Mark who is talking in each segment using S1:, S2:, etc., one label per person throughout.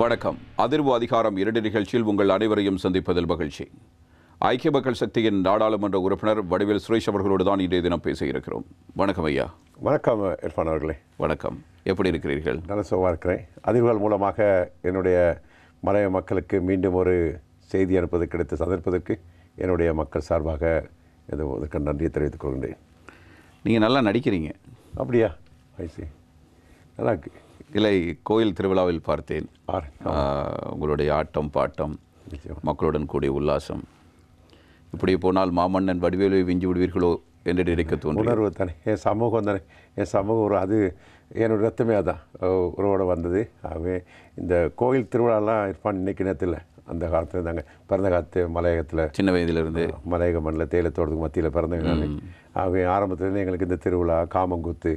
S1: வணக்கம். அதிர்வு அதிகாரம் 2 நிகழ்ச்சியில் உங்கள் அனைவரையும் சந்திப்பதில் மகிழ்ச்சி. ஐக்கிய மக்கள் சக்தியின் நாடாளுமன்ற உறுப்பினர் வடிவேல் சுரேஷ் அவர்களோடு தான் இன்றைய தினம் பேச இருக்கிறோம். வணக்கம் ஐயா.
S2: வணக்கம் இர்ஃபான் அவர்களே.
S1: வணக்கம். எப்படி இருக்கிறீர்கள்?
S2: நல்ல சுகமாக இருக்கிறேன். அதிர்வுகள் மூலமாக என்னுடைய மலைய மக்களுக்கு மீண்டும் ஒரு செய்தி அனுப்பது கிடைத்த சந்தர்ப்பதற்கு என்னுடைய மக்கள் சார்பாக இதற்கு நன்றியை தெரிவித்துக் கொள்கின்றேன்.
S1: நீங்கள் நல்லா நடிக்கிறீங்க.
S2: அப்படியா? ஐசி, நல்லா இருக்கு.
S1: இல்லை, கோயில் திருவிழாவில் பார்த்தேன் உங்களுடைய ஆட்டம் பாட்டம், மக்களுடன் கூடிய உல்லாசம். இப்படி போனால் மாமன்னன் வடிவேலை விஞ்சி விடுவீர்களோ என்று நினைக்க தோன்றும்.
S2: உணர்வு தானே, என் சமூகம் தானே, என் சமூகம் ஒரு அது என்னோடய ரத்தமே அதான் உறவோடு வந்தது. ஆகவே இந்த கோயில் திருவிழாலாம் இருப்பான் இன்னைக்கு நேரத்தில் அந்த காலத்தில் இருந்தாங்க. பிறந்த காலத்து மலையகத்தில்
S1: சின்ன வயதிலிருந்து
S2: மலையக மண்ணில் தேயிலத்தோட்டத்துக்கு மத்தியில் பிறந்தவங்க. ஆகவே ஆரம்பத்துலேருந்து எங்களுக்கு இந்த திருவிழா, காமங்குத்து,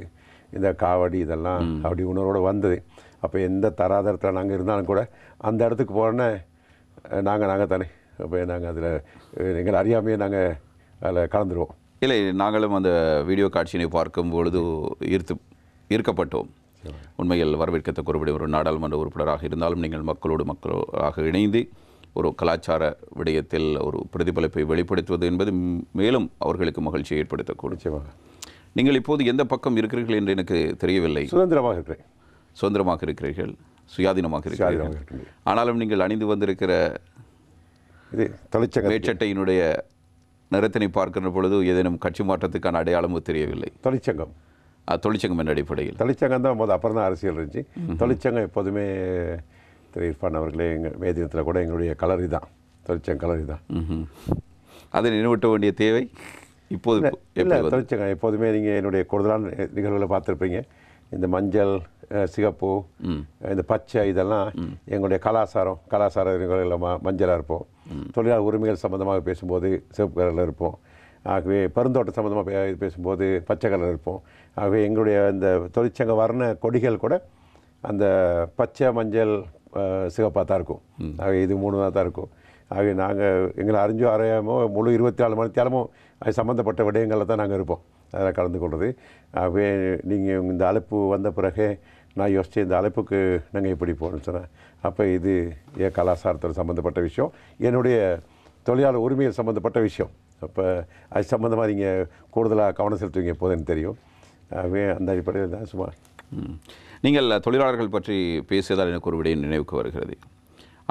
S2: இந்த காவடி இதெல்லாம் அப்படி உணர்வோடு வந்தது. அப்போ எந்த தராதரத்தில் நாங்கள் இருந்தாலும் கூட அந்த இடத்துக்கு போனோன்னே நாங்கள் தானே, அப்போ நாங்கள் அதில் எங்களை அறியாமையே நாங்கள் அதில் கலந்துருவோம்.
S1: இல்லை, நாங்களும் அந்த வீடியோ காட்சியினை பார்க்கும் பொழுது ஈர்க்கப்பட்டோம். உண்மையில் வரவேற்கத்தக்க ஒரு நாடாளுமன்ற உறுப்பினராக இருந்தாலும் நீங்கள் மக்களாக இணைந்து ஒரு கலாச்சார விடயத்தில் ஒரு பிரதிபலிப்பை வெளிப்படுத்துவது என்பது மேலும் அவர்களுக்கு மகிழ்ச்சியை ஏற்படுத்தக்கூடும். நீங்கள் இப்போது எந்த பக்கம் இருக்கிறீர்கள் என்று எனக்கு தெரியவில்லை.
S2: சுதந்திரமாக இருக்கிறேன்.
S1: சுதந்திரமாக இருக்கிறீர்கள், சுயாதீனமாக இருக்கிறீர்கள். ஆனாலும் நீங்கள் அணிந்து வந்திருக்கிற
S2: இது
S1: வேட்சட்டையினுடைய நிறத்தினை பார்க்கின்ற பொழுது ஏதேனும் கட்சி மாற்றத்துக்கான அடையாளமும் தெரியவில்லை. தொழிற்சங்கம் என்ற அடிப்படையில்
S2: தொழிற்சங்கம் தான் போது, அப்புறம் தான் அரசியல் இருந்துச்சு. தொழிற்சங்கம் எப்போதுமே திரு இர்ஃபான் அவர்களே, எங்கள் வேதினத்தில் கூட எங்களுடைய கலரி தான், தொழிற்சங்க கலரி தான்.
S1: அதை நினைவூட்ட வேண்டிய தேவை இப்போது
S2: இல்லை. தொழிற்சங்கம் எப்போதுமே நீங்கள் என்னுடைய கூடுதலான நிகழ்வுகளை பார்த்துருப்பீங்க. இந்த மஞ்சள், சிகப்பு, இந்த பச்சை இதெல்லாம் எங்களுடைய கலாச்சார நிகழ்வுகளில் மஞ்சளாக இருப்போம். தொழிலாளர் உரிமைகள் சம்மந்தமாக பேசும்போது சிவப்பு கலரில் இருப்போம். ஆகவே பெருந்தோட்டம் சம்மந்தமாக பேசும்போது பச்சை கலர் இருப்போம். ஆகவே எங்களுடைய இந்த தொழிற்சங்க வர்ண கொடிகள் கூட அந்த பச்சை, மஞ்சள், சிகப்பாக தான் இருக்கும். ஆகவே இது 3 தான் இருக்கும். ஆகவே நாங்கள் எங்களை அறியாமோ முழு 24 மணி நேரமும் அது சம்மந்தப்பட்ட விடயங்களில் தான் நாங்கள் இருப்போம், அதில் கலந்து கொள்வது. ஆகவே நீங்கள் இந்த அழைப்பு வந்த பிறகு நான் யோசித்து இந்த அழைப்புக்கு நாங்கள் எப்படி போகணும்னு சொன்னேன். அப்போ இது என் கலாச்சாரத்தில் சம்மந்தப்பட்ட விஷயம், என்னுடைய தொழிலாளர் உரிமையில் சம்மந்தப்பட்ட விஷயம். அப்போ அது சம்மந்தமாக நீங்கள் கூடுதலாக கவனம் செலுத்துவீங்க எப்போதுன்னு தெரியும். ஆகவே அந்த அடிப்படையில் தான் சும்மா.
S1: நீங்கள் தொழிலாளர்கள் பற்றி பேசியதால் எனக்கு ஒரு விடயம் நினைவுக்கு வருகிறது.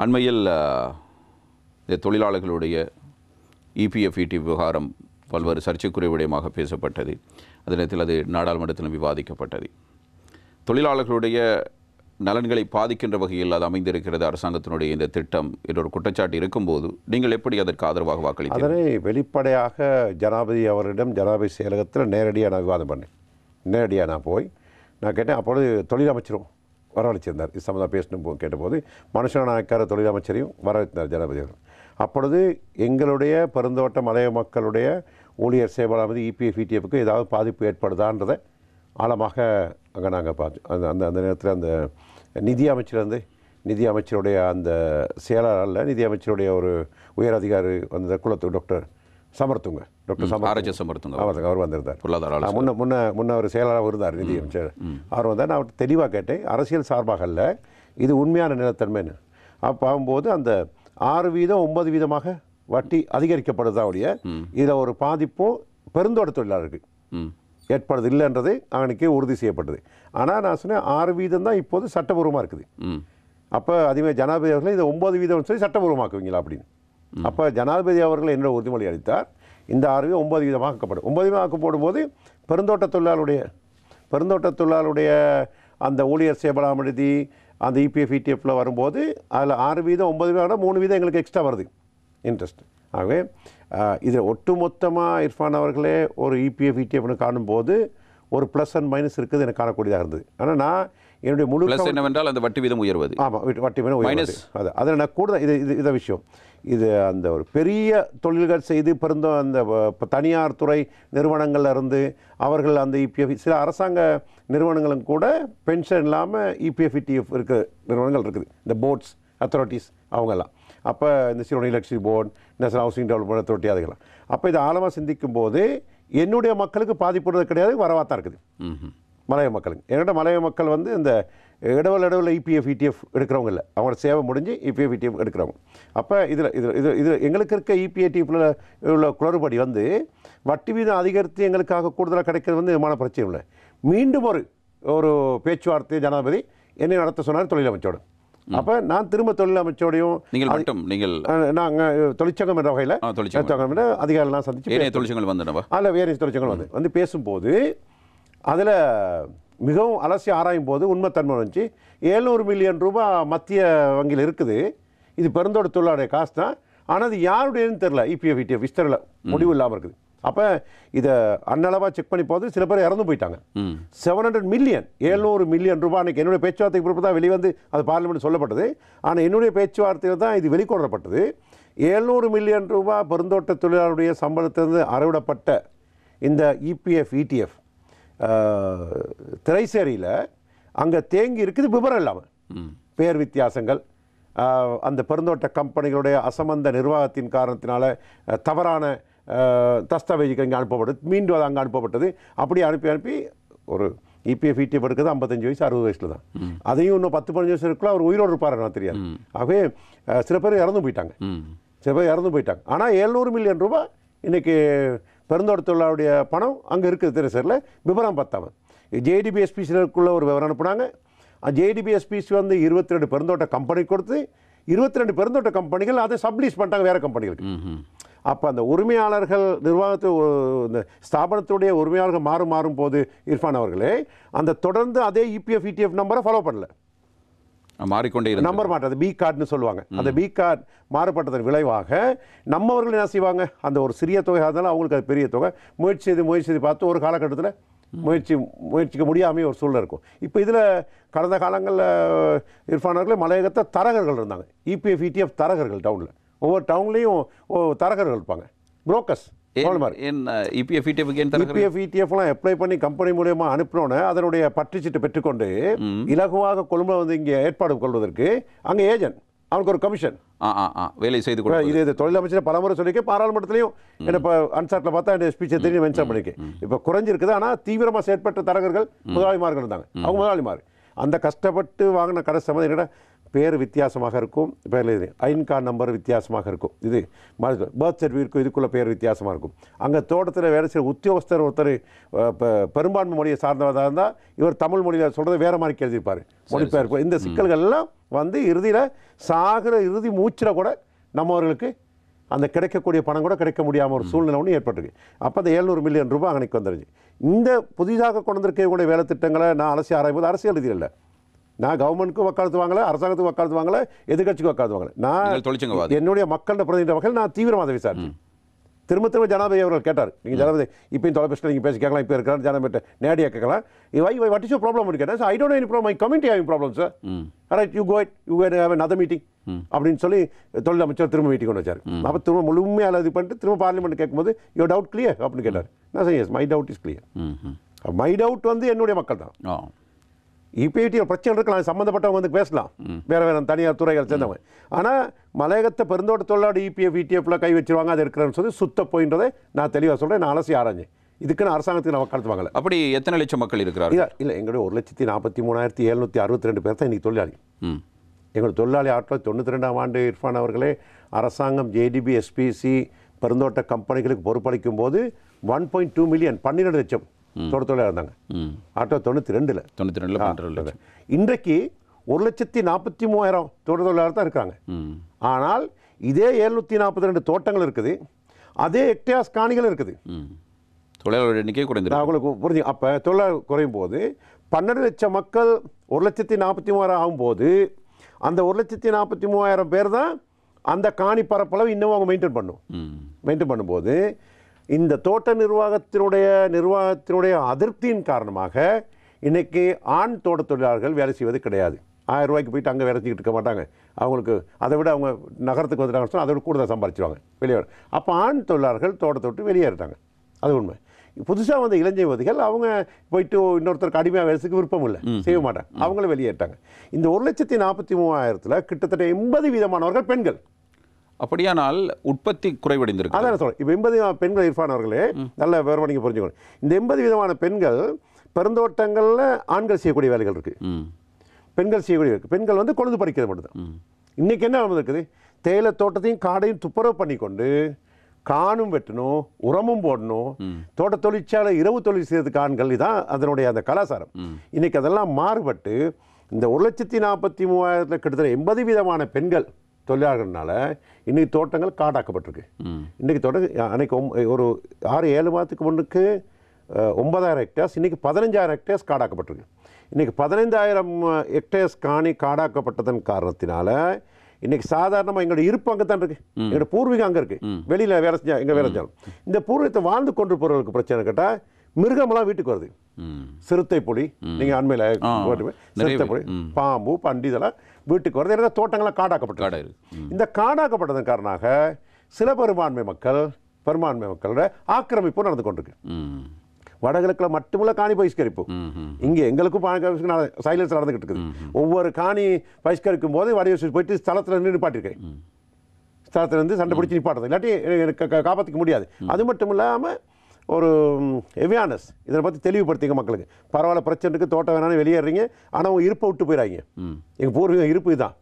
S1: அண்மையில் இந்த தொழிலாளர்களுடைய இபிஎஃப்இடி விவகாரம் பல்வேறு சர்ச்சைக்குரிய விடயமாக பேசப்பட்டது. அதே நேரத்தில் அது நாடாளுமன்றத்திலும் விவாதிக்கப்பட்டது. தொழிலாளர்களுடைய நலன்களை பாதிக்கின்ற வகையில் அது அமைந்திருக்கிறது அரசாங்கத்தினுடைய இந்த திட்டம் என்ற ஒரு குற்றச்சாட்டு இருக்கும்போது நீங்கள் எப்படி அதற்கு ஆதரவாக வாக்களித்தீர்கள்?
S2: அதனை வெளிப்படையாக ஜனாதிபதி அவரிடம் ஜனாதிபதி செயலகத்தில் நேரடியாக நான் விவாதம் பண்ணேன். நேரடியாக நான் போய் நான் கேட்டேன். அப்பொழுது தொழிலமைச்சரும் வரவழைச்சிருந்தார். இது சம்மந்தமாக பேசணும் கேட்டபோது மனுஷனாக்கார தொழிலமைச்சரையும் வரவழைத்தார் ஜனாதிபதி அவர். அப்பொழுது எங்களுடைய பெருந்தோட்ட மலைய மக்களுடைய ஊழியர் சேவலாமதி இபிஎஃப்இடிஎஃப்க்கு ஏதாவது பாதிப்பு ஏற்படுதான்றதை ஆழமாக அங்கே நாங்கள் பார்த்தோம். அந்த நேரத்தில் அந்த நிதி அமைச்சருடைய அந்த செயலாளர் நிதி அமைச்சருடைய ஒரு உயர் அதிகாரி வந்த குலத்து டாக்டர் சமர்த்துங்க அவர் வந்திருந்தார். முன்ன ஒரு செயலாளர் இருந்தார் நிதி அமைச்சர். அவர் வந்தார். நான் அவர் தெளிவாக கேட்டேன், அரசியல் சார்பாக அல்ல, இது உண்மையான நிலத்தன்மைன்னு. அப்போ ஆகும்போது அந்த 6% 9% வட்டி அதிகரிக்கப்படுதான் ஒழிய இதில் ஒரு பாதிப்பும் பெருந்தோட்ட தொழிலாளருக்கு ஏற்படுது இல்லைன்றது அவனுக்கு உறுதி செய்யப்பட்டது. ஆனால் நான் சொன்னேன் 6% தான் இப்போது சட்டபூர்வமாக இருக்குது. அப்போ அதுவே ஜனாதிபதி அவர்கள் இதை 9% சொல்லி சட்டபூர்வமாக்குவீங்களா அப்படின்னு. அப்போ ஜனாதிபதி அவர்கள் என்னோட உறுதிமொழி அளித்தார், இந்த 6% 9% ஆக்கப்படும். 9% ஆக்கப்படும் போது பெருந்தோட்ட தொழிலாளருடைய அந்த ஊழியர் சேவலாமதி அந்த இபிஎஃப்இடிஎஃப்பில் வரும்போது அதில் 6% 9% 3% எங்களுக்கு எக்ஸ்ட்ரா வருது இன்ட்ரெஸ்ட். ஆகவே இதில் ஒட்டுமொத்தமாக இர்ஃபான் அவர்களே ஒரு இபிஎஃப்இடிஎஃப்னு காணும்போது ஒரு ப்ளஸ் அண்ட் மைனஸ் இருக்குது எனக்கு காணக்கூடியதாக இருந்தது. ஆனால் நான் என்னுடைய முழு
S1: என்னவென்றால் அந்த வட்டி வீதம் உயர்வது.
S2: ஆமாம், வட்டி வீதம் உயர்வது. அதில் நான் கூடுதல் இதை விஷயம் இது அந்த ஒரு பெரிய தொழில்கள் செய்து அந்த தனியார் துறை நிறுவனங்கள்ல இருந்து அவர்கள் அந்த இபிஎஃப் சில அரசாங்க நிறுவனங்களும் கூட பென்ஷன் இல்லாமல் இபிஎஃப்இடிஎஃப் இருக்கிற நிறுவனங்கள் இருக்குது. இந்த போர்ட்ஸ் அத்தாரிட்டிஸ் அவங்கெல்லாம். அப்போ இந்த சிரோனி electricity board, national housing development authority அதுக்கெல்லாம். அப்போ இதை ஆழமாக சிந்திக்கும் போது என்னுடைய மக்களுக்கு பாதிப்புறது கிடையாது, வரவாத்தான் இருக்குது. மலைய மக்களுக்கு. என்கிட்ட மலைய மக்கள் வந்து இந்த இடவில் இபிஎஃப் இடிஎஃப் எடுக்கிறவங்க இல்லை, அவங்களோட சேவை முடிஞ்சு இபிஎஃப் இடிஎஃப் எடுக்கிறவங்க. அப்போ இதில் எங்களுக்கு இருக்க இபிஎஃப்ல உள்ள குளறுபடி வந்து வட்டி வீதம் அதிகரித்து எங்களுக்காக கூடுதலாக கிடைக்கிறது வந்து விமான பிரச்சனை இல்லை. மீண்டும் ஒரு பேச்சுவார்த்தை ஜனாதிபதி என்னை நடத்த சொன்னார் தொழிலமைச்சோடு. அப்போ நான் திரும்ப தொழிலமைச்சோடையும் நாங்கள் தொழிற்சங்கம் என்ற வகையில் அதிகாரிலாம் சந்திச்சு
S1: தொழிற்சங்கங்கள்
S2: அதில் வேறு தொழிற்சங்கங்கள் வந்து பேசும்போது அதில் மிகவும் அலசி ஆராயும் போது உண்மைத்தன்மை வந்துச்சு. 700 மில்லியன் ரூபாய் மத்திய வங்கியில் இருக்குது. இது பெருந்தோட்ட தொழிலாளருடைய காசு தான். ஆனால் அது யாருடையன்னு தெரில. இபிஎஃப் இடிஎஃப் விஸ்தரில் முடிவு இல்லாமல் இருக்குது. அப்போ இதை அன்னளவாக செக் பண்ணி போது சில பேர் இறந்து போயிட்டாங்க. 700 மில்லியன் 700 மில்லியன் ரூபாய் அன்றைக்கி என்னுடைய பேச்சுவார்த்தைக்கு பிறப்பு தான் வெளிவந்து அது பார்லிமெண்ட் சொல்லப்பட்டது. ஆனால் என்னுடைய பேச்சுவார்த்தையில் தான் இது வெளிக்கொணரப்பட்டது. 700 மில்லியன் ரூபாய் பெருந்தோட்ட தொழிலாளருடைய சம்பளத்திலிருந்து அறவிடப்பட்ட இந்த இபிஎஃப் இடிஎஃப் திரைசேரியில் அங்கே தேங்கி இருக்குது விவரம் இல்லாமல். பேர் வித்தியாசங்கள், அந்த பெருந்தோட்ட கம்பெனிகளுடைய அசமந்த நிர்வாகத்தின் காரணத்தினால தவறான தஸ்தாவேஜுக்கு அங்கே அனுப்பப்பட்டது, மீண்டும் அது அங்கே அனுப்பப்பட்டது. அப்படி அனுப்பி ஒரு இபிஎஃப் இடிஎஃப் எடுக்கிறது 55 வயசு 60 வயசில் தான். அதையும் இன்னும் 10-15 வயசு இருக்குள்ள அவர் உயிரோடு இருப்பார் நான் தெரியாது. ஆகவே சில பேர் இறந்து போயிட்டாங்க. ஆனால் 700 மில்லியன் ரூபாய் இன்றைக்கி பெருந்தோட்ட தொழிலாளருடைய பணம் அங்கே இருக்குது திரைசேரியில் விவரம் பார்த்தாமல். ஜேடிபிஎஸ்பிசிக்குள்ளே ஒரு விவரம் அனுப்புனாங்க. ஜேடிபிஎஸ்பிசி வந்து 22 பெருந்தோட்ட கம்பெனி கொடுத்து 22 பெருந்தோட்ட கம்பெனிகள் அதை சப்லீஸ் பண்ணிட்டாங்க வேறு கம்பெனிகளுக்கு. அப்போ அந்த உரிமையாளர்கள் நிர்வாகத்தை இந்த ஸ்தாபனத்துடைய உரிமையாளர்கள் மாறும் போது இர்ஃபான் அவர்களே அந்த தொடர்ந்து அதே இபிஎஃப் இடிஎஃப் நம்பரை ஃபாலோ பண்ணல,
S1: மாறிக்கொண்டே
S2: நம்பர் மாட்டாது, பி கார்டுன்னு சொல்லுவாங்க. அந்த பி கார்டு மாறுபட்டதன் விளைவாக நம்மவர்கள் என்ன செய்வாங்க, அந்த ஒரு சிறிய தொகையாக இருந்தாலும் அவங்களுக்கு அது பெரிய தொகை முயற்சி செய்து பார்த்து ஒரு காலகட்டத்தில் முயற்சிக்க முடியாமல் ஒரு சூழ்நிலை இருக்கும். இப்போ இதில் கடந்த காலங்களில் இர்ஃபான் அவர்களே மலையகத்தை தரகர்கள் இருந்தாங்க, இபிஎஃப் இடிஎஃப் தரகர்கள். டவுனில் ஒவ்வொரு டவுன்லேயும் தரகர்கள் இருப்பாங்க, புரோக்கர்ஸ்.
S1: இபிஎஃப்
S2: இடிஎஃப்லாம் அப்ளை பண்ணி கம்பெனி மூலமா அனுப்பினோன்னு அதனுடைய பற்றுச்சீட்டு பெற்றுக்கொண்டு இலகுவாக கொழும்புல வந்து இங்கே ஏற்பாடு கொள்வதற்கு அங்கே ஏஜென்ட் அவனுக்கு ஒரு கமிஷன்
S1: வேலை செய்து
S2: இது தொழிலமைச்சர் பலமுறை சொல்லியிருக்கேன். பாராளுமன்றத்திலையும் என்ன இப்போ அன்சாட்டில் பார்த்தா என் ஸ்பீச்சை தெரிஞ்சு மென்ஷன் பண்ணியிருக்கேன். இப்போ குறைஞ்சிருக்குது. ஆனால் தீவிரமாக செயற்பட்ட தரகர்கள் முதலாளிமார்கள் இருந்தாங்க. அவங்க முதலாளிமார் அந்த கஷ்டப்பட்டு வாங்கின கடை சம்மந்தம் என்னடா பேர் வித்தியாசமாக இருக்கும், பேரில் ஐன் கார்டு நம்பர் வித்தியாசமாக இருக்கும், இது பர்த் சர்டிஃபிகேட்டுக்கும் இதுக்குள்ளே பேர் வித்தியாசமாக இருக்கும். அங்கே தோட்டத்தில் வேலை செய்கிற உத்தியோகஸ்தர் ஒருத்தர் பெரும்பான்மை மொழியை சார்ந்தவதாக இருந்தால் இவர் தமிழ் மொழியில் சொல்கிறது வேறு மாதிரி எழுதியிருப்பார், மொழிபெயர்ப்பு. இந்த சிக்கல்கள்லாம் வந்து இறுதியில் சாகிற இறுதி மூச்சில் கூட நம்மவர்களுக்கு அந்த கிடைக்கக்கூடிய பணம் கூட கிடைக்க முடியாமல் ஒரு சூழ்நிலை ஒன்று ஏற்பட்டிருக்கு. அப்போ அந்த 700 மில்லியன் ரூபாய் அன்னைக்கு வந்துருச்சு. இந்த புதிதாக கொண்டு வந்திருக்கக்கூடிய வேலை திட்டங்களை நான் அலசி ஆராயும்போது அரசியல் ரீதியில் இல்லை, நான் கவர்மெண்ட்டுக்கும் வக்காலத்து வாங்கலை, அரசாங்கத்துக்கு வக்காலத்து வாங்கலை, எதிர்கட்சிக்கு வக்காலத்து வாங்கலை. நான் என்னுடைய மக்களோட பிரதிநிதி வகையில் நான் தீவிரமாக அதை விசாரிச்சேன். திரும்ப ஜனாதிபதி அவர்கள் கேட்டார், நீங்கள் ஜனாதிபதி இப்போயும் தொலைபேசியில் நீங்கள் பேசி கேட்கலாம், இப்போ இருக்கிறார் ஜனாதிபதி நேரடியாக கேட்கலாம், வாட் இஸ் யூ ப்ராப்ளம் கேட்டேன். I don't any problem, my community having problem sir. Right, you have another meeting அப்படின்னு சொல்லி தொழில் அமைச்சர் திரும்ப மீட்டிங் கொண்டு வச்சார். அப்போ திரும்ப முழுமையாக இது பண்ணிட்டு திரும்ப பார்லிமெண்ட் கேட்கும்போது யோர் டவுட் கிளியர் அப்படின்னு கேட்டார். நான் sir yes, my doubt is clear. My doubt வந்து என்னுடைய மக்கள் தான். இபிஐடியில் பிரச்சனை இருக்கலாம், சம்மந்தப்பட்டவங்க வந்து பேசலாம், வேறு தனியார் துறைகள் சேர்ந்தவங்க. ஆனால் மலையகத்தை பெருந்தோட்ட தொழிலாளி இபிஎஃப் இடிஎஃப்ல கை வச்சிருவாங்க, அது இருக்கிறன்னு சொல்லி சுத்த போயின்றதை நான் தெளிவாக சொல்கிறேன். நான் அலசி ஆராய்ஞ்சேன். இதுக்குன்னு அரசாங்கத்துக்கு நான் வக்காலத்து வாங்கலை.
S1: அப்படி எத்தனை லட்சம் மக்கள் இருக்கிறார்கள்?
S2: இல்லை, எங்களுடைய 1,43,762 பேர் தான் இன்றைக்கி தொழிலாளி. எங்களுடைய தொழிலாளி 1992ஆம் ஆண்டு இர்ஃபான் அவர்களே அரசாங்கம் ஜேடிபிஎஸ்பிசி பெருந்தோட்ட கம்பெனிகளுக்கு பொறுப்பளிக்கும் போது 1.2 மில்லியன் 12 லட்சம் தொழிலாளர் இருந்தாங்க 1992. இன்றைக்கு 1,43,000 தொழிலாளர் தான் இருக்காங்க. ஆனால் இதே 742 தோட்டங்கள் இருக்குது, அதே ஹெக்டேர்ஸ் காணிகள் இருக்குது.
S1: தொழிலாளர் எண்ணிக்கை குறைந்து
S2: அவங்களுக்கு புரிஞ்சு. அப்போ தொழிலாளர் குறையும் போது 12 லட்சம் மக்கள் 1,43,000 ஆகும்போது அந்த 1,43,000 பேர் தான் அந்த காணி பரப்பளவு இன்னும் அவங்க மெயின்டைன் பண்ணும்போது இந்த தோட்ட நிர்வாகத்தினுடைய அதிருப்தியின் காரணமாக இன்னைக்கு ஆண் தோட்ட தொழிலாளர்கள் வேலை செய்வது கிடையாது. 1000 ரூபாய்க்கு போயிட்டு அங்கே வேலை செஞ்சுட்டு இருக்க மாட்டாங்க. அவங்களுக்கு அதை விட அவங்க நகரத்துக்கு வந்துட்டாங்கன்னு சொன்னால் அதை விட கூடுதல் சம்பாதிச்சுவாங்க வெளியே. அப்போ ஆண் தொழிலாளர்கள் தோட்டத்தை விட்டு வெளியேறிட்டாங்க. அது உண்மை. புதுசாக வந்த இளைஞதிகள் அவங்க போயிட்டு இன்னொருத்தருக்கு அடிமையாக வேலைக்கு விருப்பம் இல்லை, செய்ய மாட்டாங்க, அவங்களும் வெளியேறிட்டாங்க. இந்த 1,43,000 கிட்டத்தட்ட 80% பெண்கள்.
S1: அப்படியானால் உற்பத்தி குறைவடைந்திருக்கு.
S2: அதான் சொல்கிறேன். இப்போ 80 பெண்கள் இர்ஃபான் அவர்களே நல்ல விவரம் நீங்கள் புரிஞ்சுக்கணும். இந்த 80% பெண்கள் பெருந்தோட்டங்களில் ஆண்கள் செய்யக்கூடிய வேலைகள் இருக்குது,
S1: ம்
S2: பெண்கள் செய்யக்கூடிய இருக்குது. பெண்கள் வந்து கொழுந்து பறிக்கிறது மட்டும்தான். இன்றைக்கி என்ன இருக்குது, தேயிலை தோட்டத்தையும் காடையும் துப்புரவு பண்ணி கொண்டு காணும் வெட்டணும், உரமும் போடணும், தோட்ட தொழிற்சாலை இரவு தொழில் செய்யறதுக்கு ஆண்கள். இதுதான் அதனுடைய அந்த கலாச்சாரம். இன்றைக்கி அதெல்லாம் மாறுபட்டு இந்த 1,43,000 கிட்டத்தட்ட 80% பெண்கள் தொழிலாளர்கள்னால இன்றைக்கி தோட்டங்கள் காடாக்கப்பட்டிருக்கு. இன்றைக்கி தோட்டம் அன்றைக்கி ஒரு 6-7 மாதத்துக்கு முன்னுக்கு 9,000 ஹெக்டேர்ஸ், இன்றைக்கி 15,000 ஹெக்டேர்ஸ் காடாக்கப்பட்டிருக்கு. இன்றைக்கி 15,000 ஹெக்டேர்ஸ் காணி காடாக்கப்பட்டதன் காரணத்தினால இன்றைக்கி சாதாரணமாக எங்களுடைய இருப்பு அங்கே தான் இருக்குது, எங்களோட பூர்வீகம் அங்கே இருக்குது. வெளியில் வேலை செஞ்சால் எங்கே வேலை செஞ்சாலும் இந்த பூர்வீகத்தை வாழ்ந்து கொண்டு போகிறவர்களுக்கு பிரச்சனை கேட்டால் மிருகமெல்லாம் வீட்டுக்கு வருது. சிறுத்தை புலி, நீங்கள் அண்மையில் சிறுத்தை புலி, பாம்பு, பண்டி இதெல்லாம் வீட்டுக்கு வருது. ஏன்னா தோட்டங்கள்லாம் காடாக்கப்பட்டு இந்த காடாக்கப்பட்டதன் காரணமாக சில பெரும்பான்மை மக்களோட ஆக்கிரமிப்பு நடந்து கொண்டிருக்கு. வடகிழக்கில் மட்டுமில்ல காணி பகிஷ்கரிப்பு. இங்கே எங்களுக்கும் சைலன்ஸ் நடந்துகிட்டு இருக்குது. ஒவ்வொரு காணி பகிஷ்கரிக்கும் போது வடிவ போயிட்டு ஸ்தலத்தில் நின்று நிப்பாட்டிருக்கேன். ஸ்தலத்தில் இருந்து சண்டை பிடிச்சி நிப்பாட்டுறது, இல்லாட்டி காப்பாற்றிக்க முடியாது. அது மட்டும் இல்லாமல் ஒரு அவேர்னஸ் இதை பற்றி தெளிவுபடுத்திங்க மக்களுக்கு. பரவாயில்ல, பிரச்சனைக்கு தோட்டம் வேணாலும் வெளியேறீங்க, ஆனால் அவங்க இருப்பை விட்டு போயிடாங்க. எங்கள் பூர்வீகம் இருப்பு இதுதான்,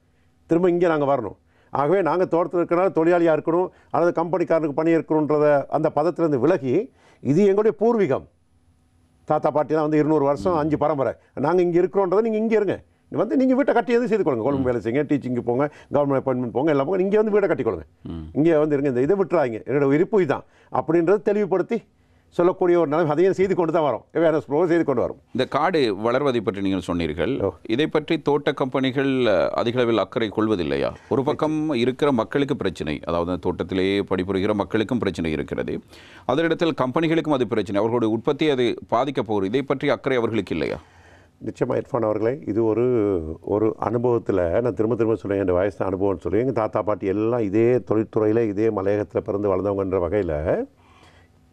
S2: திரும்ப இங்கே நாங்கள் வரணும். ஆகவே நாங்கள் தோட்டத்தில் இருக்கிறனால தொழிலாளியாக இருக்கணும் அல்லது கம்பெனிக்காரனுக்கு பணி இருக்கணுன்றத அந்த பதத்திலேருந்து விலகி இது எங்களுடைய பூர்வீகம். தாத்தா பாட்டிலாம் வந்து 200 வருஷம் 5 பரம்பரை நாங்கள் இங்கே இருக்கிறோன்றதை நீங்கள் இங்கே இருங்க, வந்து நீங்கள் வீட்டை கட்டி எதுவும் செய்து கொள்ளுங்க. கொழும்பு வேலை செய்யுங்க, டீச்சிங்கு போங்க, கவர்மெண்ட் அப்பாயின்மெண்ட் போங்க, எல்லாம் போங்க, இங்கே வந்து வீட்டை கட்டிக்கொள்ளுங்க, இங்கே வந்து இருங்க, இந்த இதை விட்டுறாங்க, என்னோட இருப்பு இதுதான் அப்படின்றத தெளிவுபடுத்தி சொல்லக்கூடிய ஒரு நிலைமை அதையும் செய்து கொண்டு தான் வரும். அவேர்னஸ் ப்ரோவை செய்து கொண்டு வரும்.
S1: இந்த காடு வளர்வதை பற்றி நீங்கள் சொன்னீர்கள். இதை பற்றி தோட்ட கம்பெனிகள் அதிக அளவில் அக்கறை கொள்வதில்லையா? ஒரு பக்கம் இருக்கிற மக்களுக்கு பிரச்சனை, அதாவது தோட்டத்திலேயே பணிபுரிகிற மக்களுக்கும் பிரச்சனை இருக்கிறது. அதனிடத்தில் கம்பெனிகளுக்கும் அது பிரச்சனை, அவர்களுடைய உற்பத்தி அது பாதிக்க போகுது. இதை பற்றி அக்கறை அவர்களுக்கு இல்லையா?
S2: நிச்சயமாக இர்ஃபான் அவர்களே, இது ஒரு அனுபவத்தில் நான் திரும்ப சொல்லுவேன், என் வயசு அனுபவம்னு சொல்லி எங்கள் தாத்தா பாட்டி எல்லாம் இதே தொழில்துறையில் இதே மலையகத்தில் பிறந்து வளர்ந்தவங்கன்ற வகையில்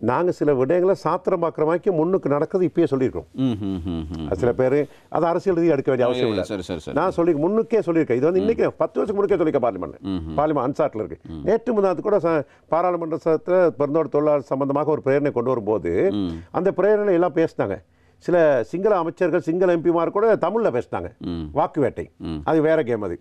S2: நாங்கள் சில விடயங்களை சாத்திரமாக்கிறமாக்கி முன்னுக்கு நடக்கிறது இப்பயே சொல்லியிருக்கோம். சில பேர் அது அரசியல் ரீதியாக எடுக்க வேண்டிய அவசியம் இல்லை. நான் முன்னுக்கே சொல்லியிருக்கேன். இது வந்து இன்னைக்கு 10 வருஷம் முன்னுக்கே சொல்லியிருக்கேன். பார்லிமெண்ட் அன்சாட்டில் இருக்கு. நேற்று முன்னாடி கூட பாராளுமன்றத்தில் பெருந்தோட்ட தொழிலாளர் சம்பந்தமாக ஒரு பிரேரணை கொண்டு வரும்போது அந்த பிரேரணையில் எல்லாம் பேசினாங்க. சில சிங்கள அமைச்சர்கள், சிங்கள எம்பிமார் கூட தமிழில் பேசினாங்க. வாக்கு வேட்டை அது வேற கேம். அது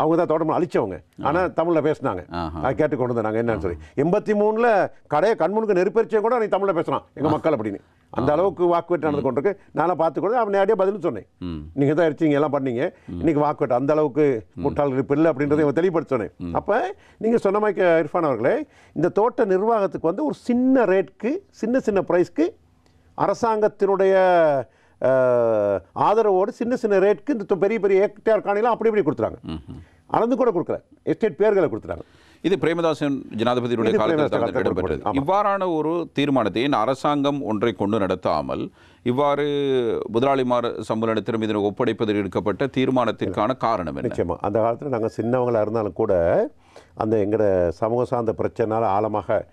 S2: அவங்க தான் தோட்டம் அழிச்சவங்க, ஆனால் தமிழில் பேசினாங்க. அதை கேட்டுக்கொண்டு தான் நாங்கள் என்னன்னு சொல்லி 83 கடையை கண்முனுக்கு நெருப்பரிச்சையும் கூட நீ தமிழில் பேசுகிறான் எங்கள் மக்கள் அப்படின்னு. அந்த அளவுக்கு வாக்கு வேட்டை நடந்து கொண்டிருக்கு. நானும் பார்த்துக்கொண்டு அவன் நேரடியாக பதில் சொன்னேன். நீங்கள் தான் அடிச்சிங்க, எல்லாம் பண்ணீங்க, இன்னைக்கு வாக்கு வேட்டை அந்த அளவுக்கு முட்டாள் இருப்பு இல்லை அப்படின்றத இவன் தெளிவுபடுத்தி சொன்னேன். அப்போ நீங்கள் சொன்ன மாதிரி இர்ஃபான் அவர்களே, இந்த தோட்ட நிர்வாகத்துக்கு வந்து ஒரு சின்ன ரேட்க்கு சின்ன ப்ரைஸ்க்கு அரசாங்கத்தினுடைய ஆதரவோடு சின்ன ரேட்க்கு இந்த பெரிய ஹெக்டேர் காணிலாம் அப்படி கொடுத்துறாங்க. அளந்து கூட கொடுக்கல, எஸ்டேட் பேர்களை கொடுத்துறாங்க.
S1: இது பிரேமதாசன் ஜனாதிபதியுடைய காலத்தில் இடம்பெற்றது. இவ்வாறான ஒரு தீர்மானத்தை அரசாங்கம் ஒன்றை கொண்டு நடத்தாமல் இவ்வாறு முதலாளிமார் சம்மேளனத்திடம் இதனை ஒப்படைப்பதில் எடுக்கப்பட்ட தீர்மானத்திற்கான காரணம் என்ன?
S2: நிச்சயமாக அந்த காலத்தில் நாங்கள் சின்னவங்களாக இருந்தாலும் கூட அந்த எங்களோட சமூக சார்ந்த பிரச்சனையால் ஆழமாக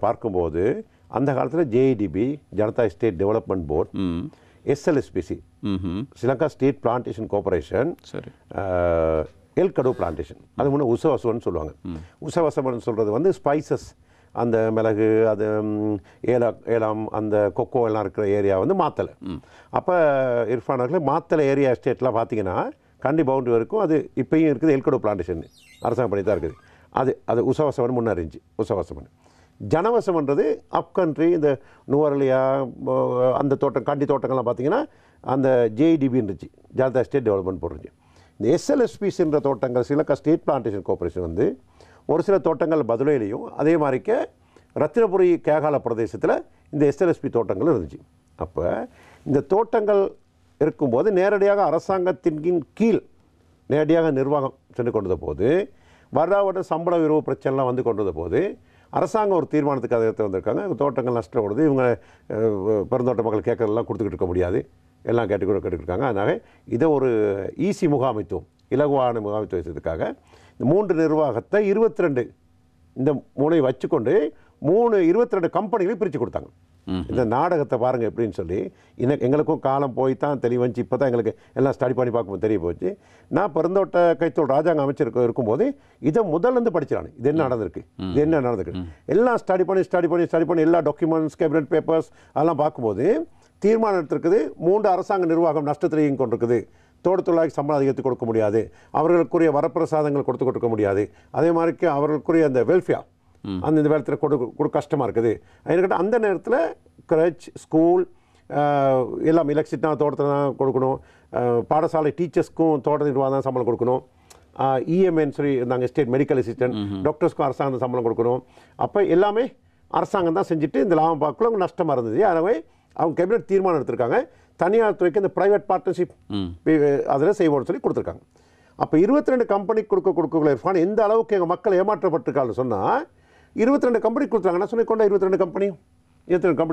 S2: பார்க்கும்போது அந்த காலத்தில் JEDB, Janatha state development board, SLSPC, Sri Lanka state plantation corporation, Elkaduwa plantation, அது முன்னே உசவசம்னு சொல்லுவாங்க. உசவசம்னு சொல்கிறது வந்து ஸ்பைசஸ், அந்த மிளகு, அது ஏலம், அந்த கொக்கோ எல்லாம் இருக்கிற ஏரியா வந்து மாத்தலை. அப்போ இர்ஃபான் அவர்களே, மாத்தலை ஏரியா எஸ்டேட்லாம் பார்த்தீங்கன்னா கண்டி பவுண்டரி வரைக்கும் அது இப்பயும் இருக்குது. எல்கடோ பிளான்டேஷன் அரசாங்கம் பண்ணி தான் இருக்குது. அது உசவசமன் முன்னே இருந்துச்சு. உசவசமன் ஜனவசம்ன்றது அப்கண்ட்ரி, இந்த நுவரலியா அந்த தோட்டம் கண்டி தோட்டங்கள்லாம் பார்த்தீங்கன்னா அந்த ஜேஇடிபி இருந்துச்சு, ஜனதா ஸ்டேட் டெவலப்மெண்ட் போட்டுருச்சு. இந்த எஸ்எல்எஸ்பிசின்ற தோட்டங்கள் ஸ்ரீலங்கா ஸ்டேட் பிளான்டேஷன் கார்பரேஷன் வந்து ஒரு சில தோட்டங்கள் பதுளையிலையும் அதே மாதிரிக்க ரத்தினபுரி கேகால பிரதேசத்தில் இந்த எஸ்எல்எஸ்பி தோட்டங்கள் இருந்துச்சு. அப்போ இந்த தோட்டங்கள் இருக்கும்போது நேரடியாக அரசாங்கத்தின் கீழ் நேரடியாக நிர்வாகம் சென்று கொண்டத போது வருட சம்பள விரோத பிரச்சனைலாம் வந்து கொண்டத போது அரசாங்கம் ஒரு தீர்மானத்துக்கு அதை வந்திருக்காங்க. தோட்டங்கள் நஷ்டம் கொடுத்து இவங்க பெருந்தோட்ட மக்கள் கேட்கறதெல்லாம் கொடுத்துக்கிட்டு இருக்க முடியாது, எல்லாம் கேட்டுக்கிட்டு. அதனால இதை ஒரு ஈசி முகாமைத்துவம், இலகுவான முகாமைத்துவத்துக்காக இந்த 3 நிர்வாகத்தை 22 இந்த முனை வச்சுக்கொண்டு 22 கம்பெனிகளையும் பிரித்து கொடுத்தாங்க. இந்த நாடகத்தை பாருங்கள் எப்படின்னு சொல்லி எங்களுக்கும் காலம் போய் தான் தெளிவச்சு. இப்போ தான் எங்களுக்கு எல்லாம் ஸ்டடி பண்ணி பார்க்கும்போது தெரிய போச்சு. நான் பெருந்தோட்ட கைத்தொழில் ராஜாங்க அமைச்சர் இருக்கும்போது இதை முதல்லேருந்து படிச்சிடானு. இது என்ன நடந்திருக்கு, இது என்ன நடந்திருக்கு எல்லாம் ஸ்டடி பண்ணி எல்லா டாக்குமெண்ட்ஸ், கேபினட் பேப்பர்ஸ் அதெல்லாம் பார்க்கும்போது தீர்மானம் எடுத்திருக்குது 3 அரசாங்க நிர்வாகம் நஷ்டத்தில் இயங்கிக் கொண்டிருக்குது. தோட்ட தொழிலாளி சம்பளம் அதிகரித்து கொடுக்க முடியாது, அவர்களுக்குரிய வரப்பிரசாதங்கள் கொடுக்க முடியாது, அதே மாதிரி அவர்களுக்குரிய அந்த வெல்ஃபேர் அந்த இந்த வேலத்தில் கொடுக்க கஷ்டமாக இருக்குது. என்கிட்ட அந்த நேரத்தில் கிரச் ஸ்கூல் எல்லாம் எலக்ட்ரிசிட்டி தோட்டத்தில் தான் கொடுக்கணும், பாடசாலை டீச்சர்ஸ்க்கும் தோட்ட நிர்வாகம் தான் சம்பளம் கொடுக்கணும், இஎம்ஐன்னு சொல்லி இருந்தாங்க ஸ்டேட் மெடிக்கல் அசிஸ்டன்ட், டாக்டர்ஸ்க்கும் அரசாங்கம் சம்பளம் கொடுக்கணும். அப்போ எல்லாமே அரசாங்கம் தான் செஞ்சுட்டு இந்த லாபம் பார்க்கல அவங்க நஷ்டமாக இருந்தது. எனவே அவங்க கேபினட் தீர்மானம் எடுத்திருக்காங்க, தனியார் துறைக்கு இந்த ப்ரைவேட் பார்ட்னர்ஷிப் அதில் செய்வோம்னு சொல்லி கொடுத்துருக்காங்க. அப்போ 22 கம்பெனிக்கு கொடுக்கக்குள்ள இர்ஃபான் எந்த அளவுக்கு எங்கள் மக்கள் ஏமாற்றப்பட்டிருக்காங்கன்னு சொன்னால் 22 கம்பெனி கொடுத்துருக்காங்க. நான் சொன்னிக்கொண்டா 22 கம்பெனி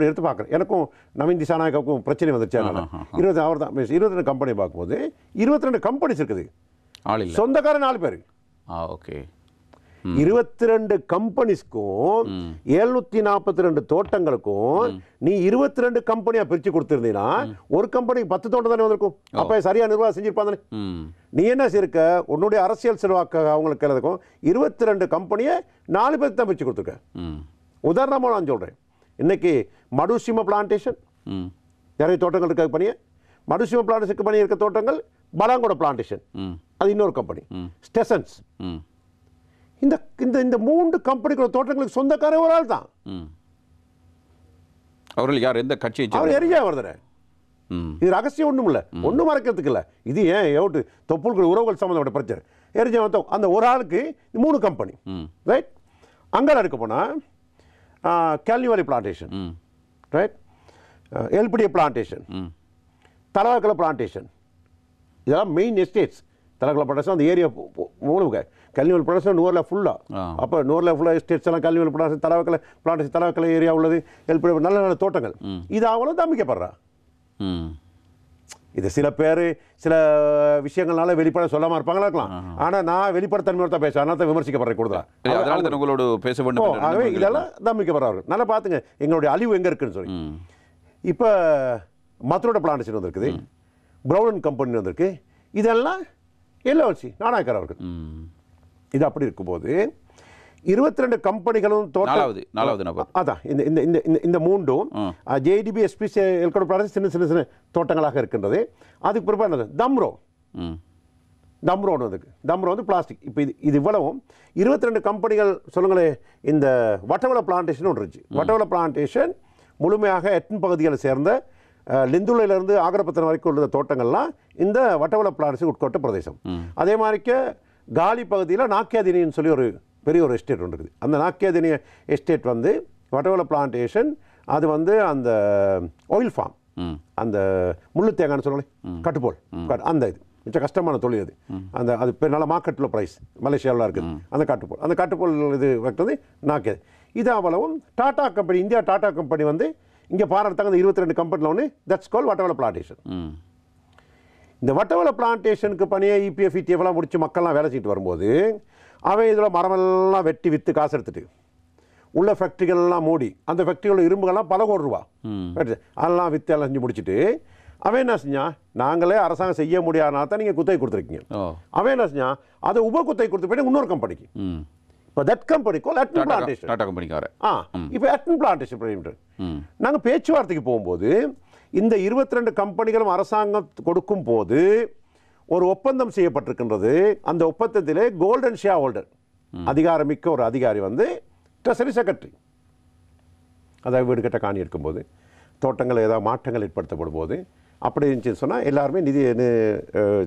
S2: எடுத்து பார்க்குறேன். எனக்கும் நவீன் திசாநாயக்காவுக்கும் பிரச்சனை வந்துருச்சு. அதனால் அவர் தான் 22 கம்பெனி பார்க்கும்போது 22 கம்பெனிஸ் இருக்குது, சொந்தக்காரன் 4 பேர்.
S1: ஓகே,
S2: 22 கம்பெனிஸ்க்கும் 742 தோட்டங்களுக்கும் நீ 22 கம்பெனியா பிரிச்சு கொடுத்திருந்தீங்கன்னா ஒரு கம்பெனிக்கு 10 தோட்டம் தானே வந்திருக்கும். அப்ப சரியா நிர்வாகம் செஞ்சிருப்பாங்க. நீ என்ன செய்யிருக்க, உன்னுடைய அரசியல் செல்வாக்கு அவங்களுக்கு எல்லாத்துக்கும் 22 கம்பெனியை 4 பேருக்கு தான் பிரிச்சு கொடுத்துருக்க. உதாரணமாக நான் சொல்றேன், இன்னைக்கு மடுசிம பிளான்டேஷன் நிறைய தோட்டங்கள் இருக்க பணியை, மடுசிம பிளான்டேஷனுக்கு பணி இருக்க தோட்டங்கள் பலாங்கோட பிளான்டேஷன் அது இன்னொரு கம்பெனி, ஸ்டெசன்ஸ். இந்த இந்த 3 கம்பெனிகளோட தோட்டங்களுக்கு சொந்தக்காரே ஒரு ஆள் தான்.
S1: அவர்கள் யார், எந்த கட்சியை?
S2: அவர் எரிஞ்சா வருதுற. இது ரகசியம் ஒன்றும் இல்லை, ஒன்றும் மறைக்கிறதுக்கு இல்லை. இது ஏன் எவ்வளோ தொப்புள்கள் உறவுகள் சம்மந்தப்பட்ட பிரச்சனை. எரிஞ்சா அந்த ஒரு ஆளுக்கு 3 கம்பெனி, ரைட். அங்கே எடுக்க போனால் Kelani Valley plantation, right, Elpitiya plantation, Talawakelle plantation, இதெல்லாம் மெயின் எஸ்டேட்ஸ். தலவாக்கலை பிளான்டேஷன் அந்த ஏரியா மூணு கல்விவல் பிளான்டேஷன் நூறில் ஃபுல்லாக. அப்போ நூறில் ஃபுல்லாக எஸ்டேட்ஸ் எல்லாம் கல்விவல் plantation, Talawakelle plantation, Talawakelle area உள்ளது, எல்பிடி நல்ல நல்ல தோட்டங்கள். இது அவங்களும் தம்பிக்கப்படுறா. இது சில பேர் சில விஷயங்கள்னால வெளிப்பட சொல்லாமல் இருப்பாங்களா இருக்கலாம். ஆனால் நான் வெளிப்படத்தன்மையோட தான் பேசுவேன், அதனால தான் விமர்சிக்கப்படுறேன் கொடுத்தா.
S1: உங்களோட பேச வேண்டும்.
S2: ஆகவே இதெல்லாம் தம்பிக்கப்படுறார்கள். நல்லா பார்த்துங்க எங்களுடைய அழிவு எங்கே இருக்குன்னு சொல்லி. இப்போ மத்தரோட பிளான்டேஷன் வந்திருக்குது, ப்ரௌன் கம்பெனி வந்திருக்கு, இதெல்லாம் எல்ஓசி நானாய்க்கர் அவர்கள். இது அப்படி இருக்கும்போது 22 கம்பெனிகளும்
S1: நாலாவது நபர்
S2: அதான் இந்த மூன்றும் ஜேடிபி எஸ்பிசி சின்ன சின்ன சின்ன தோட்டங்களாக இருக்கின்றது. அதுக்கு பிறகு என்னது தம்ரோன்னு அதுக்கு தம்ரோ வந்து பிளாஸ்டிக். இப்போ இது இவ்வளவும் 22 கம்பெனிகள் சொல்லுங்களேன். இந்த வட்டவள பிளான்டேஷன் ஒன்று இருந்துச்சு. வட்டவள பிளான்டேஷன் முழுமையாக எட்டன் பகுதிகளை சேர்ந்த லிந்துலையிலிருந்து ஆகரப்பத்தனம் வரைக்கும் உள்ள தோட்டங்கள்லாம் இந்த வட்டவள பிளான்டேஷன் உட்கொட்ட பிரதேசம். அதே மாதிரிக்கு காலி பகுதியில் நாக்கியாதினின்னு சொல்லி ஒரு பெரிய ஒரு எஸ்டேட் ஒன்று இருக்குது. அந்த நாக்கியாதினி எஸ்டேட் வந்து வட்டவள பிளான்டேஷன், அது வந்து அந்த ஆயில் ஃபார்ம், அந்த முள்ளு தேங்காய்னு சொல்லுங்களேன், கட்டுப்போல், அந்த இது மிச்சம் கஷ்டமான தொழில் அது. அந்த அது நல்ல மார்க்கெட்டில் ப்ரைஸ் மலேசியாவில் இருக்குது. அந்த கட்டுப்போல் இது வைக்கிறது நாக்கியாதி. இது அவ்வளவும் Tata company, India Tata company வந்து இங்கே பாராட்டாங்க. அந்த 22 கம்பெனியில் ஒன்று தட்ஸ் கால் வட்டவள பிளான்டேஷன். இந்த வட்டவள பிளான்டேஷனுக்கு பணியை இபிஎஃப் இடிஎஃப்லாம் முடிச்சு மக்கள்லாம் வேலை செய்யிட்டு வரும்போது அவன் இதில் மரமெல்லாம் வெட்டி விற்று காசு எடுத்துட்டு உள்ள ஃபேக்ட்ரிகள்லாம் மூடி அந்த ஃபேக்ட்ரிகளோட இரும்புகள்லாம் பல கோடி ரூபா அதெல்லாம் விற்று எல்லாம் செஞ்சு முடிச்சுட்டு அவன் என்ன செஞ்சான், நாங்களே அரசாங்கம் செய்ய முடியாதனால தான் நீங்கள் குத்தகை கொடுத்துருக்கீங்க. அவன் என்ன செஞ்சான், அதை உப குத்தகை கொடுத்து போயிட்டு இன்னொரு கம்பெனிக்கு. இப்போ that company call Hatton plantation.
S1: Tata கம்பெனிக்கார
S2: இப்போ அட்டன் பிளான்டேஷன் நாங்கள் பேச்சுவார்த்தைக்கு போகும்போது இந்த 22 கம்பெனிகளும் அரசாங்கம் கொடுக்கும் போது ஒரு ஒப்பந்தம் செய்யப்பட்டிருக்கின்றது. அந்த ஒப்பந்தத்திலே கோல்டன் ஷேர் ஹோல்டர் அதிகாரமிக்க ஒரு அதிகாரி வந்து ட்ரெஸரி செக்ரட்டரி. அதாவது வீடு கட்ட காணி இருக்கும்போது தோட்டங்கள் ஏதாவது மாற்றங்கள் ஏற்படுத்தப்படும் போது அப்படி இருந்துச்சுன்னு சொன்னால் எல்லாருமே நிதி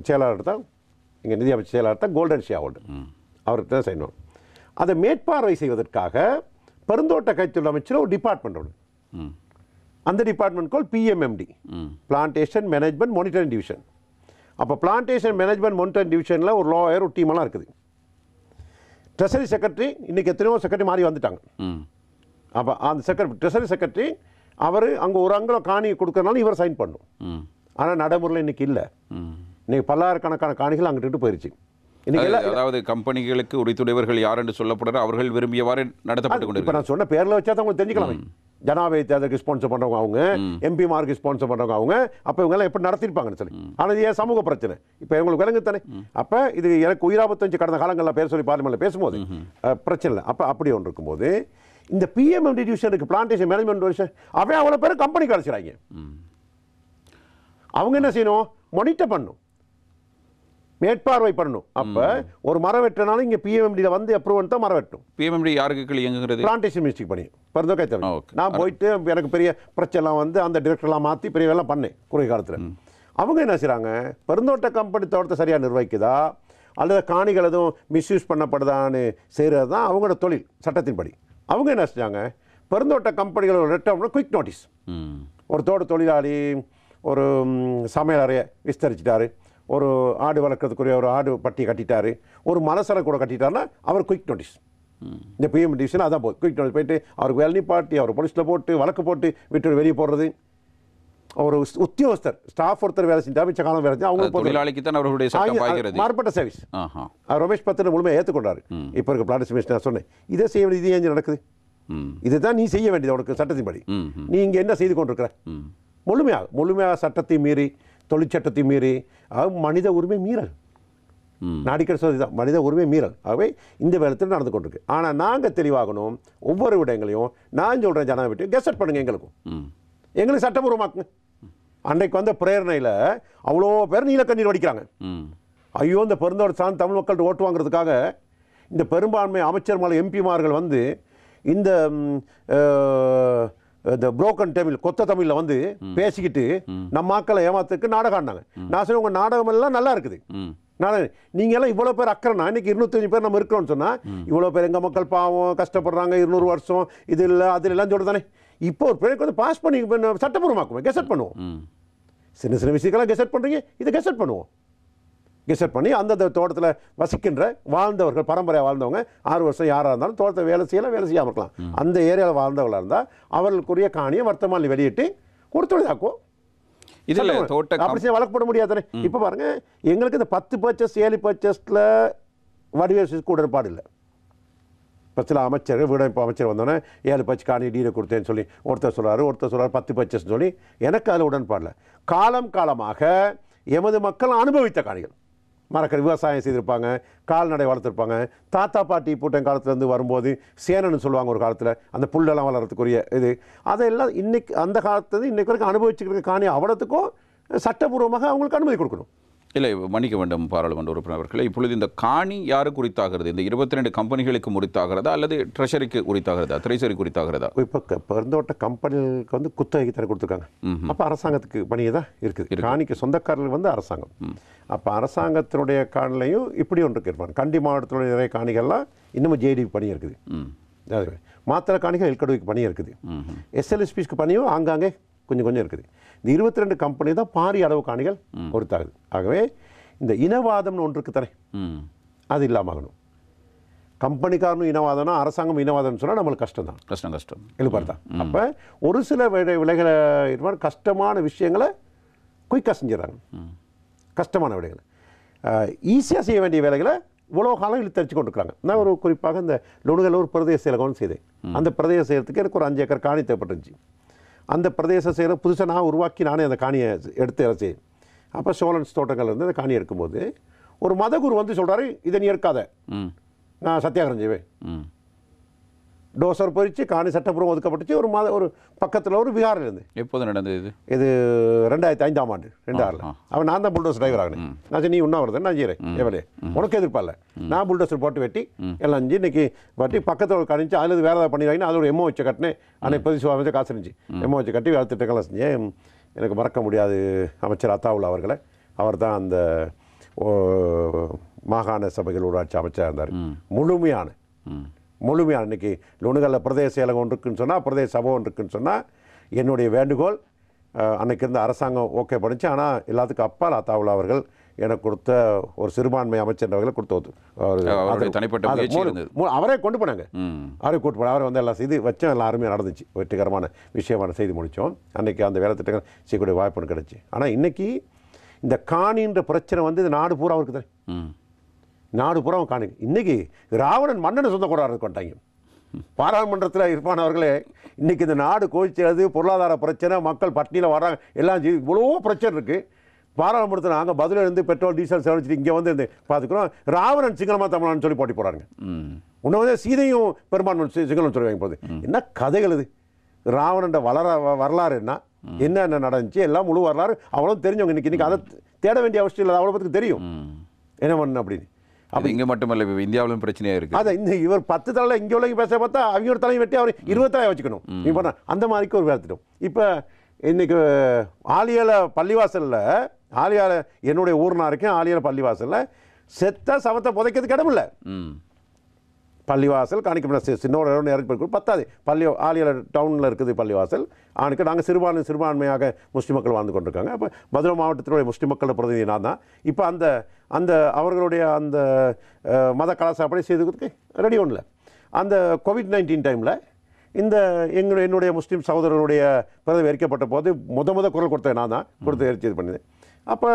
S2: செயலாளர் தான், இங்கே நிதி அமைச்சர் செயலாளர் தான் கோல்டன் ஷேர் ஹோல்டர், அவருக்கு தான் செய்யணும். அதை மேற்பார்வை செய்வதற்காக பெருந்தோட்ட கைத்தொழில் அமைச்சர் ஒரு டிபார்ட்மெண்ட் ஒன்று. அந்த டிபார்ட்மெண்ட் கால் பிஎம்எம்டி, பிளான்டேஷன் மேனேஜ்மெண்ட் மானிட்டரிங் டிவிஷன். அப்போ பிளான்டேஷன் மேனேஜ்மெண்ட் மானிட்டரிங் டிவிஷனில் ஒரு லாயர் ஒரு டீமெல்லாம் இருக்குது. ட்ரெஸரி செக்ரட்டரி இன்றைக்கி எத்தனையோ செக்ரட்டரி மாறி வந்துட்டாங்க. அப்போ அந்த ட்ரெஸரி செக்ரட்டரி அவர் அங்கே ஒரு அங்குலம் காணி கொடுக்கறனால இவர் சைன் பண்ணும். ஆனால் நடைமுறையில் இன்றைக்கி இல்லை. இன்றைக்கி பல்லாயிரக்கணக்கான காணிகள் அங்கிட்டு போயிருச்சு.
S1: அதாவது கம்பெனிகளுக்கு உரித்துடையவர்கள் யார் என்று சொல்லப்படுற அவர்கள் விரும்பியவாறு நடத்தப்பட்டு கொண்டு.
S2: இப்போ நான் சொன்ன பேரில் வச்சா தான் உங்களுக்கு தெரிஞ்சுக்கலாம். ஜனாதிபதி தேர்தலுக்கு ஸ்பான்சர் பண்ணுறவங்க அவங்க, எம்பி மார்க்கு ஸ்பான்சர் பண்ணுறவங்க அவங்க. அப்போ இவங்கெல்லாம் எப்படி நடத்திருப்பாங்கன்னு சொல்லி. ஆனால் இது ஏன் சமூக பிரச்சனை இப்போ எங்களுக்கு விளங்கு தானே. அப்போ இது எனக்கு உயிராபத்து கடந்த காலங்களில் பேர் சொல்லி பார்லிமெண்ட்டில் பேசும்போது பிரச்சனை இல்லை. அப்போ அப்படி ஒன்று இருக்கும்போது இந்த பிஎம்எம்டி டிவிஷனுக்கு பிளான்டேஷன் மேனேஜ்மெண்ட் டிவிஷன் அவன் அவ்வளோ பேர் கம்பெனி கழிச்சிடாங்க. அவங்க என்ன செய்யணும், மானிட்டர் பண்ணணும், மேற்பார்வை பண்ணணும். அப்போ ஒரு மரம் வெட்டினாலும் இங்கே பிஎம்டியில் வந்து அப்ரூவ் தான் மரம் வெட்டணும்.
S1: பிஎம்டி யாருக்கு கீழே இயங்குகிறது?
S2: பிளான்டேஷன் மினிஸ்ட்ரிக்கு பண்ணி பிறந்தோக்கை தவிர நான் போயிட்டு எனக்கு பெரிய பிரச்சனைலாம் வந்து அந்த டிரெக்டர்லாம் மாற்றி பெரிய வேலை பண்ணேன் குறுகிய காலத்தில். அவங்க என்ன செய்கிறாங்க, பெருந்தோட்ட கம்பெனி தோட்டத்தை சரியாக நிர்வகிக்குதா அல்லது காணிகள் எதுவும் மிஸ்யூஸ் பண்ணப்படுதான்னு செய்கிறது தான் அவங்களோட தொழில் சட்டத்தின்படி. அவங்க என்ன செஞ்சாங்க, பெருந்தோட்ட கம்பெனிகளோட ரெட்டம்னா குயிக் நோட்டீஸ். ஒரு தோட்ட தொழிலாளி ஒரு சமையலறையை விஸ்தரிச்சிட்டாரு, ஒரு ஆடு வளர்க்கறதுக்குரிய ஒரு ஆடு பட்டி கட்டிட்டாரு, ஒரு மலசரை கூட கட்டிட்டாருன்னா அவர் குயிக் நோட்டீஸ். இந்த பிஎம் டிவிஷன் அதான் போகுது. குயிக் நோட்டீஸ் போயிட்டு அவருக்கு வேலை பாட்டி அவர் போலீஸில் போட்டு வழக்கு போட்டு விட்டு வெளியே போடுறது. ஒரு உத்தியோகஸ்தர் ஸ்டாஃப் ஒருத்தர் வேலை செஞ்சா மிச்ச காலம் வேலை செஞ்சா அவங்க
S1: தொழிலாளிக்கு தான் அவருடைய சட்டம் பாய்கிறது.
S2: மாறுபட்ட சர்வீஸ் ரமேஷ் பத்திர முழுமையாக ஏற்றுக்கொண்டாரு. இப்போ இருக்க பிளான்டேஷன் நான் சொன்னேன், இதே செய்ய வேண்டியது இது ஏன் நடக்குது, இதுதான் நீ செய்ய வேண்டியது உனக்கு சட்டத்தின்படி. நீ இங்கே என்ன செய்து கொண்டிருக்கிற? முழுமையாக சட்டத்தை மீறி தொழிற்சட்டத்தை மீறி மனித உரிமை மீறல். நாடிக்கிற சொல்லிதான் மனித உரிமை மீறல். ஆகவே இந்த வேலத்தில் நடந்து கொண்டிருக்கு. ஆனால் நாங்கள் தெளிவாகணும், ஒவ்வொரு விடயங்களையும் நான் சொல்கிறேன் ஜனாதிபதி கெசட் பண்ணுங்க, எங்களுக்கு சட்டபூர்வமாக்குங்க. அன்றைக்கு வந்த பிரேரணையில் அவ்வளோ பேர் நீலக்கண்ணீர் வடிக்கிறாங்க. ஐயோ இந்த பெருந்தோட சார்ந்த தமிழ் மக்கள்கிட்ட ஓட்டு வாங்குறதுக்காக இந்த பெரும்பான்மை அமைச்சர்மார்கள் எம்பிமார்கள் வந்து இந்த புரோக்கன் தமிழ் கொத்த தமிழில் வந்து பேசிக்கிட்டு நம்ம மக்களை ஏமாத்துக்கு நாடகம் ஆடினாங்க. நான் சொன்னேன் உங்கள் நாடகம் எல்லாம் நல்லா இருக்குது, நீங்க எல்லாம் இவ்வளோ பேர் அக்கறைனா இன்னைக்கு 205 பேர் நம்ம இருக்கிறோம்னு சொன்னா இவ்வளோ பேர் எங்கள் மக்கள் பாவம் கஷ்டப்படுறாங்க 200 வருஷம் இது இல்லை அது இல்லைன்னு சொல்லிட்டு தானே. இப்போ ஒரு பேருக்கு வந்து பாஸ் பண்ணி சட்டப்பூர்வமாக்குவோம், கெசட் பண்ணுவோம். சின்ன சின்ன விஷயங்கள்லாம் கெசட் பண்ணுறீங்க, இதை கெசட் பண்ணுவோம். கெசட் பண்ணி அந்தந்த தோட்டத்தில் வசிக்கின்ற வாழ்ந்தவர்கள் பரம்பரையாக வாழ்ந்தவங்க 6 வருஷம் யாராக இருந்தாலும் தோட்டத்தை வேலை செய்யலாம், வேலை செய்யாமல் இருக்கலாம். அந்த ஏரியாவில் வாழ்ந்தவர்களாக இருந்தால் அவர்களுக்குரிய காணியை வர்த்தமானி வெளியிட்டு கொடுத்துதாக்குவோம்.
S1: இதில் தோட்ட
S2: அப்படி வழக்கப்பட முடியாது. இப்போ பாருங்க, எங்களுக்கு இந்த 10 பர்ச்சேஸ் 7 பர்ச்சேஸில் வடிவேல் கூட ஏற்பாடு இல்லை. இப்போ சில அமைச்சர் வீடமைப்பு அமைச்சர் வந்தோன்னே 7 பர்ச்சேஸ் காணி டீலை கொடுத்தேன்னு சொல்லி ஒருத்தர் சொல்கிறாரு 10 பர்ச்சேஸ்ன்னு சொல்லி எனக்கு அதில் உடன்பாடில்லை. காலம் காலமாக எமது மக்கள் அனுபவித்த காணிகள், மரக்கறி விவசாயம் செய்திருப்பாங்க, கால்நடை வளர்த்துருப்பாங்க, தாத்தா பாட்டி பூட்டம் காலத்துலேருந்து வரும்போது சேனன்னு சொல்லுவாங்க ஒரு காலத்தில், அந்த புல்லெல்லாம் வளர்கிறதுக்குரிய இது அதெல்லாம் இன்றைக்கி அந்த காலத்துலேருந்து இன்றைக்கு வரைக்கும் அனுபவிச்சுக்கிற காணி அவ்வளோத்துக்கும் சட்டபூர்வமாக அவங்களுக்கு அனுமதி கொடுக்கணும்.
S1: இல்லை, மன்னிக்க வேண்டும் பாராளுமன்ற உறுப்பினர் அவர்களே, இப்பொழுது இந்த காணி யாருக்கு உரித்தாகிறது? இந்த 22 கம்பெனிகளுக்கு உரித்தாகிறதா அல்லது ட்ரெஷரிக்கு உரித்தாகிறதா, ட்ரெஷரிக்கு உரித்தாகிறதா?
S2: இப்போ பெருந்தோட்ட கம்பெனிகளுக்கு வந்து குத்தகைக்கு தர கொடுத்துருக்காங்க. அப்போ அரசாங்கத்துக்கு பணியை தான் இருக்குது. காணிக்கு சொந்தக்காரர்கள் வந்து அரசாங்கம். அப்போ அரசாங்கத்தினுடைய காணிலையும் இப்படி ஒன்று இருப்பாங்க. கண்டி மாவட்டத்தினுடைய நிறைய காணிகள்லாம் இன்னமும் ஜேடி பணி இருக்குது, மாத்திர காணிகள் எல்கடுவிக்கு பணி இருக்குது, எஸ்எல்எஸ்பிஸ்க்கு பணியும் ஆங்காங்கே கொஞ்சம் கொஞ்சம் இருக்குது. இந்த 22 கம்பெனி தான் பாரிய அளவு காணிகள் பொறுத்தாகுது. ஆகவே இந்த இனவாதம்னு ஒன்று இருக்கு தானே, அது இல்லாமகணும். கம்பெனிக்காரனும் இனவாதம்னா அரசாங்கம் இனவாதம்னு சொன்னால் நம்மளுக்கு கஷ்டம் தான், கஷ்டம் எழுப்பாரு தான். அப்போ ஒரு சில விலைகளை கஷ்டமான விஷயங்களை குயிக்காக செஞ்சிடறாங்க. கஷ்டமான விலைகளை ஈஸியாக செய்ய வேண்டிய வேலைகளை இவ்வளோ காலம் இழுத்தரிச்சு கொண்டிருக்கிறாங்க. நான் ஒரு குறிப்பாக இந்த லொணுகலூர் பிரதேச செயலகம்னு செய்தேன். அந்த பிரதேச செயலத்துக்கு எனக்கு ஒரு 5 ஏக்கர் காணி தேவைப்பட்டுருந்துச்சு. அந்த பிரதேச செயலம் புதுசாக நான் உருவாக்கி நானே அந்த காணியை எடுத்து வேலை செய்யும். அப்போ சோழன்ஸ் தோட்டங்கள் இருந்து அந்த காணி எடுக்கும்போது ஒரு மதகுரு வந்து சொல்கிறாரு, இதை நீ எடுக்காத, நான் சத்தியாகிரம் செய்வேன். டோசர் பொறிச்சு காணி சட்டப்பூர்வம் ஒதுக்கப்பட்டுச்சு. ஒரு பக்கத்தில் ஒரு விகாரில் இருந்து.
S1: எப்போது நடந்தது
S2: இது 2005ஆம் ஆண்டு 2006. அவன் நான் தான் புல்டோசர் டிரைவர் ஆகினேன். நான் சரி நீ உண்ணா வருது நான் செய்கிறேன் எவ்வளோ உனக்கு எதிர்ப்பால நான் புல்டோசர் போட்டு வெட்டி எல்லாம் அஞ்சு இன்னைக்கு வட்டி பக்கத்தில் ஒரு கணிச்சு அதில் வேறு ஏதாவது பண்ணிடுவாங்க. அதில் ஒரு எம்ஓ வச்சு கட்டினேன். அன்னைக்கு பதிவு அமைச்சர் காசு இருந்துச்சு. எம்ஓ வச்சு கட்டி வேலை திட்டங்கள்லாம் செஞ்சேன். எனக்கு மறக்க முடியாது அமைச்சர் அத்தாவுல்லா அவர்களை. அவர் தான் அந்த மாகாண சபைகள் ஊராட்சி அமைச்சராக இருந்தார். முழுமையான இன்னைக்கு லொணுகலில் பிரதேச செயலகம் ஒன்று இருக்குன்னு சொன்னால் பிரதேச சபை ஒன்று இருக்குன்னு சொன்னால் என்னுடைய வேண்டுகோள் அன்னைக்கு இருந்த அரசாங்கம் ஓகே பண்ணிச்சு. ஆனால் எல்லாத்துக்கும் அப்பால் அத்தாவுல்லா அவர்கள் எனக்கு கொடுத்த ஒரு சிறுபான்மை அமைச்சர்களை கொடுத்த அவரே கொண்டு போனாங்க. அவரே கூட்டு போனாங்க. அவரை வந்து எல்லாம் செய்து வச்சோம். எல்லாம் அருமையாக நடந்துச்சு. வெற்றிகரமான விஷயமான செய்து முடித்தோம். அன்றைக்கி அந்த வேலை திட்டங்கள் செய்யக்கூடிய வாய்ப்பு கிடச்சி. ஆனால் இன்றைக்கி இந்த காணின்ற பிரச்சனை வந்து இது நாடு பூரா இருக்குது. நாடு பூரா காணி. இன்றைக்கி ராவணன் மன்னனை சொந்த கொண்டாடுறது கொண்டாங்க. பாராளுமன்றத்தில் இருப்பானவர்களே இன்றைக்கி இந்த நாடு கோவிச்சது பொருளாதார பிரச்சனை, மக்கள் பட்டினியில் வர்றாங்க, எல்லாம் இவ்வளோ பிரச்சனை இருக்குது. பாராளுமன்றத்தில் நாங்கள் பதில் இருந்து பெட்ரோல் டீசல் செலவழிச்சிட்டு இங்கே வந்து பார்த்துக்கிறோம். ராவணன் சிங்களமாக தமிழான்னு சொல்லி போட்டி போடுறாங்க. இன்னும் வந்து சீதையும் பெரும்பான்மை சிங்களம் சொல்லுவாங்க. போது என்ன கதைகள் இது? ராவணன் வரலாறு என்ன, என்ன நடந்துச்சு எல்லாம் முழு வரலாறு அவ்வளோ தெரிஞ்சவங்க. இன்னைக்கு அதை தேட வேண்டிய அவசியம் இல்லை, அவ்வளோ பற்றி தெரியும் என்ன பண்ணணும் அப்படின்னு.
S1: அப்போ இங்கே மட்டுமல்ல, இப்போ இந்தியாவிலும் பிரச்சனையாக இருக்குது.
S2: அதான் இந்த இவர் 10 தலை இங்கே உள்ள பேச பார்த்தா அவங்களோட தலையை வெட்டி அவர் 20 தலையை வச்சுக்கணும். நீ பண்ண அந்த மாதிரிக்கு ஒரு வேர்த்திட்டோம். இப்போ இன்னைக்கு ஆலியால பள்ளிவாசலில் ஆலியால என்னுடைய ஊர்னா இருக்கேன், ஆலியால பள்ளிவாசலில் செத்த சவத்தை புதைக்கிறதுக்கு இடமில்லை. பள்ளிவாசல் காணிக்கப்பட்ட சின்ன ஒரு இடம் இறக்கி பத்தாது. ஆலியால டவுனில் இருக்குது பள்ளிவாசல். ஆனுக்கு நாங்கள் சிறுபான்மையாக முஸ்லிம் மக்கள் வாழ்ந்து கொண்டிருக்காங்க. அப்போ மதுரை மாவட்டத்தினுடைய முஸ்லிம் மக்களோட பிரதிநிதி நான் தான். இப்போ அந்த அவர்களுடைய அந்த மத கலாச்சாரப்படி செய்துக்கிறதுக்கு ரெடி ஒன்றில் அந்த COVID-19 டைமில் இந்த என்னுடைய முஸ்லீம் சகோதரர்களுடைய பிரதமர் எரிக்கப்பட்ட போது முத குரல் கொடுத்தேன் நான் தான் கொடுத்து எரிச்சு இது பண்ணினேன். அப்போ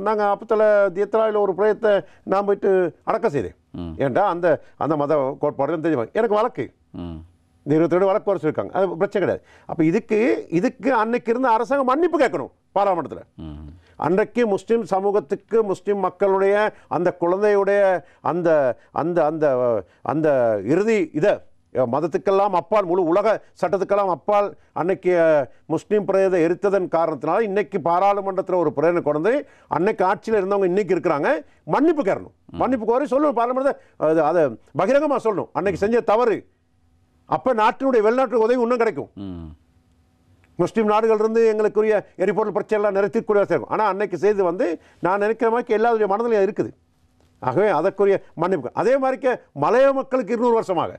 S2: நாங்கள் அப்பத்தில் தியத்தலாவில் ஒரு பிரயத்தை நான் போயிட்டு அடக்கம் செய்தேன். ஏன்டா அந்த அந்த மத கோட்பாடுகள் தெரியும். எனக்கு வழக்கு இந்த 22 வழக்கு குறைச்சிருக்காங்க, அது பிரச்சனை கிடையாது. அப்போ இதுக்கு அன்னைக்கு இருந்த அரசாங்கம் மன்னிப்பு கேட்கணும் பாராளுமன்றத்தில். அன்றைக்கு முஸ்லீம் சமூகத்துக்கு முஸ்லீம் மக்களுடைய அந்த குழந்தையுடைய அந்த அந்த அந்த அந்த இறுதி இதை மதத்துக்கெல்லாம் அப்பால் முழு உலக சட்டத்துக்கெல்லாம் அப்பால் அன்னைக்கு முஸ்லீம் பிரேதை எரித்ததன் காரணத்தினால இன்னைக்கு பாராளுமன்றத்தில் ஒரு பிரேரணை கொண்டு அன்னைக்கு ஆட்சியில் இருந்தவங்க இன்னைக்கு இருக்கிறாங்க. மன்னிப்பு கேட்கணும், மன்னிப்பு கோரி சொல்லணும் பாராளுமன்றத்தை, அதை பகிரங்கமாக சொல்லணும் அன்னைக்கு செஞ்ச தவறு. அப்போ நாட்டினுடைய வெளிநாட்டு உதவி இன்னும் கிடைக்கும். முஸ்லீம் நாடுகளிலிருந்து எங்களுக்குரிய எரிபொருள் பிரச்சனைலாம் நிறைவேற்றக்கூடிய இருக்கும். ஆனால் அன்னைக்கு செய்து நான் நினைக்கிற மாதிரி எல்லாருடைய மனதிலையும் இருக்குது. ஆகவே அதற்குரிய மன்னிப்பு. அதே மாதிரிக்க மலைய மக்களுக்கு 200 வருஷமாக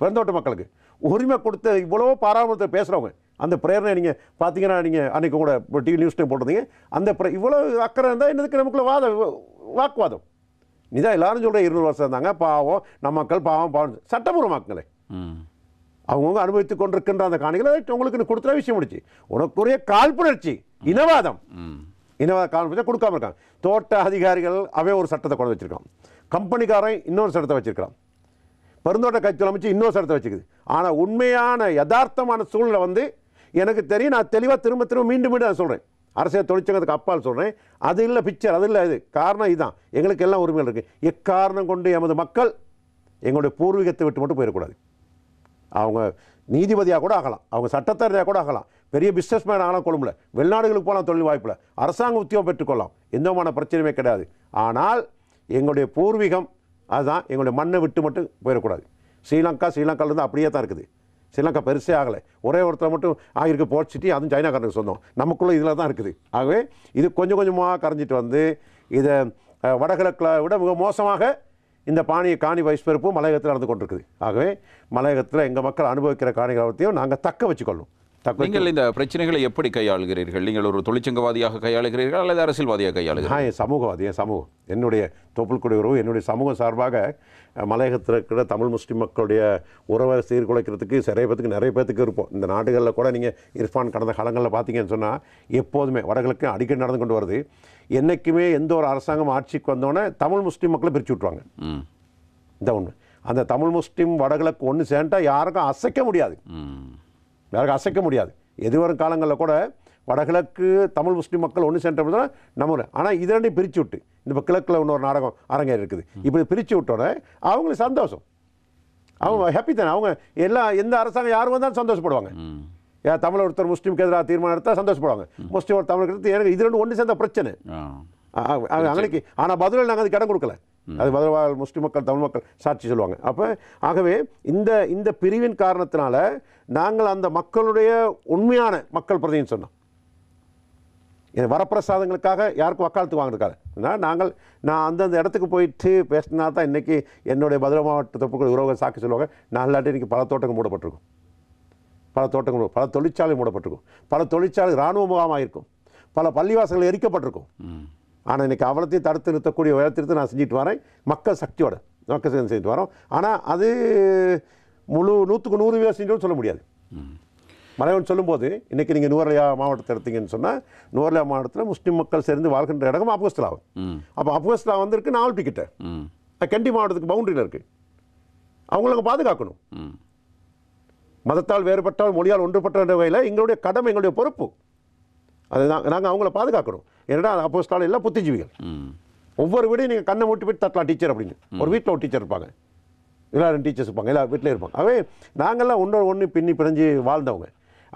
S2: பெருந்தோட்ட மக்களுக்கு உரிமை கொடுத்த இவ்வளோ பாராளுமன்றத்தில் பேசுகிறவங்க அந்த பிரேரணை நீங்கள் பார்த்தீங்கன்னா நீங்கள் அன்றைக்கி கூட டிவி நியூஸ்லையும் போட்டிருந்தீங்க. அந்த இவ்வளோ அக்கறை இருந்தால் என்னதுக்கு நமக்குள்ள வாக்குவாதம் நீதான் எல்லாரும் சொல்கிற 200 வருஷம் இருந்தாங்க பாவம் நம்ம மக்கள் பாவம் சட்டபூர்வமாக்குங்களே அவங்கவுங்க அனுபவித்துக் கொண்டிருக்கின்ற அந்த காணிகளை உங்களுக்கு கொடுத்துற விஷயம் முடிச்சு. உனக்குரிய காழ்ப்புணர்ச்சி இனவாத காழ்ப்புணர்ச்சி கொடுக்காம இருக்காங்க. தோட்ட அதிகாரிகள் அவன் ஒரு சட்டத்தை கொண்டு வச்சிருக்கான், கம்பெனிக்காரன் இன்னொரு சட்டத்தை வச்சிருக்கான், பெருந்தோட்ட கட்சி அமைச்சு இன்னொரு சட்டத்தை வச்சுக்குது. ஆனால் உண்மையான யதார்த்தமான சூழ்நிலை எனக்கு தெரியும். நான் தெளிவாக திரும்ப மீண்டும் நான் சொல்கிறேன், அரசியல் தொழிற்சங்கத்துக்கு அப்பால் சொல்கிறேன். அது இல்லை பிக்சர், அது இல்லை இது காரணம். இதுதான் எங்களுக்கு எல்லாம் உரிமைகள் இருக்குது. எக்காரணம் கொண்டு எமது மக்கள் எங்களுடைய பூர்வீகத்தை விட்டு மட்டும் போயிடக்கூடாது. அவங்க நீதிபதியாக கூட ஆகலாம், அவங்க சட்டத்தரணியாக கூட ஆகலாம், பெரிய பிஸ்னஸ் மேன் ஆகலாம், கொழும்புல வெளிநாடுகளுக்கு போகலாம், தொழில் வாய்ப்பில் அரசாங்க உத்தியோகம் பெற்றுக்கொள்ளலாம், எந்த விதமான பிரச்சனையுமே கிடையாது. ஆனால் எங்களுடைய பூர்வீகம் அதுதான், எங்களுடைய மண்ணை விட்டு மட்டும் போயிடக்கூடாது. ஸ்ரீலங்காவிலேருந்து அப்படியே தான் இருக்குது. ஸ்ரீலங்கா பெருசே ஆகலை, ஒரே ஒருத்தர் மட்டும் ஆகிருக்கு போர்ட் சிட்டி, அதுவும் சைனாக்காரனுக்கு சொந்தம். நமக்குள்ளே இதில் தான் இருக்குது. ஆகவே இது கொஞ்சம் கொஞ்சமாக கரைஞ்சிட்டு இதை வடகிழக்கில் விட மிக மோசமாக இந்த காணி வைஸ்பெருப்பு மலையகத்தில் நடந்து கொண்டிருக்குது. ஆகவே மலையகத்தில் எங்கள் மக்கள் அனுபவிக்கிற காணிகளத்தையும் நாங்கள் தக்க வச்சுக்கொள்ளும்.
S1: நீங்கள் இந்த பிரச்சனைகளை எப்படி கையாளுகிறீர்கள்? நீங்கள் ஒரு தொழிற்சங்கவாதியாக கையாளுகிறீர்கள் அல்லது அரசியல்வாதியாக கையாளுகிறீர்கள்?
S2: என் சமூகவாதி, என் சமூகம், என்னுடைய தொப்புள் உறவு, என்னுடைய சமூகம் சார்பாக மலையகத்தில் இருக்கிற தமிழ் முஸ்லீம் மக்களுடைய உறவை சீர்குலைக்கிறதுக்கு நிறைய பேத்துக்கு இருப்போம். இந்த நாடுகளில் கூட நீங்கள் இர்ஃபான் கடந்த காலங்களில் பார்த்தீங்கன்னு சொன்னால் எப்போதுமே வடகிழக்கு அடிக்கடி நடந்து கொண்டு வருது. என்றைக்குமே எந்த ஒரு அரசாங்கம் ஆட்சிக்கு வந்தோடனே தமிழ் முஸ்லீம் மக்களை பிரித்து விட்ருவாங்க. இந்த ஒன்று, அந்த தமிழ் முஸ்லீம் வடகிழக்கு ஒன்று சேர்ந்தால் யாருக்கும் அசைக்க முடியாது, யாருக்கும் அசைக்க முடியாது. எதிர்வரும் காலங்களில் கூட வடகிழக்கு தமிழ் முஸ்லீம் மக்கள் ஒன்று சேர்ந்த நம்ம. ஆனால் இது ரெண்டையும் பிரித்து விட்டு இந்த கிழக்கில் இன்னொரு நாடகம் அரங்கேறி இருக்குது. இப்படி பிரித்து விட்டோன்னே அவங்களுக்கு சந்தோஷம், அவங்க ஹாப்பி தானே. அவங்க எந்த அரசாங்கம் யாரும் வந்தாலும் சந்தோஷப்படுவாங்க. தமிழ் ஒருத்தர் முஸ்லீமுக்கு எதிராக தீர்மானம் எடுத்தால் சந்தோஷப்படுவாங்க, முஸ்லீம் ஒரு தமிழுக்கு எடுத்து. எனக்கு இது ரெண்டு ஒன்று சேர்ந்த பிரச்சனை அன்னைக்கு. ஆனால் பதிலில் நாங்கள் அதுக்கு இடம் கொடுக்கல. அது பதில் முஸ்லீம் மக்கள் தமிழ் மக்கள் சாட்சி சொல்லுவாங்க. அப்போ ஆகவே இந்த பிரிவின் காரணத்தினால நாங்கள் அந்த மக்களுடைய உண்மையான மக்கள் பிரதின்னு சொன்னோம். வரப்பிரசாதங்களுக்காக யாருக்கும் வக்காலத்து வாங்கிருக்காரு. நான் அந்தந்த இடத்துக்கு போயிட்டு பேசினா தான் இன்றைக்கி என்னுடைய மதுரை மாவட்ட தொப்புக்கள் உறவுகள் சாக்கி சொல்லுவாங்க. நாலாட்டி இன்றைக்கி பல தோட்டங்கள் மூடப்பட்டிருக்கும், பல தோட்டங்கள், பல தொழிற்சாலை மூடப்பட்டிருக்கும், பல தொழிற்சாலை இராணுவ முகாமாக இருக்கும், பல பள்ளிவாசல்கள் எரிக்கப்பட்டிருக்கும். ஆனால் இன்றைக்கி அவ்வளோத்தையும் தடுத்து நிறுத்தக்கூடிய உயரத்திற்கு நான் செஞ்சுட்டு வரேன், மக்கள் சக்தியோட மக்கள் செஞ்சுட்டு வரோம். ஆனால் அது முழு 100க்கு 100 செஞ்சோன்னு சொல்ல முடியாது. மலைவன் சொல்லும்போது இன்றைக்கி நீங்கள் நூர்லியா மாவட்டத்தை எடுத்தீங்கன்னு சொன்னால், நூர்லியா மாவட்டத்தில் முஸ்லீம் மக்கள் சேர்ந்து வாழ்கின்ற இடம் அப்கஸ்லாவும். அப்போ அப்கஸ்லா வந்திருக்கு நாவல்பிக்கிட்ட, கண்டி மாவட்டத்துக்கு பவுண்டரியில் இருக்குது. அவங்களுக்கு பாதுகாக்கணும். மதத்தால் வேறுபட்டால் மொழியால் ஒன்றுபட்ட வகையில் எங்களுடைய கடமை, எங்களுடைய பொறுப்பு. அது நாங்கள் அவங்கள பாதுகாக்கணும். ஏன்னா அப்போஸ்தலர்கள் எல்லாம் புத்திஜீவிகள். ஒவ்வொரு வீடையும் நீங்கள் கண்ணை மூட்டி போயிட்டு தட்டலாம் டீச்சர் அப்படின்னு. ஒரு வீட்டில் ஒரு டீச்சர் இருப்பாங்க, எல்லாரும் டீச்சர்ஸ் இருப்பாங்க, எல்லா வீட்டிலையும் இருப்பாங்க. அவே நாங்கள்லாம் ஒன்று பின்னி பிணைஞ்சு வாழ்ந்தவங்க.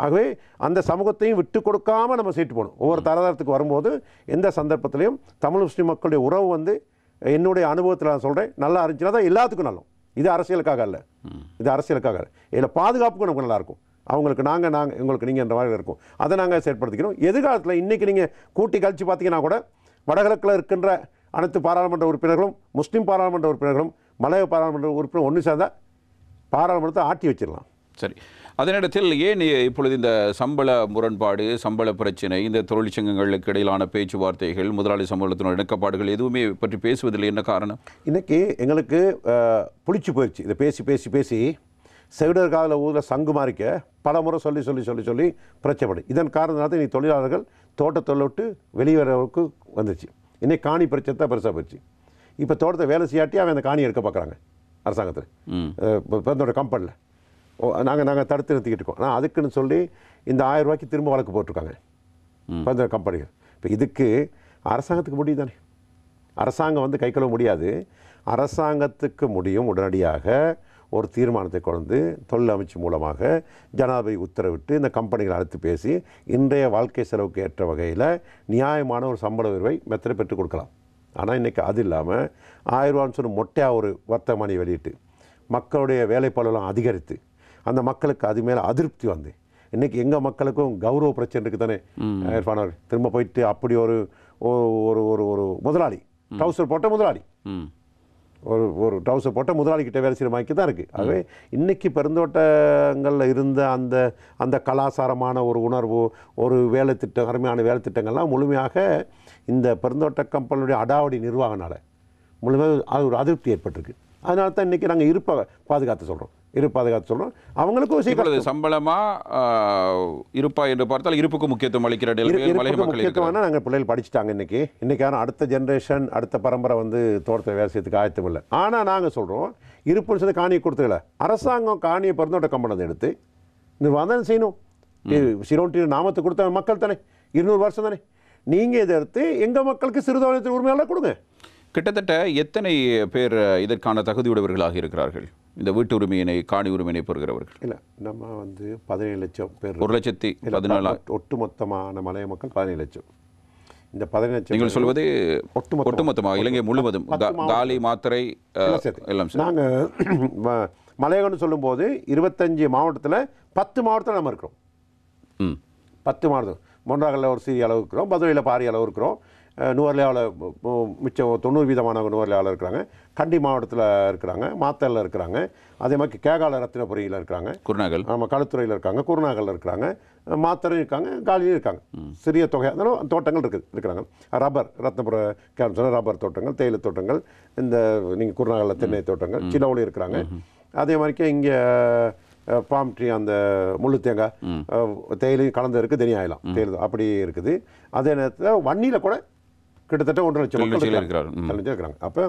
S2: ஆகவே அந்த சமூகத்தையும் விட்டு கொடுக்காமல் நம்ம சீட்டு போகணும். ஒவ்வொரு தரதரத்துக்கு வரும்போது எந்த சந்தர்ப்பத்திலையும் தமிழ் முஸ்லீம் மக்களுடைய உறவு வந்து என்னுடைய அனுபவத்தில் நான் சொல்கிறேன், நல்லா இருந்துச்சுன்னா தான் எல்லாத்துக்கும் நல்லோம். இது அரசியலுக்காக அல்ல, இது அரசியலுக்காக அல்ல. இதில் பாதுகாப்புக்கும் நமக்கு நல்லாயிருக்கும். அவங்களுக்கு நாங்கள் எங்களுக்கு நீங்கள் என்ற மாதிரி இருக்கும். அதை நாங்கள் செயற்படுத்திக்கிறோம். எதிர்காலத்தில் இன்றைக்கி நீங்கள் கூட்டி கழித்து பார்த்தீங்கன்னா கூட வடகிழக்கில் இருக்கின்ற அனைத்து பாராளுமன்ற உறுப்பினர்களும் முஸ்லீம் பாராளுமன்ற உறுப்பினர்களும் மலைய பாராளுமன்ற உறுப்பினர் ஒன்று சேர்ந்தால் பாராளுமன்றத்தை ஆட்டி வச்சிடலாம்.
S1: சரி, அதே நேரத்தில் ஏன் இப்பொழுது இந்த சம்பள முரண்பாடு, சம்பள பிரச்சனை, இந்த தொழிற்சங்கங்களுக்கு இடையிலான பேச்சுவார்த்தைகள், முதலாளி சம்பளத்தினோட இணக்கப்பாடுகள் எதுவுமே பற்றி பேசுவதில் என்ன காரணம்?
S2: இன்றைக்கி எங்களுக்கு புளிச்சு போயிடுச்சு. இதை பேசி பேசி பேசி செவிடர் காதில் ஊரில் சங்கு மாறிக்க பல முறை சொல்லி சொல்லி சொல்லி சொல்லி பிரச்சனை. இதன் காரணத்தினால நீ தொழிலாளர்கள் தோட்டத்தை விட்டு வெளியேறவுக்கு வந்துருச்சு. இன்னைக்கு காணி பிரச்சனை தான் பெருசாக போயிடுச்சு. இப்போ தோட்டத்தை வேலை செய்யாட்டி அவன் அந்த காணி எடுக்க பார்க்குறாங்க அரசாங்கத்தில், பிறந்தோட கம்பெனியில். நாங்கள் தடுத்து நிறுத்திக்கிட்டு இருக்கோம். ஆனால் அதுக்குன்னு சொல்லி இந்த 1000 ரூபாய்க்கு திரும்ப வழக்கு போட்டிருக்காங்க பிறந்தோட கம்பெனிகள். இப்போ இதுக்கு அரசாங்கத்துக்கு முடியும் தானே, அரசாங்கம் வந்து கை கழுவ முடியாது. அரசாங்கத்துக்கு முடியும் உடனடியாக ஒரு தீர்மானத்தை கொண்டு தொழில் அமைச்சு மூலமாக ஜனாதிபதி உத்தரவிட்டு இந்த கம்பெனிகளை அழைத்து பேசி இன்றைய வாழ்க்கை செலவுக்கு ஏற்ற வகையில் நியாயமான ஒரு சம்பள உயர்வை மெத்தனை பெற்றுக் கொடுக்கலாம். ஆனால் இன்றைக்கி அது இல்லாமல் 1000 ரூபான்னு சொல்லி மொட்டையாக ஒரு வர்த்தமானி வெளியிட்டு மக்களுடைய வேலைப்பளவெல்லாம் அதிகரித்து அந்த மக்களுக்கு அது மேலே அதிருப்தி வந்து இன்றைக்கி எங்கள் மக்களுக்கும் கௌரவ பிரச்சனை இருக்குது தானே இர்ஃபான். திரும்ப போயிட்டு அப்படி ஒரு ஒரு ஒரு முதலாளி ட்ரௌசர் போட்ட முதலாளி ஒரு ட்ரௌசர் போட்ட முதலாளிக்கிட்ட வேலை செய்கிற மாதிரி தான் இருக்குது. ஆகவே இன்றைக்கி பெருந்தோட்டங்களில் இருந்த அந்த கலாச்சாரமான ஒரு உணர்வு, ஒரு வேலை திட்டம், அருமையான வேலை திட்டங்கள்லாம் முழுமையாக இந்த பெருந்தோட்ட கம்பெனியுடைய அடாவடி நிர்வாகனால் முழுமையாக அது ஒரு அதிருப்தி ஏற்பட்டிருக்கு. அதனால தான் இன்றைக்கி நாங்கள் இருப்பை பாதுகாத்து சொல்கிறோம். அவங்களுக்கும்
S1: சீக்கிரம் சம்பளமா இருப்பா என்று பார்த்தால் இருப்புக்கு முக்கியத்துவம் அளிக்கிற
S2: முக்கியத்துவம்னா நாங்கள் பிள்ளைகள் படிச்சுட்டாங்க. இன்னைக்கான அடுத்த ஜென்ரேஷன் அடுத்த பரம்பரை வந்து தோட்டத்தை வேலை செய்யறதுக்கு ஆயத்தம் இல்லை. ஆனால் நாங்கள் சொல்கிறோம் இருப்புன்னு சொல்லி காணியை கொடுத்துக்கல. அரசாங்கம் காணியை பிறந்தோட்ட கம்பெனி எடுத்து நிர்வாகம் செய்யணும். சிரோன்டி நாமத்தை கொடுத்த மக்கள் தானே, 200 வருஷம் தானே. நீங்கள் இதை எடுத்து எங்கள் மக்களுக்கு சிறுதோட்டத்தின் உரிமையாளர் கொடுங்க.
S1: கிட்டத்தட்ட எத்தனை பேர் இதற்கான தகுதியுடையவர்களாக இருக்கிறார்கள்? இந்த வீட்டு உரிமையினை, காணி உரிமையினை பெறுகிறவர்கள்
S2: இல்லை, நம்ம வந்து 17 லட்சம் பேர்,
S1: 1,14,000
S2: ஒட்டுமொத்தமான மலைய மக்கள் 17 லட்சம். இந்த 17 லட்சம்
S1: நீங்கள் சொல்வது ஒட்டுமொத்தமாக இலங்கை முழுவதும் காலி மாத்திரை எல்லாம்.
S2: நாங்கள் மலையகம்னு சொல்லும்போது 25 மாவட்டத்தில் 10 மாவட்டத்தில் நம்ம இருக்கிறோம். 10 மாவட்டம். மொன்றாகலில் ஒரு சிறிய அளவு இருக்கிறோம், மதுரையில் பாரிய அளவு இருக்கிறோம், நுவர்லியாவில் மிச்சம் 90% நுவர்லியாவில் இருக்கிறாங்க, கண்டி மாவட்டத்தில் இருக்கிறாங்க, மாத்தலில் இருக்கிறாங்க, அதே மாதிரி கேகால ரத்தினபுரியில் இருக்கிறாங்க,
S1: குருநாகல்,
S2: ஆமாம் களுத்துறையில் இருக்காங்க, குருநாகலில் இருக்கிறாங்க, மாத்தரையும் இருக்காங்க, காலியும் இருக்காங்க. சிறிய தொகை இருந்தாலும் தோட்டங்கள் இருக்கிறாங்க. ரப்பர் ரத்னபுர கேம்ப்ஸில் ரப்பர் தோட்டங்கள், தேயிலை தோட்டங்கள், இந்த நீங்கள் குருநாகலில் தென்னை தோட்டங்கள், சிலவுளி இருக்கிறாங்க. அதே மாதிரிக்கே இங்கே பாம் ட்ரீ, அந்த முள்ளு தேங்காய் தேயிலையும் கலந்து இருக்குது, தெனியாயிலாம் தேயிலை அப்படி இருக்குது. அதே நேரத்தில் வன்னியில் கூட கிட்டத்தட்ட 1.5 லட்சம் மக்கள் இருக்கிறாங்க. அப்போ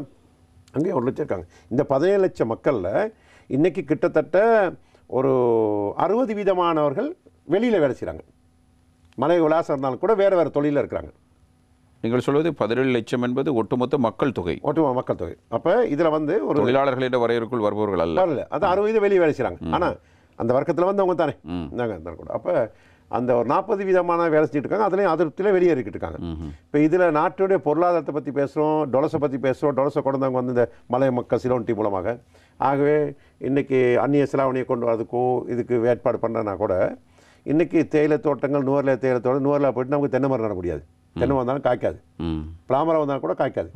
S2: அங்கேயும் 1 லட்சம் இருக்காங்க. இந்த 17 லட்சம் மக்களில் இன்றைக்கி கிட்டத்தட்ட ஒரு 60% வெளியில் வேலை செய்கிறாங்க. மலை விலாசம் இருந்தாலும் கூட வேறு வேறு தொழிலில் இருக்கிறாங்க.
S1: நீங்கள் சொல்வது 17 லட்சம் என்பது ஒட்டுமொத்த மக்கள் தொகை.
S2: ஒட்டுமொத்த மக்கள் தொகை. அப்போ இதில் வந்து ஒரு
S1: தொழிலாளர்கள் என்ற வரையறுக்குள் வருபவர்கள் அல்ல.
S2: அது 60% வெளியே வேலை செய்கிறாங்க. ஆனால் அந்த வர்க்கத்தில் வந்து அவங்க தானே நாங்கள் கூட. அப்போ அந்த ஒரு 40% வேலை செஞ்சுட்டு இருக்காங்க. அதுலேயும் அதிருப்தியில் வெளியேறிக்கிட்டு இருக்காங்க. இப்போ இதில் நாட்டுடைய பொருளாதாரத்தை பற்றி பேசுகிறோம், டொலஸை பற்றி பேசுகிறோம். டொலஸை கொண்டவங்க வந்து இந்த மலைய மக்கள் சிலோன்டி மூலமாக. ஆகவே இன்றைக்கி அந்நிய செலாவணியை கொண்டு வரதுக்கும் இதுக்கு ஏற்பாடு பண்ணுறனா கூட இன்றைக்கி தேயிலை தோட்டங்கள், நுவர்லியா தேயிலை தோட்டம், நுவர்லியா போய்ட்டு நமக்கு தென்னை மரம் நட முடியாது. தென்னை வந்தாலும் காய்க்காது, பிளாமரம் வந்தாலும் கூட காய்க்காது.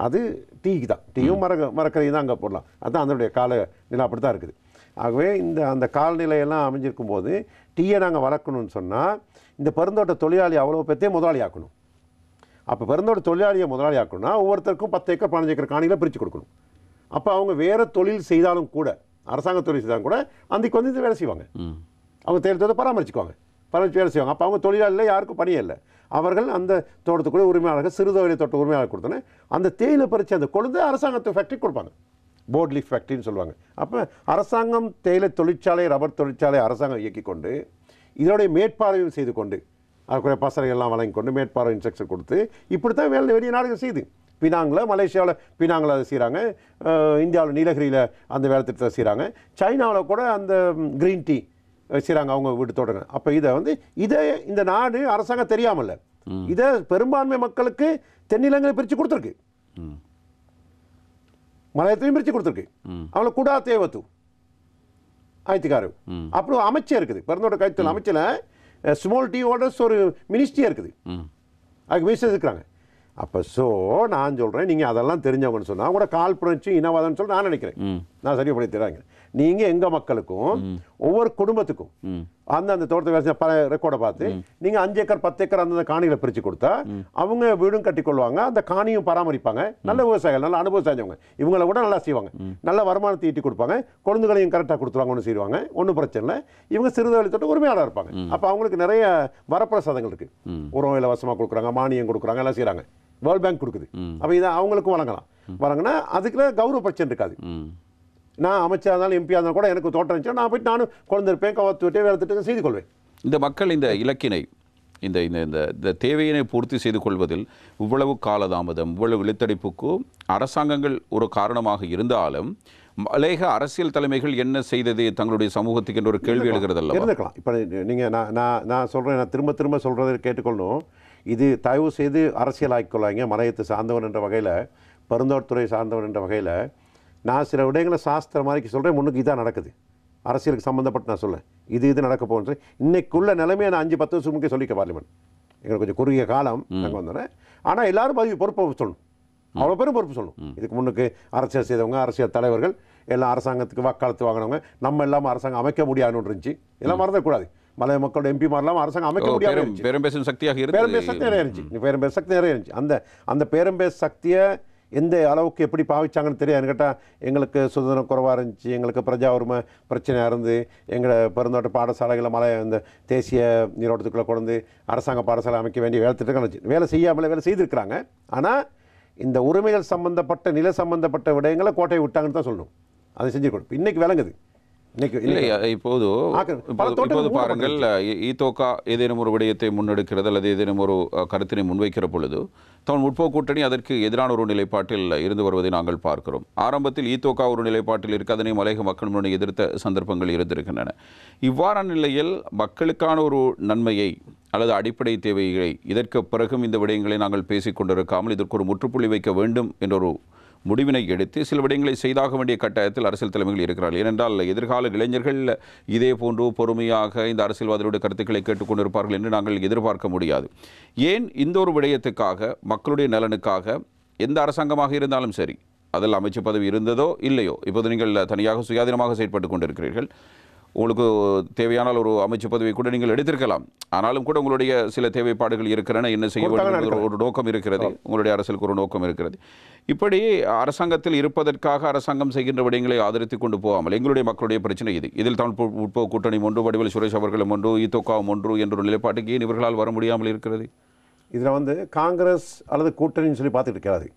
S2: அது டீக்கு தான், டீயும் மரக்கரையும் தான் அங்கே போடலாம். அதுதான் அதனுடைய கால நிலை அப்படி தான் இருக்குது. ஆகவே அந்த காலநிலையெல்லாம் அமைஞ்சிருக்கும் போது டீயை நாங்கள் வளர்க்கணும்னு சொன்னால் இந்த பெருந்தோட்ட தொழிலாளி அவ்வளோ பேர்த்தையும் முதலாளி ஆக்கணும். அப்போ பெருந்தோட்ட தொழிலாளியை முதலாளி ஆக்கணும்னா ஒவ்வொருத்தருக்கும் 10 ஏக்கர் 15 ஏக்கர் காணிகளை பிரித்து கொடுக்கணும். அப்போ அவங்க வேறு தொழில் செய்தாலும் கூட, அரசாங்க தொழில் செய்தாலும் கூட அன்றைக்கு வந்து வேலை செய்வாங்க. அவங்க தேர்தலை பராமரிச்சுக்குவாங்க, பராமரித்து வேலை செய்வாங்க. அப்போ அவங்க தொழிலாளியில் யாருக்கும் பணியே இல்லை. அவர்கள் அந்த தோட்டத்துக்குள்ள உரிமையாளர்கள், சிறு தொழிலை தோட்ட உரிமையாளர் கொடுத்தோன்னே அந்த தேயிலை பறித்து அந்த கொழுந்து அரசாங்கத்தை ஃபேக்ட்ரி கொடுப்பாங்க, போர்ட் லீஃப் ஃபேக்ட்ரின்னு சொல்லுவாங்க. அப்போ அரசாங்கம் தேயிலை தொழிற்சாலை, ரப்பர் தொழிற்சாலை அரசாங்கம் இயக்கி கொண்டு இதோடைய மேற்பார்வையும் செய்து கொண்டு அதுக்குரிய பசறைகள்லாம் வழங்கி கொண்டு மேற்பார்வை இன்ஸ்ட்ரக்ஷன் கொடுத்து இப்படி தான் வேலை வெளிய நாடுகள் செய்யுது. பினாங்கில், மலேசியாவில் பினாங்கில் அதை செய்கிறாங்க, இந்தியாவில் நீலகிரியில் அந்த வேலை திட்டத்தை செய்கிறாங்க, சைனாவில் கூட அந்த க்ரீன் டீ செய்கிறாங்க அவங்க வீட்டு தோட்டங்கள். அப்போ இதை இந்த நாடு அரசாங்கம் தெரியாமல்ல, இதை பெரும்பான்மை மக்களுக்கு தென்னிலங்கை பிரித்து கொடுத்துருக்கு, மலையத்தையும் பிரித்து கொடுத்துருக்கு. அவளை கூடா தேவத்து ஆயத்துக்காரு அப்புறம் அமைச்சர் இருக்குது, பெருந்தோட்ட கைத்தொழில் அமைச்சர் ஸ்மால் டீ ஹோல்டர்ஸ் ஒரு மினிஸ்ட்ரியாக இருக்குது, அதுக்கு மினிஸ்டர்ஸ் இருக்கிறாங்க. அப்போ நான் சொல்கிறேன், நீங்கள் அதெல்லாம் தெரிஞ்சவங்கன்னு சொன்னால் கூட காழ்ப்புணர்ச்சி இனவாதம்னு சொல்லி நான் நினைக்கிறேன். நான் சரியாக படி தராங்க. நீங்கள் எங்கள் மக்களுக்கும் ஒவ்வொரு குடும்பத்துக்கும் அந்த தோட்டத்தை வேலை பல ரெக்கார்டை பார்த்து நீங்கள் 5 ஏக்கர் 10 ஏக்கர் அந்த காணிகளை பிரித்து கொடுத்தா அவங்க வீடும் கட்டிக்கொள்வாங்க, அந்த காணியும் பராமரிப்பாங்க, நல்ல விவசாயிகள், நல்ல அனுபவம் செஞ்சவங்க, இவங்களை கூட நல்லா செய்வாங்க, நல்ல வருமானத்தை ஈட்டி கொடுப்பாங்க, கொழுந்துகளையும் கரெக்டாக கொடுத்துருவாங்க, ஒன்று செய்வாங்க, ஒன்றும் பிரச்சனை இல்லை. இவங்க சிறுதொழில் தொட்டு உரிமையாளர் இருப்பாங்க. அப்போ அவங்களுக்கு நிறைய வரப்பிரசாதங்கள் இருக்குது, உரம் இலவசமாக கொடுக்குறாங்க, மானியம் கொடுக்குறாங்க, எல்லாம் செய்கிறாங்க, வேர்ல்ட் பேங்க் கொடுக்குது. அப்போ இதை அவங்களுக்கும் வழங்கினா அதுக்குள்ள கௌரவ பிரச்சனை இருக்காது. நான் அமைச்சராக இருந்தாலும் எம்பியாக இருந்தாலும் கூட எனக்கு தோட்டம் இருந்துச்சு, நான் போயிட்டு நானும் குழந்தை இருப்பேன், கவத்து விட்டு வேலை திட்டம் செய்து கொள்வேன்.
S1: இந்த மக்கள் இந்த இலக்கினை இந்த இந்த தேவையினை பூர்த்தி செய்து கொள்வதில் இவ்வளவு காலதாமதம், இவ்வளவு இழுத்தடிப்புக்கு அரசாங்கங்கள் ஒரு காரணமாக இருந்தாலும் மலையக அரசியல் தலைமைகள் என்ன செய்தது தங்களுடைய சமூகத்துக்கு என்ற ஒரு கேள்வி எழுகிறதல்ல
S2: இருக்கலாம். இப்போ நீங்கள் நான் சொல்கிறேன், நான் திரும்ப சொல்கிறதை கேட்டுக்கொள்ளணும். இது தயவு செய்து அரசியல் ஆக்கிக்கொள்ளாங்க. மலையத்தை சார்ந்தவன் என்ற வகையில், பெருந்தோட்டத்துறை சார்ந்தவன் என்ற வகையில் நான் சில விடயங்களை சாஸ்திர மாதிரி சொல்கிறேன். முன்னுக்கு இதான் நடக்குது, அரசியலுக்கு சம்மந்தப்பட்டு நான் சொல்லேன், இது நடக்க போகுது. இன்னைக்குள்ள நிலைமையை நான் 5-10 வருஷம் முன்னே சொல்லிக்க பார்லிமெண்ட், எங்களுக்கு கொஞ்சம் குறுகிய காலம் நாங்கள் வந்தோன்னே. ஆனால் எல்லாரும் பதிவு பொறுப்பு சொல்லணும், அவ்வளோ பேரும் பொறுப்பு சொல்லணும். இதுக்கு முன்னுக்கு அரசியல் செய்தவங்க, அரசியல் தலைவர்கள் எல்லாம், அரசாங்கத்துக்கு வாக்காளத்து வாங்கினவங்க, நம்ம எல்லாம் அரசாங்கம் அமைக்க முடியாதுன்னு இருந்துச்சு, இதெல்லாம் மறந்துடக்கூடாது. மலைய மக்களோட எம்பி மாதிரிலாம் அரசாங்கம் அமைக்க முடியாது,
S1: பேரம்பேசும் சக்தியாக
S2: பேரம்பேச சக்தி நிறைய இருந்துச்சு, பேரம்பேச சக்தி நிறைய இருந்துச்சு. அந்த பேரம்பேச சக்தியை எந்த அளவுக்கு எப்படி பாவிச்சாங்கன்னு தெரியாது. கேட்டால் எங்களுக்கு சுதந்திரம் குறைவாக இருந்துச்சு, எங்களுக்கு பிரஜா உரிமை பிரச்சனையாக இருந்து எங்களை பெருந்தோட்ட பாடசாலைகளை இந்த தேசிய நீரோட்டத்துக்குள்ளே கொண்டு அரசாங்க பாடசாலை அமைக்க வேண்டிய வேலை திட்டங்கள் இருந்துச்சு, வேலை செய்யாமலே வேலை செய்திருக்கிறாங்க. ஆனால் இந்த உரிமைகள் சம்பந்தப்பட்ட நில சம்பந்தப்பட்ட விடயங்களை கோட்டையை விட்டாங்கன்னு தான் சொல்லணும், அதை செஞ்சுருக்கணும். இன்னைக்கு விளங்குது.
S1: இப்போது பாருங்கள், ஈதோகா ஏதேனும் ஒரு விடயத்தை முன்னெடுக்கிறது அல்லது ஏதேனும் ஒரு கருத்தினை முன்வைக்கிற பொழுது தமிழ் முற்போக்கு கூட்டணி அதற்கு எதிரான ஒரு நிலைப்பாட்டில் இருந்து வருவதை நாங்கள் பார்க்கிறோம். ஆரம்பத்தில் ஈதோகா ஒரு நிலைப்பாட்டில் இருக்க, அதனை மலையக மக்கள் முன்னணி எதிர்த்த சந்தர்ப்பங்கள் இருந்திருக்கின்றன. இவ்வாறான நிலையில் மக்களுக்கான ஒரு நன்மையை அல்லது அடிப்படை தேவைகளை இதற்கு பிறகும் இந்த விடயங்களை நாங்கள் பேசிக் கொண்டிருக்காமல் இதற்கு ஒரு முற்றுப்புள்ளி வைக்க வேண்டும் என்ற ஒரு முடிவினை எடுத்து சில விடயங்களை செய்தாக வேண்டிய கட்டாயத்தில் அரசியல் தலைமைகள் இருக்கிறார்கள். ஏனென்றால் எதிர்கால இளைஞர்கள் இதே போன்று பொறுமையாக இந்த அரசியல்வாதிகளுடைய கருத்துக்களை கேட்டுக்கொண்டிருப்பார்கள் என்று நாங்கள் எதிர்பார்க்க முடியாது. ஏன் இந்த ஒரு விடயத்துக்காக, மக்களுடைய நலனுக்காக எந்த அரசாங்கமாக இருந்தாலும் சரி, அதில் அமைச்சு பதவி இருந்ததோ இல்லையோ, இப்போது நீங்கள் தனியாக சுயாதீனமாக செயற்பட்டு கொண்டிருக்கிறீர்கள், உங்களுக்கு தேவையான ஒரு அமைச்சு பதவி கூட நீங்கள் எடுத்திருக்கலாம். ஆனாலும் கூட உங்களுடைய சில தேவைப்பாடுகள் இருக்கிறன, என்ன செய்ய வேண்டும் ஒரு நோக்கம் இருக்கிறது, உங்களுடைய அரசியலுக்கு ஒரு நோக்கம் இருக்கிறது. இப்படி அரசாங்கத்தில் இருப்பதற்காக அரசாங்கம் செய்கின்ற விடயங்களை ஆதரித்துக் கொண்டு போகாமல் எங்களுடைய மக்களுடைய பிரச்சனை இது. இதில் தமிழ் முற்போக்கு கூட்டணி ஒன்று, வடிவேல் சுரேஷ் அவர்களும் ஒன்று, ஈதோகாவும் ஒன்று என்ற ஒரு நிலைப்பாட்டுக்கு ஏன் இவர்களால் வர முடியாமல் இருக்கிறது?
S2: இதில் காங்கிரஸ் அல்லது கூட்டணின்னு சொல்லி பார்த்துட்டு இருக்கிறாரு.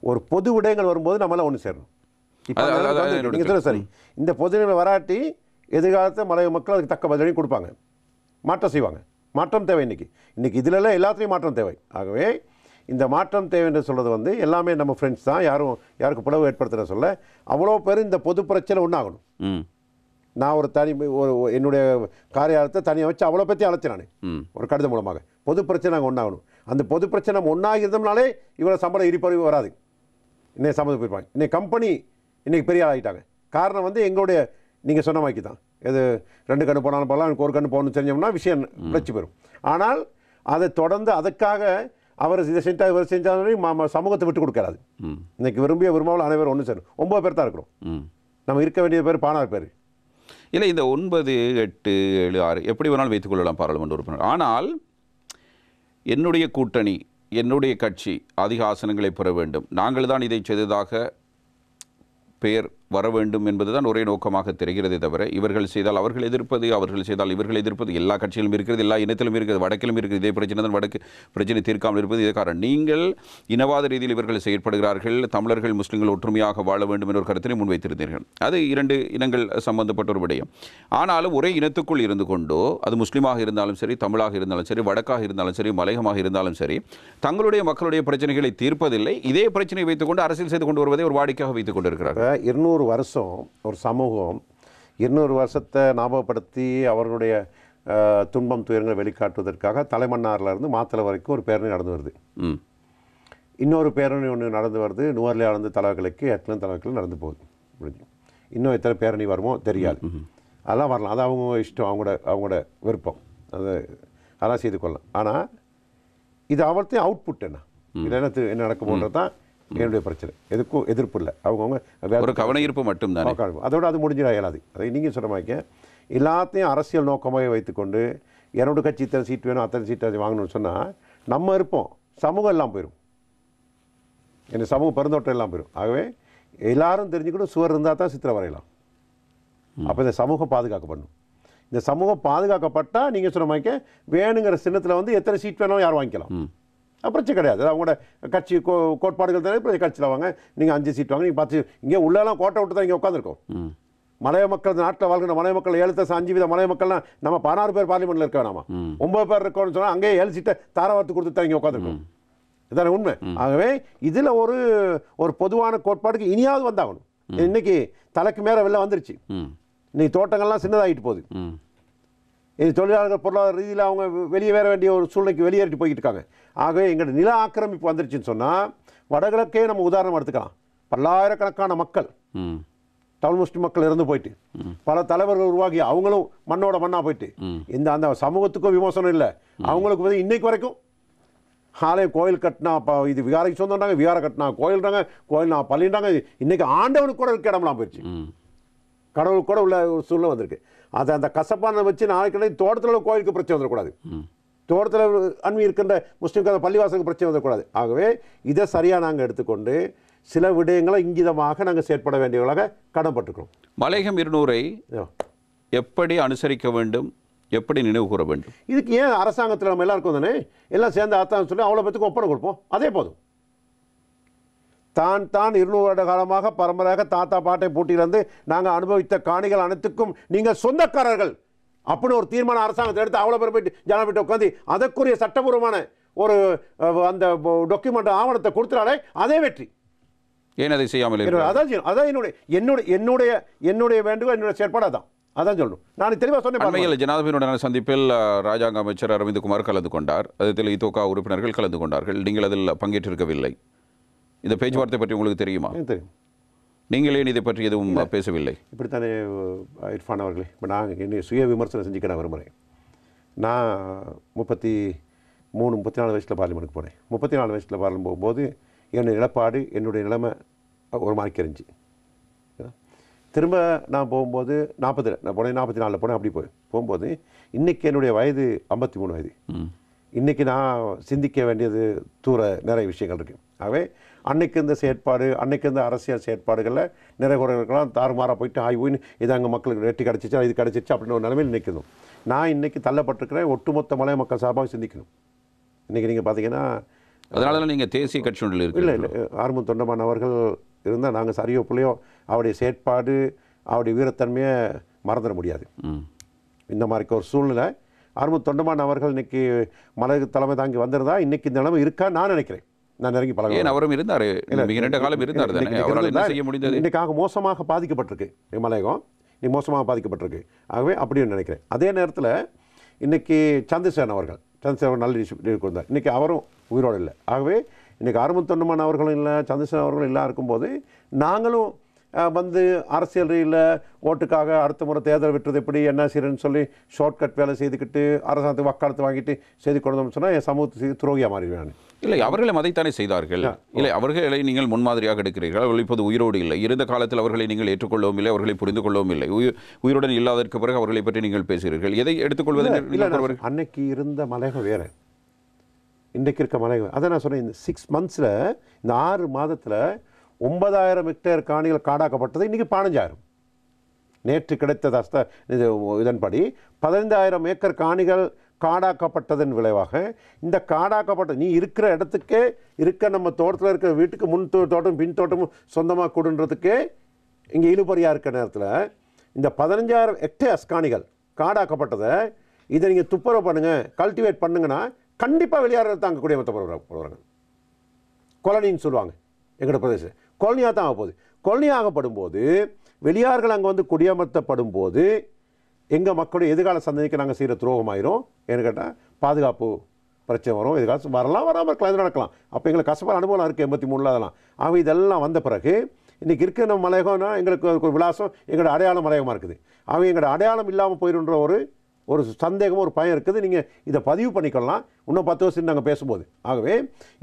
S2: ஒரு பொது விடயங்கள் வரும்போது நம்மளாம் ஒன்று சேரணும். இப்போ சரி, இந்த பொது வராட்டி எதிர்காலத்தில் மலைய மக்கள் அதுக்கு தக்க பதிலையும் கொடுப்பாங்க, மாற்றம் செய்வாங்க. மாற்றம் தேவை. இன்றைக்கி இதிலெல்லாம் எல்லாத்துலேயும் மாற்றம் தேவை. ஆகவே இந்த மாற்றம் தேவை என்று சொல்கிறது எல்லாமே நம்ம ஃப்ரெண்ட்ஸ் தான், யாருக்கு பிளவு ஏற்படுத்துகிற சொல்ல அவ்வளோ பேர் இந்த பொது பிரச்சனை ஒன்றாகணும். நான் ஒரு என்னுடைய காரியாலயத்தை தனியாக வச்சு அவ்வளோ பற்றி அழைச்சேன் நான் ஒரு கடிதம் மூலமாக. பொது பிரச்சனை நாங்கள் ஒன்றாகணும். அந்த பொது பிரச்சனை நம்ம ஒன்றாகி இருந்தோம்னாலே இவ்வளோ சம்பளம் இடிப்பறிவு வராது. இன்னைக்கு சம்மந்தம் போயிருப்பாங்க. இன்னைக்கு கம்பெனி இன்றைக்கி பெரிய ஆகிட்டாங்க. காரணம் எங்களுடைய நீங்கள் சொன்ன மாதிரி தான், எது 2 கண்ணு போனாலும் போகலாம், எனக்கு 1 கண்ணு போகணும்னு செஞ்சோம்னா விஷயம் பிரச்சனை பெறும். ஆனால் அதை தொடர்ந்து அதுக்காக அவர் இதை செஞ்சால் இவர் செஞ்சாலும் சமூகத்தை விட்டு கொடுக்காது. இன்னைக்கு விரும்பாமல் அனைவரும் ஒன்று சேரும். 9 பேர் தான் இருக்கிறோம். நம்ம இருக்க வேண்டிய பேர் 14 பேர்
S1: இல்லை. இந்த 9, 8, 7, 6 எப்படி வேணாலும் வைத்துக்கொள்ளலாம் பாராளுமன்ற உறுப்பினர். ஆனால் என்னுடைய கூட்டணி, என்னுடைய கட்சி அதிக ஆசனங்களை பெற வேண்டும், நாங்கள் தான் இதை செய்ததாக பெயர் வர வேண்டும் என்பதுதான் ஒரே நோக்கமாக தெரிகிறதே தவிர, இவர்கள் செய்தால் அவர்கள் எதிர்ப்பது, அவர்கள் செய்தால் இவர்கள் எதிர்ப்பது எல்லா கட்சியிலும் இருக்கிறது, எல்லா இனத்திலும் இருக்கிறது, வடக்கிலும் இருக்குது. இதே பிரச்சனை தான் வடக்கு பிரச்சனை தீர்க்காமல் இருப்பது இதே காரணம். நீங்கள் இனவாத ரீதியில் இவர்கள் செயற்படுகிறார்கள், தமிழர்கள் முஸ்லிம்கள் ஒற்றுமையாக வாழ வேண்டும் என்ற ஒரு கருத்தினை முன்வைத்திருந்தீர்கள். அது 2 இனங்கள் சம்பந்தப்பட்ட ஒரு விடயம். ஆனாலும் ஒரே இனத்துக்குள் இருந்து கொண்டோ, அது முஸ்லீமாக இருந்தாலும் சரி, தமிழாக இருந்தாலும் சரி, வடக்காக இருந்தாலும் சரி, மலையகமாக இருந்தாலும் சரி, தங்களுடைய மக்களுடைய பிரச்சனைகளை தீர்ப்பதில்லை. இதே பிரச்சனையை வைத்துக்கொண்டு அரசியல் செய்து கொண்டு வருவதை ஒரு வாடிக்கையாக வைத்துக் கொண்டிருக்கிறார்கள்.
S2: 200 வருஷம் ஒரு சமூகம் 200 வருஷத்தை ஞாபகப்படுத்தி அவர்களுடைய துன்பம் துயரங்களை வெளிக்காட்டுவதற்காக தலைமன்னாரில் இருந்து மாத்தளை வரைக்கும் ஒரு பேரணி நடந்து வருது. இன்னொரு பேரணி ஒன்று நடந்து வருது நுவர்லியா இருந்து தலைவர்களுக்கு எட்லன் தலைவர்கள் நடந்து போகுது முடிஞ்சு. இன்னும் எத்தனை பேரணி வருமோ தெரியாது. அதெல்லாம் வரலாம், அது அவங்க இஷ்டம், அவங்களோட விருப்பம், அதெல்லாம் செய்து கொள்ளலாம். ஆனால் இது அவர்த்தையும் அவுட்புட் என்ன இது என்ன நடக்க போன்றது தான் என்னுடைய பிரச்சனை. எதுக்கும் எதிர்ப்பு இல்லை, அவங்கவுங்க
S1: ஒரு கவன ஈர்ப்பு மட்டும்தான்.
S2: அதோட அது முடிஞ்சிட இயலாது. அதை நீங்கள் சொன்ன மாதிரி எல்லாத்தையும் அரசியல் நோக்கமாக வைத்துக்கொண்டு என்னோட கட்சி இத்தனை சீட் வேணும் அத்தனை சீட் வாங்கணும்னு சொன்னால் நம்ம இருப்போம், சமூகம் எல்லாம் போயிடும், என் சமூக பெருந்தோட்டம் எல்லாம் போயிடும். ஆகவே எல்லாரும் தெரிஞ்சுக்கிட்டு சுவர் இருந்தால் தான் சித்திரை வரையலாம். அப்போ இந்த சமூகம் பாதுகாக்கப்படணும். இந்த சமூகம் பாதுகாக்கப்பட்டால் நீங்கள் சொன்ன மாதிரி வேணுங்கிற சின்னத்தில் வந்து எத்தனை சீட் வேணாலும் யாரும் வாங்கிக்கலாம், பிரச்சனை கிடையாது. அவங்களோட கட்சி கோட்பாடுகள் தானே கட்சியில் வாங்க, நீங்கள் 5 சீட் வாங்க, நீங்கள் 10 இங்கே உள்ளெல்லாம் கோட்டை விட்டு தான் இங்கே உட்காந்துருக்கோம். மலைய மக்கள் நாட்டில் வாழ்கிற மலைய மக்கள் 7.5% மலைய மக்கள்லாம் நம்ம 16 பேர் பார்லிமெண்ட்டில் இருக்க வேணாமா, 9 பேர் இருக்கோம்னு சொன்னால் அங்கேயே 7 சீட்டை தாராவார்த்து கொடுத்து தான் இங்கே உட்காந்துருக்கோம். இதான உண்மை. ஆகவே இதில் ஒரு பொதுவான கோட்பாடுக்கு இனியாவது வந்தாகணும். இன்னைக்கு தலைக்கு மேலே வெளில வந்துருச்சு. இன்னைக்கு தோட்டங்கள்லாம் சின்னதாகிட்டு போகுது. இது தொழிலாளர்கள் பொருளாதார ரீதியில் அவங்க வெளியே வேற வேண்டிய ஒரு சூழ்நிலைக்கு வெளியேறிட்டு போய்கிட்டு இருக்காங்க. ஆகவே எங்களோட நில ஆக்கிரமிப்பு வந்துருச்சுன்னு சொன்னால் வடகிழக்கே நம்ம உதாரணம் எடுத்துக்கலாம். பல்லாயிரக்கணக்கான மக்கள் தமிழ் முஸ்லிம் மக்கள் இறந்து போயிட்டு பல தலைவர்கள் உருவாகி அவங்களும் மண்ணோட மண்ணா போயிட்டு அந்த சமூகத்துக்கும் விமோசனம் இல்லை. அவங்களுக்கு வந்து இன்னைக்கு வரைக்கும் ஆலயம் கோயில் கட்டினா இது விகாரைக்கு சொந்தம்ன்றாங்க, விகாரை கட்டினா கோயில்றாங்க, கோயில் நான் பள்ளின்றாங்க. இன்னைக்கு ஆண்டவனுக்கு கூட இருக்க இடம்லாம் போயிடுச்சு, கடவுள் கூட உள்ள ஒரு சூழ்நிலை வந்திருக்கு. அதை அந்த கசப்பான வச்சு நாளைக்கு தோட்டத்தில் கோயிலுக்கு பிரச்சனை வந்துடக்கூடாது, தோட்டத்தில் அன்மி இருக்கின்ற முஸ்லீம்க்கு அந்த பள்ளிவாசலுக்கு பிரச்சனை வந்துடக்கூடாது. ஆகவே இதை சரியாக நாங்கள் எடுத்துக்கொண்டு சில விடயங்களை இங்கிதமாக நாங்கள் செயற்பட வேண்டியவர்களாக கடன்பட்டுக்கிறோம்.
S1: மலையகம் 200-ஐ எப்படி அனுசரிக்க வேண்டும், எப்படி நினைவு கூற வேண்டும்? இதுக்கு
S2: ஏன் அரசாங்கத்தில் நம்ம எல்லாருக்கும் தானே எல்லாம் சேர்ந்து ஆத்தான்னு சொல்லி அவ்வளோ பேத்துக்கு ஒப்பனை கொடுப்போம், அதே போதும். தான் 200 வருட காலமாக பரம்பரையாக தாத்தா பாட்டை போட்டியிலிருந்து நாங்கள் அனுபவித்த காணிகள் அனைத்துக்கும் நீங்கள் சொந்தக்காரர்கள் அப்படின்னு ஒரு தீர்மானம் அரசாங்கத்தை எடுத்து அவ்வளோ பேர் போயிட்டு ஜனாதிபதி உட்காந்து அதற்குரிய சட்டபூர்வமான ஒரு அந்த டாக்குமெண்ட் ஆவணத்தை கொடுத்துறாலே அதே வெற்றி.
S1: ஏன் அதை செய்யாமல்?
S2: அதான் என்னுடைய வேண்டுகோள், என்னுடைய செயற்பாடு அதான். அதான் சொல்லணும். நான் தெளிவாக சொன்னேன்.
S1: அண்மையில் ஜனாதிபதியுடன் சந்திப்பில் ராஜாங்க அமைச்சர் அரவிந்த்குமார் கலந்து கொண்டார். அதில் இதோகா உறுப்பினர்கள் கலந்து கொண்டார்கள். நீங்கள் அதில் பங்கேற்றிருக்கவில்லை. இந்த பேச்சுவார்த்தை பற்றி உங்களுக்கு தெரியுமா?
S2: தெரியும்.
S1: நீங்கள் ஏன் இதை பற்றி எதுவும் பேசவில்லை?
S2: இப்படித்தானே இர்ஃபான் அவர்களே, இப்போ நான் என்னை சுய விமர்சனம் செஞ்சுக்க நான் விரும்புகிறேன். நான் 34 வயசில் பார்லிமெண்ட்டுக்கு போனேன். 34 வயசில் பார்லிமெண்ட் போகும்போது என்னுடைய நிலப்பாடு, என்னுடைய நிலைமை ஒரு மாதிரி இருந்துச்சு. திரும்ப நான் போகும்போது 40 நான் போனேன், 44 போனேன். அப்படி போகும்போது இன்றைக்கி என்னுடைய வயது 53 வயது. இன்றைக்கி நான் சிந்திக்க வேண்டியது நிறைய விஷயங்கள் இருக்குது. ஆகவே அன்னைக்கு இந்த செயற்பாடு, அன்னைக்கு இந்த அரசியல் செயற்பாடுகளில் நிறைய குறைகளுக்கெல்லாம் தாறுமாறாக போயிட்டு ஆய்வுன்னு இது அங்கே மக்களுக்கு வெற்றி கிடச்சிச்சா இது கிடச்சிச்சு அப்படின்னு ஒரு நிலைமையில் நிற்கணும். நான் இன்றைக்கி தள்ளப்பட்டிருக்கிறேன். ஒட்டுமொத்த மலைய மக்கள் சார்பாக சிந்திக்கணும். இன்றைக்கி நீங்கள் பார்த்தீங்கன்னா
S1: அதனால நீங்கள் தேசிய கட்சி ஒன்றில் இருக்கு.
S2: இல்லை ஆர்மூர் தொண்டமான் அவர்கள் இருந்தால் நாங்கள் சரியோ பிள்ளையோ அவருடைய செயற்பாடு, அவருடைய வீரத்தன்மையை மறந்துட முடியாது. இந்த மாதிரி ஒரு சூழ்நிலை ஆர்மூர் தொண்டமான் அவர்கள் இன்னைக்கு மலை தலைமை தாங்கி வந்திருந்தா இன்னைக்கு இந்த நிலைமை இருக்கா நான் நினைக்கிறேன். நான் நெருங்கி பழகிறேன்.
S1: அவரும் இருந்தார், மிக நீண்ட காலம் இருந்தார்.
S2: இன்னைக்காக மோசமாக பாதிக்கப்பட்டிருக்கு மலையகம், இன்னைக்கு மோசமாக பாதிக்கப்பட்டிருக்கு. ஆகவே அப்படின்னு நினைக்கிறேன். அதே நேரத்தில் இன்னைக்கு சந்திரசேகரன் அவர்கள் நல்ல இருந்தார். இன்றைக்கி அவரும் உயிரோடு இல்லை. ஆகவே இன்றைக்கி ஆர்மூர் தொண்டமான் அவர்களும் இல்லை, சந்திரசேகரன் அவர்களும் எல்லாம் இருக்கும்போது நாங்களும் வந்து அரசியல் ரீதியில் ஓட்டுக்காக அடுத்த முறை தேர்தல் விட்டுறது எப்படி என்ன செய்யறேன்னு சொல்லி ஷார்ட்கட் வேலை செய்துக்கிட்டு அரசாங்கத்துக்கு வக்காலத்து வாங்கிட்டு செய்து கொடுத்தோம்னு சொன்னால் என் சமூகத்துக்கு துரோகியாக மாறிடுவேன்.
S1: இல்லை, அவர்களும் அதைத்தானே செய்தார்கள். இல்லை, அவர்களை நீங்கள் முன்மாதிரியாக எடுக்கிறீர்கள். அவர்கள் இப்போது உயிரோடு இல்லை. இருந்த காலத்தில் அவர்களை நீங்கள் ஏற்றுக்கொள்ளவும் இல்லை, அவர்களை புரிந்து கொள்ளவும் இல்லை. உயிருடன் இல்லாததற்கு பிறகு அவர்களை பற்றி நீங்கள் பேசுகிறீர்கள். எதை எடுத்துக்கொள்வது?
S2: அன்னைக்கு இருந்த மலைகள் வேறு, இன்றைக்கு இருக்க மலைகள். அதை நான் சொன்னேன். இந்த 6 monthsல, இந்த 6 மாதத்தில் 9000 ஹெக்டேர் காணிகள் காடாக்கப்பட்டது. இன்றைக்கி 15000. நேற்று கிடைத்த இதன்படி 15000 ஏக்கர் காணிகள் காடாக்கப்பட்டதன் விளைவாக இந்த காடாக்கப்பட்ட நீ இருக்கிற இடத்துக்கே இருக்க நம்ம தோட்டத்தில் இருக்கிற வீட்டுக்கு முன் தோட்டம் பின் தோட்டமும் சொந்தமாக கொடுன்றதுக்கே இங்கே இழுபறியாக இருக்கிற நேரத்தில் இந்த 15000 ஹெக்டேர்ஸ் காணிகள் காடாக்கப்பட்டதை இதை நீங்கள் துப்புரவு பண்ணுங்கள், கல்டிவேட் பண்ணுங்கன்னா கண்டிப்பாக வெளியாடுறது தாங்கக்கூடிய போகிறாங்க. கொலனின்னு சொல்லுவாங்க எங்களோட பிரதேசம். கொலனியாக தான் ஆக போகுது. கொலனி ஆகப்படும் போது வெளியார்கள் அங்கே வந்து குடியமர்த்தப்படும் போது எங்கள் மக்களுடைய எதிர்கால சந்ததிக்கு நாங்கள் செய்கிற துரோகமாயிரும். ஏன்னு கேட்டால் பாதுகாப்பு பிரச்சனை வரும், எதிர்காலம் வரலாம், வராமல் இருக்கலாம், எது நடக்கலாம். அப்போ எங்களுக்கு கசப்பான அனுபவம் இருக்குது 83 அதெல்லாம். ஆக இதெல்லாம் வந்த பிறகு இன்றைக்கி இருக்கிற நம்ம மலையகம்னா எங்களுக்கு ஒரு விலாசம், எங்களோட அடையாளம் மலையகமாக இருக்குது. அவங்க எங்களோட அடையாளம் இல்லாமல் போயிடுன்ற ஒரு சந்தேகமும் ஒரு பயம் இருக்குது. நீங்கள் இதை பதிவு பண்ணிக்கலாம் இன்னும் 10 வருஷம் நாங்கள் பேசும்போது. ஆகவே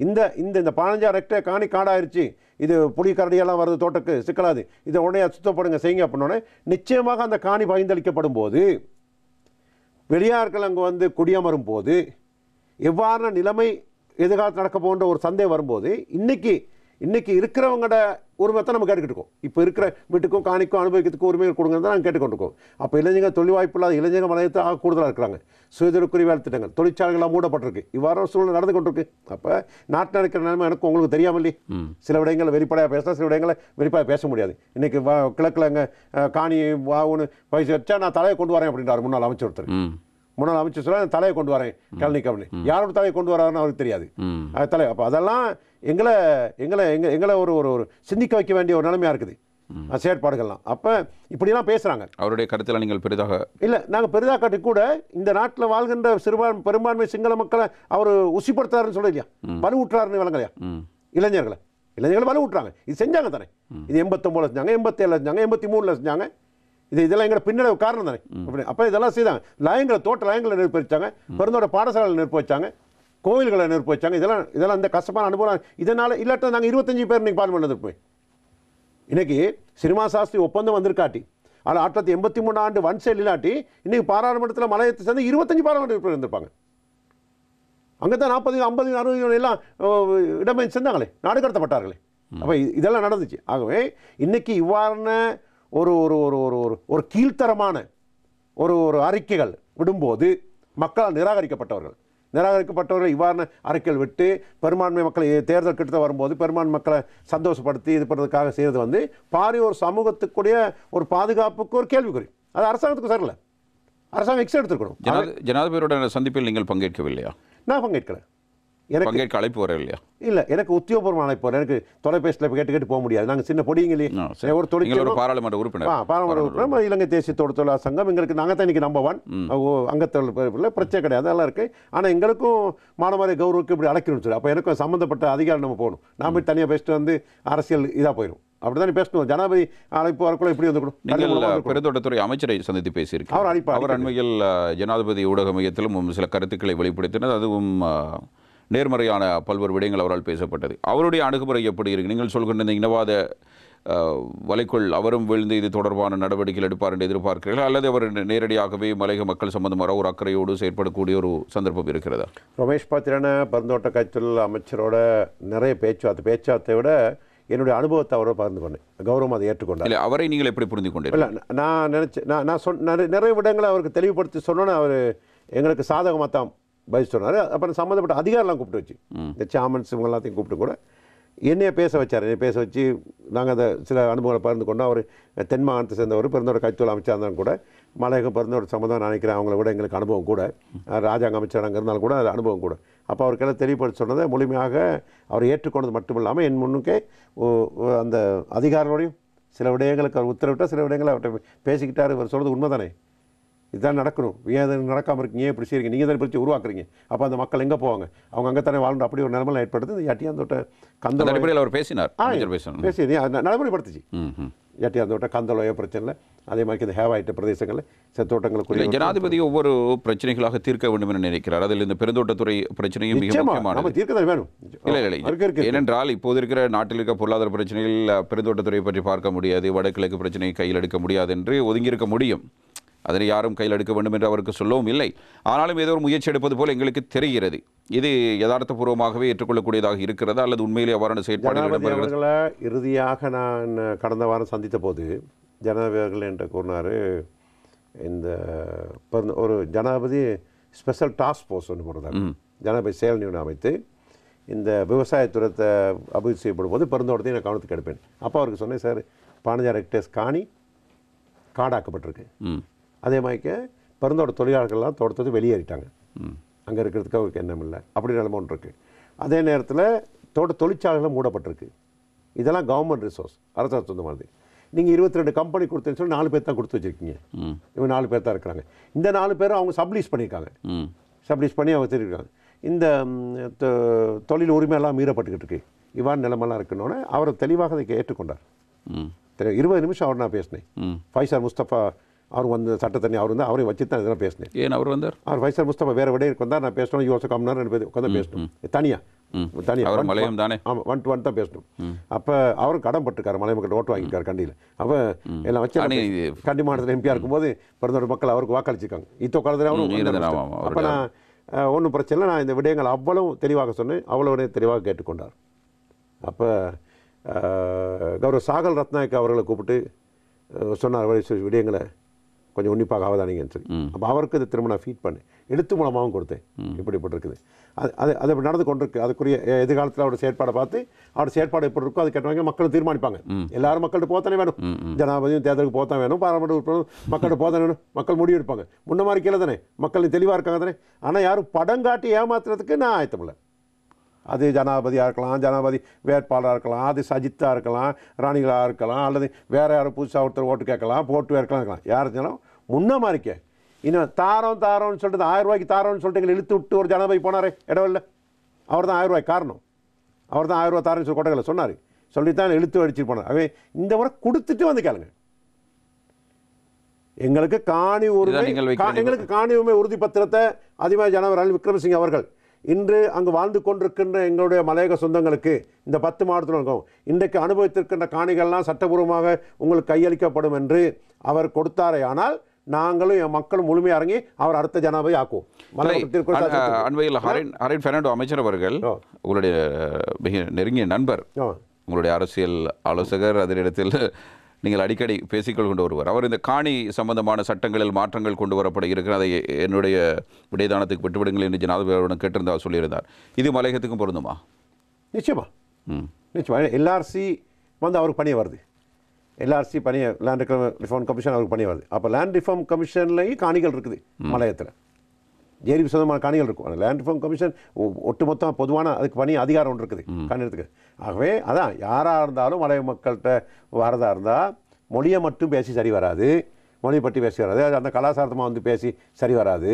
S2: இந்த இந்த இந்த 15,000 ஹெக்டேர் காணி காடாயிருச்சு, இது புலி கரடியெல்லாம் வருது, தோட்டக்கு சிக்கலாது, இதை உடனே சுத்தப்படுங்க செய்யுங்க அப்படின்னோடனே நிச்சயமாக அந்த காணி பகிர்ந்தளிக்கப்படும் போது வெளியார்கள் அங்கே வந்து குடியமரும் போது எவ்வாறான நிலைமை எதிர்காலத்தில் நடக்க போன்ற ஒரு சந்தேகம் வரும்போது இன்னைக்கு இருக்கிறவங்களோட உரிமை தான் நம்ம கேட்டுக்கிட்டு இருக்கோம். இப்போ இருக்கிற வீட்டுக்கும் காணிக்கும் அனுபவிக்கிறதுக்கும் உரிமைகள் கொடுங்க தான் நாங்கள் கேட்டுக்கொண்டிருக்கோம். அப்போ இளைஞர்கள் தொழில் வாய்ப்பு இல்லாத இளைஞர்கள் மலையத்தை கூடுதலாக இருக்கிறாங்க. சுயதொழில் வேலை திட்டங்கள், தொழிற்சாலைகளாக மூடப்பட்டிருக்கு. இவ்வாறு சூழ்நிலை நடந்து கொண்டிருக்கு. அப்போ நாட்டில் இருக்கிற நிலைமை எனக்கு உங்களுக்கு தெரியாமல்லே. சில விடயங்களை வெளிப்படையாக பேசலாம், சில விடயங்களை வெளிப்படையாக பேச முடியாது. இன்றைக்கி கிழக்கில் அங்கே காணி வாவுன்னு பைசா வச்சா நான் தலையை கொண்டு வரேன் அப்படின்றார் முன்னாள் அமைச்சர் ஒருத்தர். முன்னாள் அமைச்சர் சொல்ல தலையை கொண்டு வரேன் கழனி கவனி, யாரோட தலையை கொண்டு வராருன்னு அவருக்கு தெரியாது தலை. அப்போ அதெல்லாம் எங்களை ஒரு ஒரு சிந்திக்க வைக்க வேண்டிய ஒரு நிலைமையாக இருக்குது செயற்பாடுகள்லாம். அப்போ இப்படிலாம் பேசுகிறாங்க.
S1: அவருடைய கருத்தில் நீங்கள் பெரிதாக
S2: இல்லை, நாங்கள் பெரிதாக காட்டி கூட இந்த நாட்டில் வாழ்கின்ற பெரும்பான்மை சிங்கள மக்களை அவர் உசிப்படுத்துறாருன்னு சொல்ல இல்லையா, வலுவுற்றாருன்னு விளங்கலையா? இளைஞர்களை வலு விட்டுறாங்க. இது செஞ்சாங்க தானே. இது 89 செஞ்சாங்க, 87 செஞ்சாங்க, 83 செஞ்சாங்க. இதெல்லாம் எங்களை பின்னடைவு காரணம் தானே. அப்போ இதெல்லாம் செய்தாங்க. லயங்களை தோட்ட லயங்களை நெருப்பி வச்சாங்க, பிறந்தோட பாடசாலை நெருப்பி வச்சாங்க, கோவில்களை நெருப்பி வச்சாங்க. இதெல்லாம் இந்த கஷ்டமான அனுபவம். இதனால் இல்லாட்ட நாங்கள் 25 பேர் இன்னைக்கு பார்லிமெண்ட் இருப்போம். இன்னைக்கு சினிமா சாஸ்திரி ஒப்பந்தம் வந்திருக்காட்டி, ஆனால் 1983 ஆண்டு வன் செயல் இல்லாட்டி இன்னைக்கு பாராளுமன்றத்தில் மலையத்தை சேர்ந்து 25 பாராளுமன்ற உறுப்பினர் இருந்திருப்பாங்க. அங்கே தான் 40, 50, 60 எல்லாம் இடம்பெயர்ந்து சென்றாங்களே, நாடு கடத்தப்பட்டார்களே. அப்போ இதெல்லாம் நடந்துச்சு. ஆகவே இன்னைக்கு இவ்வாறான ஒரு ஒரு ஒரு ஒரு ஒரு கீழ்த்தரமான ஒரு அறிக்கைகள் விடும்போது மக்களால் நிராகரிக்கப்பட்டவர்கள் இவ்வாறான அறிக்கைகள் விட்டு பெரும்பான்மை மக்களை தேர்தல் கிட்ட வரும்போது பெரும்பான்மை மக்களை சந்தோஷப்படுத்தி இது பண்ணுறதுக்காக செய்கிறது வந்து பாரிய ஒரு சமூகத்துக்குரிய ஒரு பாதுகாப்புக்கு ஒரு கேள்விக்குறி. அது அரசாங்கத்துக்கு சரியில்லை. அரசாங்கம் எக்ஸ்ட்ரா எடுத்துக்கணும்.
S1: ஜனாதிபதியோட சந்திப்பில் நீங்கள் பங்கேற்கவில்லையா?
S2: நான் பங்கேற்கல.
S1: எனக்கு அழைப்பு வரவில்லையா?
S2: இல்லை, எனக்கு உத்தியோகபூர்வமான அழைப்பு வர. எனக்கு தொலைபேசியில் கேட்டு போக முடியாது. நாங்கள் சின்ன பொடிங்களே ஒரு தொழில்
S1: பாராளுமன்ற உறுப்பினர்
S2: இலங்கை தேசிய தொழில் சங்கம் எங்களுக்கு நாங்கள் தான் இன்றைக்கி நம்பர் 1 அங்கத்தொழில் பிரச்சனை கிடையாது, அதெல்லாம் இருக்குது. ஆனால் எங்களுக்கும் மாணவரை கௌரவுக்கு இப்படி அழைக்கணும்னு சொல்லி அப்போ எனக்கும் சம்மந்தப்பட்ட அதிகாரம் நம்ம போகணும். நான் போய் தனியாக பேசிட்டு வந்து அரசியல் இதாக போயிடும். அப்படிதான் பேசணும். ஜனாதிபதி அழைப்பு வரக்குள்ள இப்படி வந்துக்கணும்.
S1: பெருந்தோட்டத்துறை அமைச்சரை சந்தித்து பேசியிருக்கார். அவர் அண்மையில் ஜனாதிபதி ஊடக மையத்திலும் சில கருத்துக்களை வெளிப்படுத்தினர். அதுவும் நேர்மறையான பல்வேறு விடயங்கள் அவரால் பேசப்பட்டது. அவருடைய அணுகுமுறை எப்படி இருக்கு? நீங்கள் சொல்கின்ற இந்த இனவாத வலைக்குள் அவரும் விழுந்து இது தொடர்பான நடவடிக்கைகள் எடுப்பார் என்று எதிர்பார்க்கிறீர்கள், அல்லது அவர் நேரடியாகவே மலையக மக்கள் சம்பந்தமாக ஒரு அக்கறையோடு செயற்படக்கூடிய ஒரு சந்தர்ப்பம் இருக்கிறதா?
S2: ரமேஷ் பாத்திரன பெருந்தோட்ட கைத்தொழில் அமைச்சரோட நிறைய பேச்சுவார்த்தை விட என்னுடைய அனுபவத்தை அவரை பகிர்ந்து கொண்டேன். கௌரவம் அதை ஏற்றுக்கொண்டார்.
S1: இல்லை, அவரை நீங்கள் எப்படி புரிந்து கொண்டீர்கள்?
S2: இல்லை, நான் நினச்சேன், நான் நிறைய விடங்களை அவருக்கு தெளிவுபடுத்தி சொன்னோன்னே அவர் எங்களுக்கு சாதகமாக தான் பதில் சொன்னார். அப்புறம் சம்மந்தப்பட்ட அதிகாரிலாம் கூப்பிட்டு வச்சு இந்த சாமன்ஸ் இவங்க எல்லாத்தையும் கூப்பிட்டு கூட என்னைய பேச வச்சு நாங்கள் அதை சில அனுபவங்களை பகிர்ந்து கொண்டோம். அவர் தென் மாகாணத்தை சேர்ந்தவர், பெருந்தோட கைத்தொழில் அமைச்சர் இருந்தாலும் கூட மலையக பெருந்தோட சம்மந்தம் நினைக்கிறேன். அவங்கள விட எங்களுக்கு அனுபவம் கூட, ராஜாங்க அமைச்சர் அங்கே இருந்தாலும் கூட அது அனுபவம் கூட. அப்போ அவருக்கெல்லாம் தெளிவுபடுத்தி சொன்னதை முழுமையாக அவர் ஏற்றுக்கொண்டது மட்டும் இல்லாமல் என் முன்னுக்கே அந்த அதிகாரிகளோடையும் சில விடயங்களுக்கு அவர் உத்தரவிட்டால் சில விடயங்களை அவர்கிட்ட பேசிக்கிட்டார். இவர் சொல்கிறது உண்மை தானே, இதுதான் நடக்கணும், ஏன் அது நடக்காமல் இருக்கீங்க, எப்படி செய்றீங்க, நீங்கள் தான் பிரச்சனை உருவாக்குறீங்க, அப்போ அந்த மக்கள் எங்கே போவாங்க, அவங்க அங்கே தானே வாழணும், அப்படி ஒரு நிலைமை ஏற்படுது. இந்த யாட்டியாந்தோட்ட கந்த
S1: அடிப்படையில் அவர் பேசினார்,
S2: பேசி நடைமுறைப்படுத்துச்சு. யாட்டியாந்தோட்ட கந்தலோய பிரச்சனை, அதே மாதிரி இந்த ஹேவாயிட்ட பிரதேசங்களில் தோட்டங்களுக்கு
S1: ஜனாதிபதி ஒவ்வொரு பிரச்சனைகளாக தீர்க்க வேண்டும் என்று நினைக்கிறார். அதில் இந்த பெருந்தோட்டத்துறை பிரச்சனையும் மிக முக்கியமானது.
S2: தீர்க்க தான் வேணும்.
S1: இல்லை, ஏனென்றால் இப்போது இருக்கிற நாட்டில் இருக்க பொருளாதார பிரச்சனையில் பெருந்தோட்டத்துறை பற்றி பார்க்க முடியாது, வடகிழக்கு பிரச்சனையை கையில் எடுக்க முடியாது என்று ஒதுங்கியிருக்க முடியும். அதனை யாரும் கையில் எடுக்க வேண்டும் என்று அவருக்கு சொல்லவும் இல்லை. ஆனாலும் ஏதோ ஒரு முயற்சி எடுப்பது போல் எங்களுக்கு தெரிகிறது. இது யதார்த்தபூர்வமாகவே ஏற்றுக்கொள்ளக்கூடியதாக இருக்கிறதா, அல்லது உண்மையிலே அவ்வாறான செயற்பாடுகள்?
S2: இறுதியாக நான் கடந்த வாரம் சந்தித்த போது ஜனாதிபதிகள் என்று கூறினார், இந்த ஒரு ஜனாதிபதி ஸ்பெஷல் டாஸ்க் ஃபோர்ஸ் ஒன்று போடுறாரு, ஜனாதிபதி செயல் நிறுவனம் அமைத்து இந்த விவசாயத்துறைத்தை அபிவிருத்தி செய்யப்படும் போது பெருந்தோட்டத்தையும் நான் கவனத்துக்கு எடுப்பேன். அப்போ அவருக்கு சொன்னேன், சார் 15,000 ஹெக்டேர்ஸ் காணி காடாக்கப்பட்டிருக்கு, அதே மாதிரிக்க பெருந்தோட்ட தொழிலாளர்கள்லாம் தோட்டத்தை வெளியேறிட்டாங்க, அங்கே இருக்கிறதுக்கு அவருக்கு எண்ணம் இல்லை, அப்படி நிலைமை ஒன்று இருக்குது. அதே நேரத்தில் தோட்ட தொழிற்சாலைகளும் மூடப்பட்டிருக்கு. இதெல்லாம் கவர்மெண்ட் ரிசோர்ஸ், அரசாங்க சொந்தமானது. நீங்கள் 22 கம்பெனி கொடுத்தேன்னு சொல்லி 4 பேர் தான் கொடுத்து வச்சுருக்கீங்க. இவங்க 4 பேர் தான் இருக்கிறாங்க. இந்த 4 பேரும் அவங்க சப்லீஸ் பண்ணியிருக்காங்க. சப்லீஸ் பண்ணி அவங்க வச்சுருக்காங்க. இந்த தொழில் உரிமையெல்லாம் மீறப்பட்டுக்கிட்டு இருக்கு, இவ்வாறு நிலைமெல்லாம் இருக்குன்னொன்னே அவர் தெளிவாக அதை ஏற்றுக்கொண்டார். 20 நிமிஷம் அவர் நான் பேசினேன். ஃபைசார் முஸ்தபா அவர் வந்து சட்டத்தண்ணி அவர் வந்து அவரையும் வச்சு தான் இதெல்லாம் பேசினேன்.
S1: ஏன் அவர் வந்தார்?
S2: அவர் ஃபைசார் முஸ்தபா வேறு விடையிற்கு வந்தால் நான் பேசணும். யோசை கம்னார் 2 பேர் உட்காந்து பேசணும் தனியாக
S1: அவர் மலையம் தானே.
S2: ஆமாம், 1 to 1 தான் பேசணும். அப்போ அவரும் கடன் பட்டுருக்காரு, மலை மக்கள் ஓட்டு வாங்கியிருக்காரு கண்டியில். அப்போ எல்லாம் வச்சு கண்டி மாநிலத்தில் எம்பியாக இருக்கும்போது பிறந்தோட மக்கள் அவருக்கு வாக்களிச்சிருக்காங்க. இத்தோ காலத்தில் அவரும். அப்போ நான் ஒன்றும் பிரச்சனை இல்லை, நான் இந்த விடயங்கள் அவ்வளவு தெளிவாக சொன்னேன், அவ்வளவு தெளிவாக கேட்டுக்கொண்டார். அப்போ கௌரவ சாகல் ரத்நாயக் அவர்களை கூப்பிட்டு சொன்னார், விடயங்களை கொஞ்சம் உன்னிப்பாக அவதானிங்கன்னு சொல்லி. அப்போ அவருக்கு இது திரும்ப நான் ஃபீட் பண்ணேன், எழுத்து மூலமாகவும் கொடுத்தேன். இப்படிப்பட்டிருக்குது, அது இப்படி நடந்து கொண்டிருக்கு. அதுக்குரிய எதிர்காலத்தில் அவருடைய செயற்பாடை பார்த்து அவருடைய செயற்பாடு எப்படி இருக்கோ அது கேட்டவங்க மக்கள் தீர்மானிப்பாங்க. எல்லாரும் மக்கள்கிட்ட போத்தானே வேணும், ஜனாதிபதியும் தேர்தலுக்கு போத்தான் வேணும், பாராளுமன்ற உறுப்பினரும் மக்கள்கிட்ட போத்தான் வேணும், மக்கள் முடிவு எடுப்பாங்க. முன்ன மாதிரி கீழே தானே மக்கள் தெளிவாக இருக்காங்க தானே. ஆனால் யாரும் படம் காட்டி ஏமாத்துறதுக்கு நான் ஆயத்தமில்லை. அது ஜனாதிபதியாக இருக்கலாம், ஜனாதிபதி வேட்பாளராக இருக்கலாம், அது சஜித்தாக இருக்கலாம், ராணிகளாக இருக்கலாம், அல்லது வேறு யாரும் புதுசாக ஒருத்தர் ஓட்டு கேட்கலாம், போட்டு இருக்கலாம், யார் இருந்தாலும் முன்ன மாதிரிக்க இன்னும் தாரோன்னு சொல்லிட்டு 1000 ரூபாய்க்கு தாரோன்னு சொல்லிட்டு எங்களை இழுத்து விட்டு ஒரு ஜனாதிபதி போனாரே இடவில்லை, அவர் தான் 1000 ரூபாய்க்கு காரணம். அவர் தான் 1000 ரூபா தாரன்னு சொல்லி கொட்டைகளை சொன்னார், சொல்லித்தான் இழுத்து அடிச்சுட்டு போனார். ஆகவே இந்த முறை கொடுத்துட்டு வந்து கேளுங்க. எங்களுக்கு காணி உரிமை உறுதி பத்திரத்தை அதிபர் ஜனாதிபதி ரணில் விக்ரமசிங்கே அவர்கள் இன்று அங்கு வாழ்ந்து கொண்டிருக்கின்ற எங்களுடைய மலையக சொந்தங்களுக்கு இந்த 10 மாவட்டத்தில் இருக்கும் இன்றைக்கு அனுபவித்திருக்கின்ற காணிகள்லாம் சட்டபூர்வமாக உங்களுக்கு கையளிக்கப்படும் என்று அவர் கொடுத்தாரே. ஆனால் நாங்களும் என் மக்களும் முழுமையாக இறங்கி அவர் அடுத்த ஜனாதிபதி ஆக்குவோம்.
S1: அண்மையில் ஹரின் பெர்னாண்டோ அமைச்சர் அவர்கள் உங்களுடைய மிக நெருங்கிய நண்பர், உங்களுடைய அரசியல் ஆலோசகர், அதனிடத்தில் நீங்கள் அடிக்கடி பேசிக்கொள் கொண்டு வருவார். அவர் இந்த காணி சம்பந்தமான சட்டங்களில் மாற்றங்கள் கொண்டு வரப்பட இருக்கிற அதை என்னுடைய விடைதானத்துக்கு விட்டுவிடுங்கள் என்று ஜனாதிபதியுடன் கேட்டிருந்தார், சொல்லியிருந்தார். இது மலையகத்துக்கும் பொருந்துமா?
S2: நிச்சயமா. எல்ஆர்சி வந்து அவருக்கு பணியை வருது, எல்ஆர்சி பணியை லேண்ட் ரிஃபார்ம் கமிஷன் அவருக்கு பணியை வருது. அப்போ லேண்ட் ரிஃபார்ம் கமிஷன்லேயும் காணிகள் இருக்குது மலையத்தில், ஜேரிபி சொந்தமான காணிகள் இருக்கும். அந்த லேண்ட் ரிஃபார்ம் கமிஷன் ஒட்டுமொத்தம் பொதுவான அதுக்கு பணி அதிகாரம் ஒன்று இருக்குது காணியத்துக்கு. ஆகவே அதான் யாராக இருந்தாலும் மலைய மக்கள்கிட்ட வரதாக இருந்தால் மொழியை மட்டும் பேசி சரி வராது, மொழியை பற்றி பேசி வராது, அந்த கலாச்சாரமாக வந்து பேசி சரி வராது,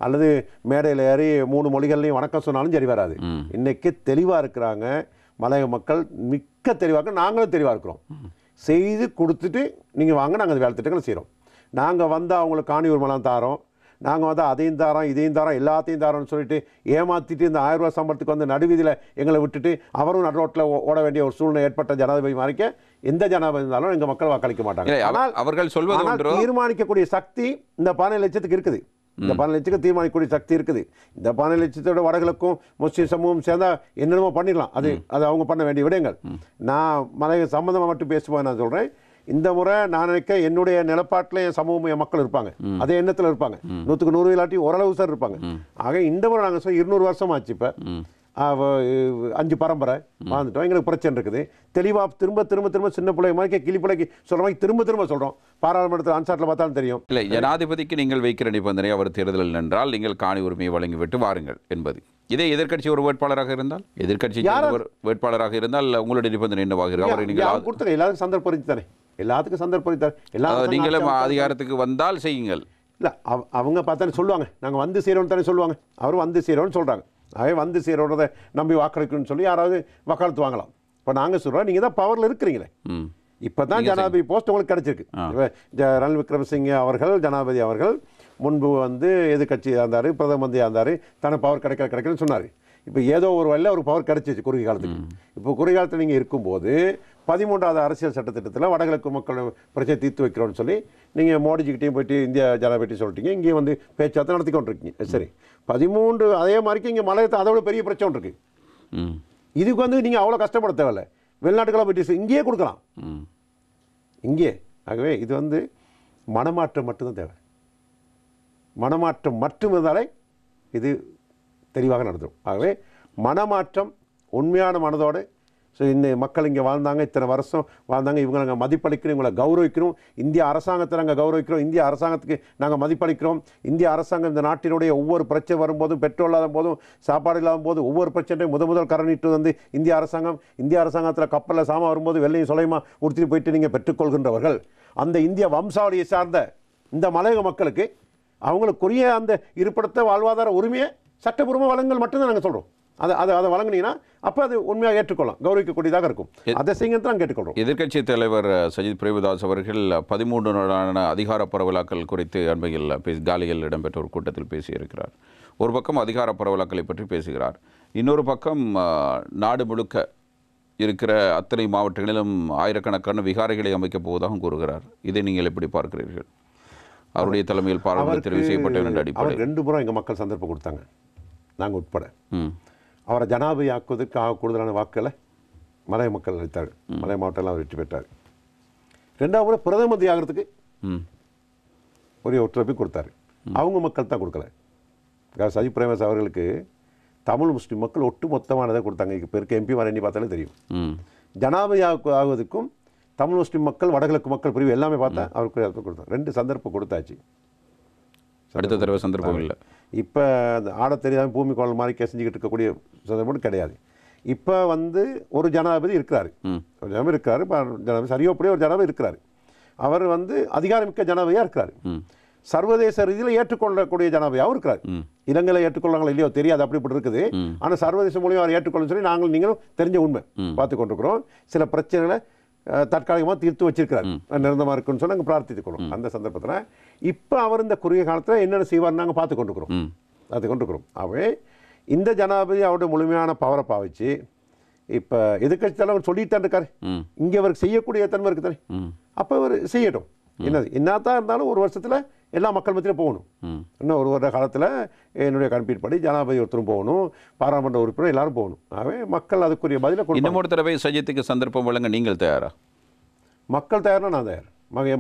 S2: அல்லது மேடையில் ஏறி 3 மொழிகள்லையும் வணக்கம் சொன்னாலும் சரி வராது. இன்றைக்கி தெளிவாக இருக்கிறாங்க மலைய மக்கள், மிக்க தெளிவாக, நாங்களும் தெளிவாக இருக்கிறோம். செய்து கொடுத்துட்டு நீங்கள் வாங்க, நாங்கள் அந்த வேலை திட்டங்களை செய்கிறோம். நாங்கள் வந்தால் அவங்களுக்கு காணி உரிமைலாம் தாரோம், நாங்கள் வந்து அதையும் தாரோம் இதையும் தாரோம் எல்லாத்தையும் தாரோம்னு சொல்லிட்டு ஏமாற்றிட்டு இந்த 1000 ரூபா சம்பளத்துக்கு வந்து நடுவீதியில் எங்களை விட்டுட்டு அவரும் நடுரோட்டில் ஓட வேண்டிய ஒரு சூழ்நிலை ஏற்பட்ட ஜனாதிபதி மாறிக்க எந்த ஜனாதிபதி இருந்தாலும் எங்கள் மக்கள் வாக்களிக்க மாட்டாங்க. ஆனால் அவர்கள் சொல்வது தீர்மானிக்கக்கூடிய சக்தி இந்த 17 லட்சத்துக்கு இருக்குது. இந்த 17 லட்சத்துக்கு தீர்மானிக்கக்கூடிய சக்தி இருக்குது. இந்த 17 லட்சத்தோட வடகிழக்கும் முஸ்லீம் சமூகம் சேர்ந்தால் என்னென்னமோ பண்ணிடலாம். அது அவங்க பண்ண வேண்டிய விடயங்கள். நான் மலைய சம்பந்தமாக மட்டும் பேசுவேன். நான் சொல்கிறேன், இந்த முறை நான் நினைக்க என்னுடைய நிலப்பாட்டில் என் சமூகம் என் மக்கள் இருப்பாங்க, அதே எண்ணத்தில் இருப்பாங்க, 100க்கு 100 இல்லாட்டி ஓரளவு சார் இருப்பாங்க. ஆக இந்த முறை நாங்கள் 200 வருஷம் ஆச்சு, இப்போ 5 பரம்பரை வாழ்ந்துட்டோம், எங்களுக்கு பிரச்சனை இருக்குது. தெளிவாக திரும்ப திரும்ப திரும்ப சின்ன பிள்ளை மாதிரி கிளி பிள்ளைக்கு சொல்கிற மாதிரி திரும்ப திரும்ப சொல்கிறோம். பாராளுமன்றத்தில் அன்சாட்டில் பார்த்தாலும் தெரியும்.
S1: இல்லை, ஜனாதிபதிக்கு நீங்கள் வைக்கிற நிபந்தனை அவர் தேர்தலில் நின்றால் நீங்கள் காணி உரிமையை வழங்கிவிட்டு வாருங்கள் என்பது. இதே எதிர்க்கட்சி ஒரு வேட்பாளராக இருந்தால், எதிர்க்கட்சி வேட்பாளராக இருந்தால் உங்களுடைய நிபந்தனை என்னவாக இருக்கும்? நீங்கள்
S2: கொடுத்துருங்க, எல்லாத்துக்கும் சந்தர்ப்பம் தானே, எல்லாத்துக்கும் சந்தர்ப்பம் தானே. எல்லாரும்
S1: நீங்களும் அதிகாரத்துக்கு வந்தால் செய்யுங்கள்.
S2: இல்லை, அவங்க பார்த்தானே சொல்லுவாங்க, நாங்கள் வந்து செய்கிறோன்னு தானே சொல்லுவாங்க. அவரும் வந்து செய்கிறோன்னு சொல்கிறாங்க. அதே வந்து செய்கிறோன்றதை நம்பி வாக்களிக்கணும்னு சொல்லி யாராவது வக்காலத்து வாங்கலாம். இப்போ நாங்கள் சொல்கிறோம், நீங்கள் தான் பவரில் இருக்கிறீங்களே, இப்போ தான் ஜனாதிபதி போஸ்ட் உங்களுக்கு கிடச்சிருக்கு. ரணில் விக்ரமசிங்கே அவர்கள் ஜனாதிபதி அவர்கள் முன்பு வந்து எதிர்கட்சியாக இருந்தார், பிரதம மந்திரியாக இருந்தார், தனக்கு பவர் கிடைக்கலன்னு சொன்னார். இப்போ ஏதோ ஒரு வழியில் ஒரு பவர் கிடைச்சிச்சு குறுகிய காலத்துக்கு. இப்போ குறுகிய காலத்தில் நீங்கள் இருக்கும்போது 13வது அரசியல் சட்டத்திட்டத்தில் வடகிழக்கு மக்கள் பிரச்சனை தீர்த்து வைக்கிறோன்னு சொல்லி நீங்கள் மோடிஜிக்கிட்டையும் போயிட்டு இந்தியா ஜனாதிபதி சொல்லிட்டீங்க, இங்கேயும் வந்து பேச்சுவார்த்தை நடத்தி கொண்டிருக்கீங்க. சரி, 13 அதே மாதிரிக்கு இங்கே மலையத்தை அதை விட பெரிய பிரச்சனை இருக்குது. இதுக்கு வந்து நீங்கள் அவ்வளோ கஷ்டப்பட தேவையில்லை, வெளிநாட்டுக்கெல்லாம் போயிட்டு இங்கேயே கொடுக்கலாம், இங்கே. ஆகவே இது வந்து மனமாற்றம் மட்டும்தான் தேவை. மனமாற்றம் மட்டும் இருந்தாலே இது தெளிவாக நடந்துடும். ஆகவே மனமாற்றம், உண்மையான மனதோடு ஸோ இந்த மக்கள் இங்கே வாழ்ந்தாங்க, இத்தனை வருஷம் வாழ்ந்தாங்க, இவங்களை நாங்கள் மதிப்பளிக்கிறோம், இவங்களை கௌரவிக்கிறோம், இந்திய அரசாங்கத்தை நாங்கள் கௌரவிக்கிறோம், இந்திய அரசாங்கத்துக்கு நாங்கள் மதிப்பளிக்கிறோம். இந்திய அரசாங்கம் இந்த நாட்டினுடைய ஒவ்வொரு பிரச்சனை வரும்போதும், பெட்ரோல் இல்லாத போதும், சாப்பாடு இல்லாத போதும், ஒவ்வொரு பிரச்சனையும் முதல் கரணிட்டு வந்து இந்திய அரசாங்கத்தில் கப்பலில் சாமான் வரும்போது வெள்ளையும் சொலையுமா உடுத்திட்டு போயிட்டு நீங்கள் பெற்றுக்கொள்கின்றவர்கள். அந்த இந்திய வம்சாவளியை சார்ந்த இந்த மலையக மக்களுக்கு அவங்களுக்குரிய அந்த இருப்பிடத்தை வாழ்வாதார உரிமையை சட்டப்பூர்வ வளங்கள் மட்டும்தான் நாங்கள் சொல்கிறோம். அதை வழங்கினீங்கன்னா அப்போ அது உண்மையாக ஏற்றுக்கொள்ளலாம், கௌரவிக்கக்கூடியதாக இருக்கும். அதை செய்யுங்க தான் கேட்டுக்கொள்கிறோம்.
S1: எதிர்க்கட்சித் தலைவர் சஜித் பிரேமதாஸ் அவர்கள் 13 நாளான அதிகார பரவலாக்கல் குறித்து அண்மையில் காலியில் இடம்பெற்ற ஒரு கூட்டத்தில் பேசியிருக்கிறார். ஒரு பக்கம் அதிகார பரவலாக்கலை பற்றி பேசுகிறார், இன்னொரு பக்கம் நாடு முழுக்க இருக்கிற அத்தனை மாவட்டங்களிலும் ஆயிரக்கணக்கான விகாரைகளை அமைக்கப் போவதாகவும் கூறுகிறார். இதை நீங்கள் எப்படி பார்க்கிறீர்கள்? அவருடைய தலைமையில் பாராளுமன்ற தெரிவு செய்யப்பட்ட அடிப்படை
S2: 2 முறை எங்கள் மக்கள் சந்தர்ப்பம் கொடுத்தாங்க, நாங்கள் உட்பட. அவரை ஜனாதிபதி ஆக்குவதற்கு கூடுதலான வாக்குகளை மலை மக்கள் அளித்தார்கள். மலை மாவட்டத்தில் அவர் வெற்றி பெற்றார். 2ஆவது முறை பிரதம மந்திரி ஆகிறதுக்கு ஒரே ஒற்றுழைப்பு கொடுத்தாரு. அவங்க மக்கள் தான் கொடுக்கல. சஜித் பிரேமதாஸ் அவர்களுக்கு தமிழ் முஸ்லீம் மக்கள் ஒட்டு மொத்தமானதை கொடுத்தாங்க. இப்போ இருக்க எம்பி வர எண்ணி பார்த்தாலே தெரியும். ஜனாதிபதி ஆகுவதற்கும் தமிழ் முஸ்லீம் மக்கள், வடகிழக்கு மக்கள் பிரிவு எல்லாமே பார்த்தா அவருக்கு கொடுத்தாங்க. 2 சந்தர்ப்பம் கொடுத்தாச்சு.
S1: அடுத்த தடவை சந்தர்ப்பம் இல்லை.
S2: இப்போ அந்த ஆட தெரியாமல் பூமி கோள் மாதிரி செஞ்சுக்கிட்டு இருக்கக்கூடிய சந்தர்ப்பம் கிடையாது. இப்போ ஒரு ஜனாதிபதி இருக்கிறாரு, ஒரு ஜனாதிபதி இருக்காரு, ஜனாதிபதி சரியோப்படியே ஒரு ஜனாதிபதி இருக்கிறாரு. அவர் அதிகாரமிக்க ஜனாதிபதியாக இருக்கிறாரு. சர்வதேச ரீதியில் ஏற்றுக்கொள்ளக்கூடிய ஜனாதிபதியாகவும் இருக்கிறார். இலங்கையில் ஏற்றுக்கொள்ளாங்களோ இல்லையோ தெரியாது, அப்படி இப்படி இருக்குது. ஆனால் சர்வதேச மூலியம் அவர் ஏற்றுக்கொள்ளு சொல்லி நீங்களும் தெரிஞ்ச உண்மை பார்த்து கொண்டிருக்கிறோம். சில பிரச்சனைகளை தற்காலிகமாக தீர்த்து வச்சிருக்கிறார், நிரந்தரமாக இருக்குன்னு சொல்லி நாங்கள் பிரார்த்தித்துக்கிறோம். அந்த சந்தர்ப்பத்தில் இப்போ அவர் இந்த குறுகிய காலத்தில் என்னென்ன செய்வார் நாங்கள் பார்த்து கொண்டிருக்கிறோம். அவே இந்த ஜனாதிபதி அவருடைய முழுமையான பவரை பாவிச்சு இப்போ எதிர்கட்சி தலைவர் சொல்லிட்டு இருக்காரு, இங்கே அவருக்கு செய்யக்கூடிய தன்மை இருக்குது தானே, அப்போ அவர் செய்யட்டும். என்னத்தான் இருந்தாலும் ஒரு வருஷத்தில் எல்லா மக்கள் மத்தியிலும் போகணும். இன்னும் ஒரு வருட காலத்தில் என்னுடைய கணப்பீடு படி ஜனாதிபதி ஒருத்தரும் போகணும், பாராளுமன்ற உறுப்பினர் எல்லாரும் போகணும். ஆகவே மக்கள் அதுக்குரிய பதிலை கொடுக்கணும்.
S1: இன்னும் ஒரு தடவை சஜித்துக்கு சந்தர்ப்பம் வழங்க நீங்கள் தயாரா?
S2: மக்கள் தயார்னா நான் தயார்.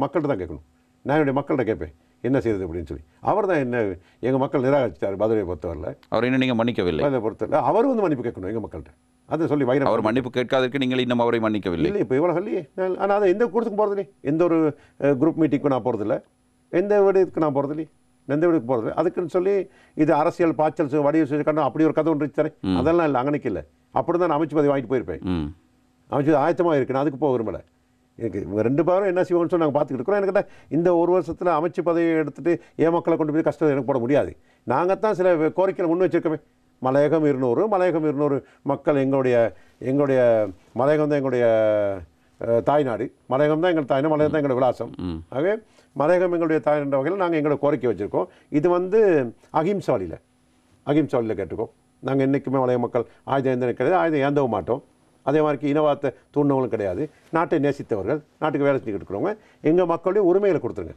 S2: மக்கள்கிட்ட தான் கேட்கணும். நான் என்னுடைய மக்கள்கிட்ட கேட்பேன் என்ன செய்யுது அப்படின்னு சொல்லி. அவர் தான் எங்கள் மக்கள் நிராகரித்தார் பதவியை பொறுத்தவரையில். அவர்
S1: இன்னும் நீங்கள் மன்னிக்கவில்லை.
S2: அதை பொறுத்தவரை அவர் மன்னிப்பு கேட்கணும் எங்கள் மக்கள்கிட்ட. அதை சொல்லி
S1: அவர் மன்னிப்பு கேட்காதற்கு நீங்கள் இன்னும் அவரை மன்னிக்கவில்லை.
S2: இல்லை இப்போ இவ்வளோ சொல்லி ஆனால் அதை எந்த கூட்டத்துக்கு போகிறதில்லை, எந்த ஒரு குரூப் மீட்டிங்க்கும் நான் போகிறதில்ல, எந்த வீடுக்கு நான் போகிறதில்லை, எந்த வீடுக்கு போகிறது. அதுக்குன்னு சொல்லி இது அரசியல் பாய்ச்சல் வடிவு செஞ்சு கண்டோம் அப்படி ஒரு கதை ஒன்று தானே, அதெல்லாம் இல்லை. அங்கனைக்கு இல்லை. அப்படி தான் நான் அமைச்சு பதவி வாங்கிட்டு போயிருப்பேன். அமைச்சு ஆயத்தமாக இருக்கு, நான் அதுக்கு போக விரும்பலை. எனக்கு இவங்க 2 பேரும் என்ன செய்வோம்னு சொல்லி நாங்கள் பார்த்துக்கிட்டு இருக்கிறோம். எனக்கு இந்த ஒரு வருஷத்தில் அமைச்சு பதவியை எடுத்துகிட்டு ஏன் மக்களை கொண்டு போய் கஷ்டம் எனக்கு போட முடியாது. நாங்கள் தான் சில கோரிக்கைகளை முன் வச்சிருக்கோமே. மலையகம் 200 மக்கள் எங்களுடைய மலையகம் தான் எங்களுடைய தாய்நாடு, மலையகம் தான் எங்கள் தாய்நாடு, மலையகம் தான் எங்களுடைய விலாசம். ஆகவே மலையகம் எங்களுடைய தாய் என்ற வகையில் நாங்கள் எங்களோட கோரிக்கை வச்சுருக்கோம். இது அகிம்சை வழியில் கேட்டுக்கோம். நாங்கள் என்றைக்குமே மலைய மக்கள் ஆயுதம் எந்த கிடையாது, ஆயுதம் ஏந்தவும் மாட்டோம். அதே மாதிரி இனவாதத்தை தூண்டவங்களும் கிடையாது. நாட்டை நேசித்தவர்கள், நாட்டுக்கு வேலை செஞ்சுக்கிட்டு இருக்கிறவங்க எங்கள் மக்களுடைய உரிமைகளை கொடுத்துருங்க.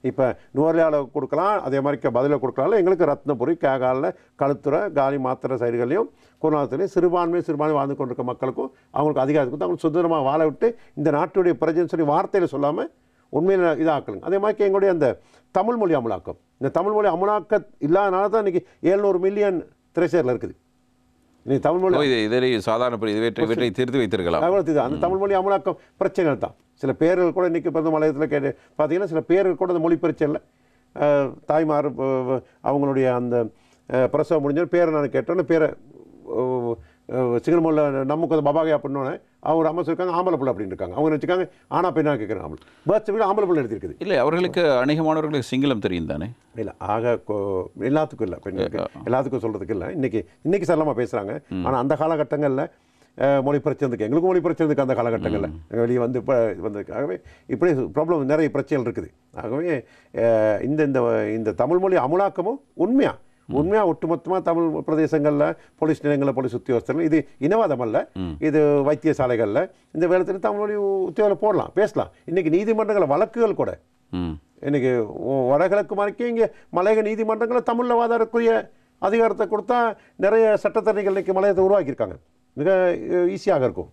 S2: இப்போ நுவர்லியாவில் கொடுக்கலாம், அதே மாதிரி பதிலில் கொடுக்கலாம். எங்களுக்கு ரத்னபுரி, கேகாலில், களுத்துறை, காலி மாத்திரை சைடுகளையும் குருநாதத்துலேயும் சிறுபான்மை வாழ்ந்து கொண்டிருக்க மக்களுக்கும் அவங்களுக்கு அதிகாரத்தை கொடுத்து அவங்களுக்கு சுதந்திரமாக வாழ விட்டு இந்த நாட்டுடைய பிரஜைன்னு சொல்லி வார்த்தையில் சொல்லாமல் உண்மையில் இதாக்கலுங்க. அதே மாதிரி எங்களுடைய அந்த தமிழ் மொழி அமலாக்கம், இந்த தமிழ் மொழி அமலாக்க இல்லாதனால தான் இன்றைக்கி 700 மில்லியன் திரைச்சேரில் இருக்குது. இன்னைக்கு தமிழ் மொழி
S1: இதை சாதாரண தீர்த்து வைத்திருக்கலாம்.
S2: அந்த தமிழ் மொழி அமலாக்கம் பிரச்சனைகள் தான். சில பேர்கள் கூட இன்றைக்கி பிறந்த மலையத்தில் பார்த்தீங்கன்னா சில பேர்கள் கூட அந்த மொழி பிரச்சனை தாய்மார் அவங்களுடைய அந்த பிரசவம் முடிஞ்சாலும் பேரை நான் கேட்டோன்னே பேரை சிங்கள மொழியில் நமக்கு அந்த பபாகை அப்படின்னோடனே அவங்க அம்மா சொல்லியிருக்காங்க ஆம்பளை பிள்ளை அப்படின்னு இருக்காங்க. அவங்க நினச்சிக்காங்க ஆனால் பெண்ணாக கேட்குறாங்க. ஆம்பளை பர்த் சர்டிஃபிகேட் ஆம்பளை பிள்ளை எடுத்துருக்குது.
S1: இல்லை அவர்களுக்கு அநேகமானவர்களுக்கு சிங்களம் தெரியும் தானே?
S2: இல்லை எல்லாத்துக்கும் இல்லை, பெண்களுக்கு எல்லாத்துக்கும் சொல்கிறதுக்கு இல்லை. இன்றைக்கி சரளமாக பேசுகிறாங்க. ஆனால் அந்த காலகட்டங்களில் மொழி பிரச்சனை இருக்குது, எங்களுக்கும் மொழி பிரச்சனை இருக்குது. அந்த காலகட்டங்களில் எங்கள் வெளியே இப்போ வந்திருக்கு. ஆகவே இப்படி ப்ராப்ளம் நிறைய பிரச்சனைகள் இருக்குது. ஆகவே இந்த தமிழ் மொழி அமலாக்கமும் உண்மையாக ஒட்டுமொத்தமாக தமிழ் பிரதேசங்களில் போலீஸ் நிலையங்களில் போலீஸ் உத்தியோகஸ்தர்கள் இது இனவாதம் அல்ல, இது வைத்தியசாலைகளில் இந்த வேளத்தில் தமிழ் மொழி உத்தியோகம் போடலாம், பேசலாம். இன்றைக்கி நீதிமன்றங்களில் வழக்குகள் கூட இன்றைக்கி வடகிழக்கு மாதிரிக்கே இங்கே மலையக நீதிமன்றங்களில் தமிழில் வாதாடக்கூடிய அதிகாரத்தை கொடுத்தா நிறைய சட்டத்தரணிகள் இன்றைக்கி மலையத்தை உருவாக்கியிருக்காங்க. மிக ஈஸியாக இருக்கும்.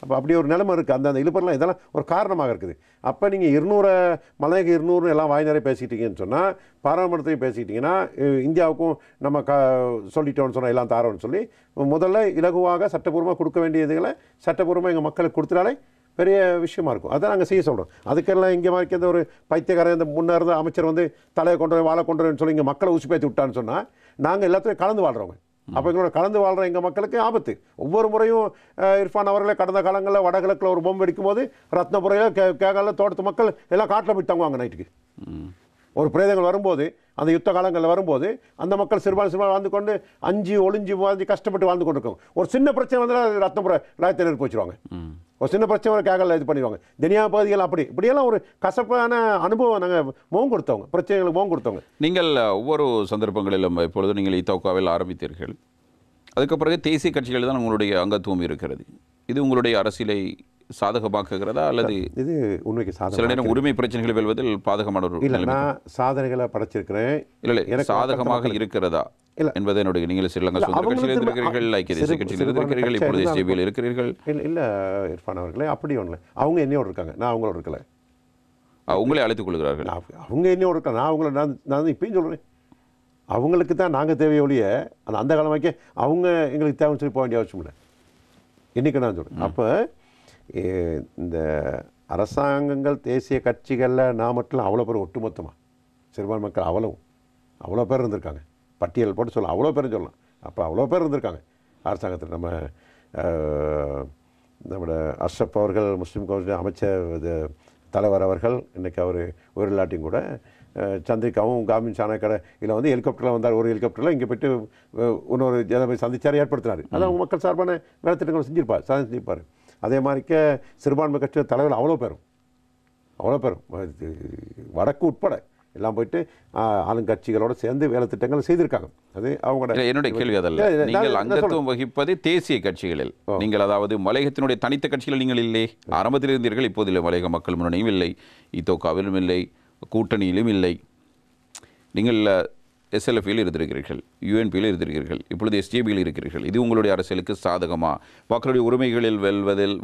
S2: அப்போ அப்படி ஒரு நிலைமை இருக்குது. அந்த இழுப்பெல்லாம் இதெல்லாம் ஒரு காரணமாக இருக்குது. அப்போ நீங்கள் 200 மலைக்கு 200 எல்லாம் வாய் நிறைய பேசிக்கிட்டீங்கன்னு சொன்னால், பாராளுமன்றத்தையும் பேசிக்கிட்டிங்கன்னா இந்தியாவுக்கும் நம்ம சொல்லிட்டோன்னு சொன்னால் எல்லாம் தாரோன்னு சொல்லி முதல்ல இலகுவாக சட்டப்பூர்வமாக கொடுக்க வேண்டியதுகளை சட்டப்பூர்வமாக எங்கள் மக்களுக்கு கொடுத்துட்டாலே பெரிய விஷயமா இருக்கும். அதை நாங்கள் செய்ய சொல்கிறோம். அதுக்கெல்லாம் இங்கே மாதிரி ஒரு பைத்தியக்காரன் இந்த முன்னே இருந்த அமைச்சர் வந்து தலையை கொண்டு வாழை கொண்டு வரேன்னு சொல்லி இங்கே மக்களை உசுப்பேற்றி விட்டான்னு சொன்னால் நாங்கள் எல்லாத்தையும் கலந்து வாழ்கிறவங்க. அப்போ எங்களோட கலந்து வாழ்கிற எங்கள் மக்களுக்கு ஆபத்து. ஒவ்வொரு முறையும் இர்ஃபான் அவர்களே கடந்த காலங்களில் வடகிழக்கில் ஒரு பொம்பு வெடிக்கும் போது ரத்னபுரையில் கேகாலில் தோட்டத்து மக்கள் எல்லாம் காட்டில் போய் தங்குவாங்க நைட்டுக்கு. ஒரு பிரேதங்கள் வரும்போது அந்த யுத்த காலங்களில் வரும்போது அந்த மக்கள் சிறுபான்மை வாழ்ந்து கொண்டு அஞ்சு ஒளிஞ்சு கஷ்டப்பட்டு வாழ்ந்து கொண்டு இருக்காங்க. ஒரு சின்ன பிரச்சனை வந்து ரத்னபுரம் ராயத்தை நெருப்பு வச்சுருவாங்க. ஒரு சின்ன பிரச்சனை கேகலில் இது பண்ணிடுவாங்க. தனியா பகுதிகள் அப்படி இப்படியெல்லாம் ஒரு கசப்பான அனுபவம். நாங்கள் முகம் கொடுத்தவங்க, பிரச்சனைகளுக்கு முகம் கொடுத்தவங்க.
S1: நீங்கள் ஒவ்வொரு சந்தர்ப்பங்களிலும் இப்பொழுது நீங்கள் இத்தோக்காவில் ஆரம்பித்தீர்கள். அதுக்கு பிறகு தேசிய கட்சிகள் தான் உங்களுடைய அங்கத்துவம் இருக்கிறது. இது உங்களுடைய அரசியலை சாதகமாக்குகிறதா அல்லது
S2: இது உண்மைக்கு சாதகம்?
S1: சில நேரம் உரிமை பிரச்சனைகளை வெல்வதில் பாதகமான ஒரு
S2: இல்லை, நான் சாதனைகளை படைச்சிருக்கிறேன்.
S1: இல்லை எனக்கு சாதகமாக இருக்கிறதா என்பதை என்னுடைய நீங்கள் ஸ்ரீலங்கா சுதந்திர கட்சியில் இருக்கிறீர்கள், ஐக்கிய தேசிய கட்சியில் இருக்கிறீர்கள், இப்பொழுது எஸ்ஜேபியில் இருக்கிறீர்கள்.
S2: இல்லை இர்ஃபான் அவர்களே, அப்படி ஒன்று அவங்க என்னையோடு இருக்காங்க, நான் அவங்களோட இருக்கலை.
S1: அவங்களே அழைத்துக் கொள்கிறார்கள்.
S2: அவங்க என்னையோட இருக்காங்க, நான் அவங்கள நான் இப்பயும் சொல்கிறேன். அவங்களுக்கு தான் நாங்கள் தேவையை ஒழிய அந்த காலமாக்கே அவங்க எங்களுக்கு தேவைன்னு சொல்லி போக வேண்டிய அவசியம் இல்லை. இன்றைக்கி நான் சொல்கிறேன். அப்போ இந்த அரசாங்கங்கள் தேசிய கட்சிகளில் நான் மட்டும் அவ்வளோ பேர் ஒட்டுமொத்தமாக சிறுபான்மை மக்கள் அவ்வளோ பேர் இருந்திருக்காங்க. பட்டியல் போட்டு சொல்லலாம், அவ்வளோ பேரும் சொல்லலாம். அப்போ அவ்வளோ பேர் இருந்திருக்காங்க அரசாங்கத்தில். நம்மளோட அஷ்ரப் அவர்கள், முஸ்லீம் கவுன்சில் அமைச்சர் தலைவர் அவர்கள், இன்றைக்கி அவர் ஒரு இல்லாட்டியும் கூட சந்திரிகாவும் காமின் சாணக்கடை இதில் வந்து ஹெலிகாப்டரில் வந்தார். ஒரு ஹெலிகாப்டரில் இங்கே போய்ட்டு இன்னொரு ஜனபதி சந்திச்சார், ஏற்படுத்தினார். அதை அவங்க மக்கள் சார்பான வேலை திட்டங்கள் செஞ்சிருப்பார். அதே மாதிரிக்க சிறுபான்மை கட்சியில் தலைவர் அவ்வளோ பேரும் வடக்கு உட்பட எல்லாம் போயிட்டு ஆளுங்கட்சிகளோடு சேர்ந்து வேலை திட்டங்கள் செய்திருக்காங்க. அது அவங்க
S1: என்னுடைய கேள்வி அதல்ல. நீங்கள் அங்கத்துவம் வகிப்பது தேசிய கட்சிகளில். நீங்கள் அதாவது மலையகத்தினுடைய தனித்த கட்சிகள் நீங்கள் இல்லை, ஆரம்பத்தில் இருந்தீர்கள். இப்போது இல்லை, மலையக மக்கள் முன்னணியும் இல்லை, இத்தோக்காவிலும் இல்லை, கூட்டணியிலும் இல்லை. நீங்கள் எஸ்எல்எஃபியில் இருந்திருக்கிறீர்கள், யூஎன்பியில் இருந்திருக்கிறீர்கள், இப்பொழுது எஸ்ஜேபியில் இருக்கிறீர்கள். இது உங்களுடைய அரசியலுக்கு சாதகமா? மக்களுடைய உரிமைகளில்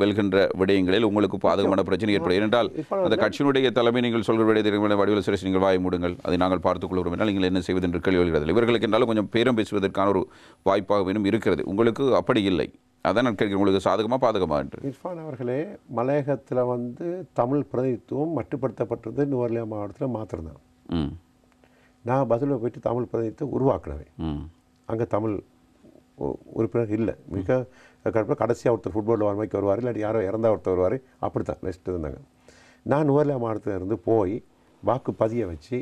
S1: வெல்கின்ற விடயங்களில் உங்களுக்கு பாதகமான பிரச்சனை ஏற்படும். ஏனென்றால் அந்த கட்சியினுடைய தலைமை நீங்கள் சொல்கிற விடயத்திற்கு வடிவேலு சுரேஷ் நீங்கள் வாய் மூடுங்கள், அதை நாங்கள் பார்த்துக் கொள்கிறோம் என்றால் நீங்கள் என்ன செய்வது என்று கேள்வி வருகிறது. இவர்களுக்கு என்றாலும் கொஞ்சம் பேரம் பேசுவதற்கான ஒரு வாய்ப்பாகவும் இருக்கிறது. உங்களுக்கு அப்படி இல்லை. அதான் நான் கேட்கிறேன், உங்களுக்கு சாதகமாக பாதகமா என்று.
S2: இர்ஃபான் அவர்களே, மலையகத்தில் வந்து தமிழ் பிரதிநிதித்துவம் மட்டுப்படுத்தப்பட்டது நுவர்லியா மாவட்டத்தில் மாத்திரம்தான். நான் பதிலில் போயிட்டு தமிழ் பிரதிநிதித்துவம் உருவாக்கினேன். அங்கே தமிழ் உறுப்பினர் இல்லை. மிக கடைசியாக ஒருத்தர் ஃபுட்பாலில் வரமைக்கு வருவார், இல்லாட்டி யாரோ இறந்தா ஒருத்தர் வருவார், அப்படி தான் நெக்ஸ்ட்டு இருந்தாங்க. நான் நுவர்லியா மாவட்டத்தில் இருந்து போய் வாக்கு பதிய வச்சு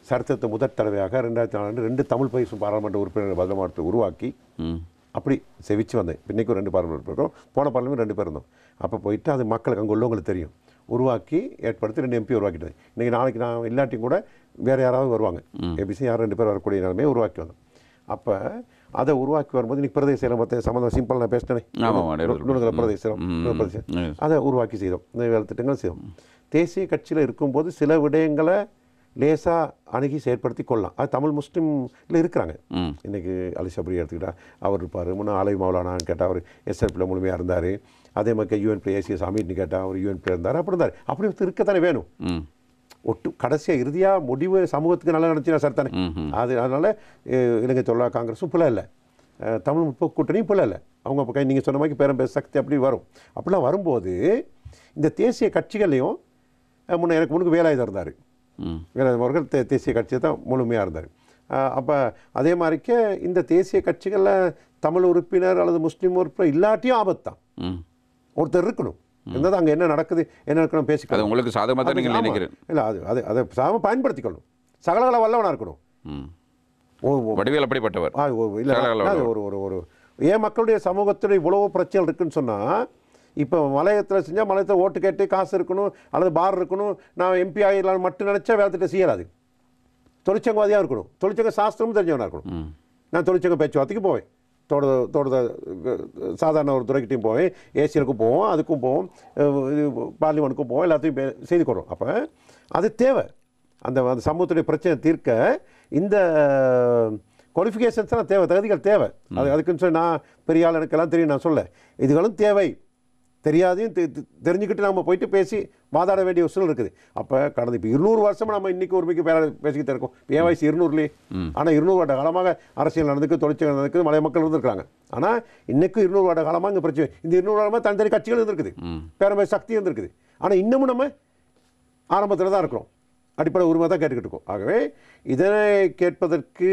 S2: சரித்திரத்தை முதற் தடவையாக 2004 2 தமிழ் பேசும் பாராளுமன்ற உறுப்பினர்கள் பதில் மாவட்டத்தில் உருவாக்கி அப்படி செவிச்சு வந்தேன். இன்றைக்கும் 2 பாராளுமன்ற உறுப்பினரும் போன பாராளுமன்ற 2 பேர் இருந்தோம். அப்போ போயிட்டு அது மக்களுக்கு அங்கே உள்ளவங்களுக்கு தெரியும், உருவாக்கி ஏற்படுத்தி 2 MP உருவாக்கிட்டேன். இன்றைக்கி நாளைக்கு நான் இல்லாட்டியும் கூட வேறு யாராவது வருவாங்க, ஏபிசி யாரும் 2 பேர் வரக்கூடிய நிலைமையை உருவாக்கி வந்தோம். அப்போ அதை உருவாக்கி வரும்போது இன்றைக்கி பிரதேச செயலம் மற்ற சம்மந்தம் சிம்பிள் நான் பேசினேன், பிரதேசம் அதை உருவாக்கி செய்தோம். இந்த வேலை திட்டங்கள் செய்தோம். தேசிய கட்சியில் இருக்கும்போது சில விடயங்களை லேசாக அணுகி செயற்படுத்தி கொள்ளலாம். அது தமிழ் முஸ்லீமில் இருக்கிறாங்க. இன்றைக்கி அலி சபரி எடுத்துக்கிட்டால் அவர் இருப்பார். முன்னே அலை மௌலானான்னு கேட்டால் அவர் எஸ்எல்பியில் முழுமையாக இருந்தார். அதே மாதிரி யூஎன்பி ஏசிஎஸ் அமீட்னு கேட்டால் அவர் யூஎன்பி இருந்தார். அப்படி இருந்தார். அப்படி இருக்கத்தானே வேணும். ஒட்டு கடைசியாக இறுதியாக முடிவு சமூகத்துக்கு நல்லா நினச்சினா சார் தானே. அதனால் இலங்கை தொழிலாளர் காங்கிரஸும் பிள்ளை இல்லை, தமிழ் முற்போக்கு கூட்டணியும் பிள்ளை இல்லை. அவங்க இப்போ நீங்கள் சொன்ன மாதிரி பேரம் பேச சக்தி அப்படி வரும். அப்படிலாம் வரும்போது இந்த தேசிய கட்சிகளையும் எனக்கு முன்னுக்கு வேலாயுதம் இருந்தார். வேலாயுதம் அவர்கள் தேசிய கட்சியை தான் முழுமையாக இருந்தார். அப்போ அதே மாதிரிக்கே இந்த தேசிய கட்சிகளில் தமிழ் உறுப்பினர் அல்லது முஸ்லீம் உறுப்பினர் இல்லாட்டியும் ஆபத்து தான். ஒருத்தர் இருக்கணும், இருந்தால் அங்கே என்ன நடக்குது என்ன இருக்கணும் பேசிக்கலாம். உங்களுக்கு சாதகமாக தான் நீங்கள் நினைக்கிறேன். இல்லை, அதை சாதகமாக பயன்படுத்திக்கணும். சகலகல வல்லவனாக இருக்கணும். வடிவேல் அப்படிப்பட்டவர் இல்லை. ஒரு ஏன் மக்களுடைய சமூகத்தில் இவ்வளோ பிரச்சனை இருக்குன்னு சொன்னால், இப்போ மலையத்தில் செஞ்சால் மலையத்தில் ஓட்டு கேட்டு காசு இருக்கணும் அல்லது பார் இருக்கணும், நான் எம்பி ஆகிடலான்னு மட்டும் நினச்சா வேலைத்திட்ட செய்யலாது. தொழிற்சங்கவாதியாக இருக்கணும், தொழிற்சங்க சாஸ்திரமும் தெரிஞ்சவனாக இருக்கணும். நான் தொழிற்சங்க பேச்சுவார்த்தைக்கு போவேன், தோட சாதாரண ஒரு துறைக்கிட்டையும் போவேன், ஏசியலுக்கும் போவோம், அதுக்கும் போவோம், பார்லிமெண்ட்டுக்கும் போவோம், எல்லாத்தையும் செய்து கொடுறோம். அப்போ அது தேவை. அந்த சமூகத்துடைய பிரச்சனை தீர்க்க இந்த குவாலிஃபிகேஷன்ஸ்லாம் தேவை, தகுதிகள் தேவை. அதுக்குன்னு சொல்லி நான் பெரிய ஆள் எனக்கெல்லாம் தெரியும் நான் சொல்ல, இதுகளும் தேவை. தெரியாதையும் தெரிஞ்சுக்கிட்டு நம்ம போயிட்டு பேசி வாதாட வேண்டிய ஒரு சூழல் இருக்குது. அப்போ கடந்த இப்போ 200 வருஷமாக நம்ம இன்றைக்கி உரிமைக்கு பேசிக்கிட்டு இருக்கோம். இப்போ என் வயசு 200லேயே. ஆனால் 200 வருட காலமாக அரசியல் நடந்துக்கு, தொழிற்சங்கம் நடந்துக்கு, மலைய மக்கள் இருந்திருக்காங்க. ஆனால் இன்றைக்கும் 200 வருட காலமாக இங்கே பிரச்சனை. இந்த 200 வருடமாக தனித்தனி கட்சிகள் இருந்திருக்குது, பேரமை சக்தி இருந்திருக்குது. ஆனால் இன்னமும் நம்ம ஆரம்பத்தில் தான் இருக்கிறோம், அடிப்படை உரிமை தான் கேட்டுக்கிட்டு இருக்கோம். ஆகவே இதனை கேட்பதற்கு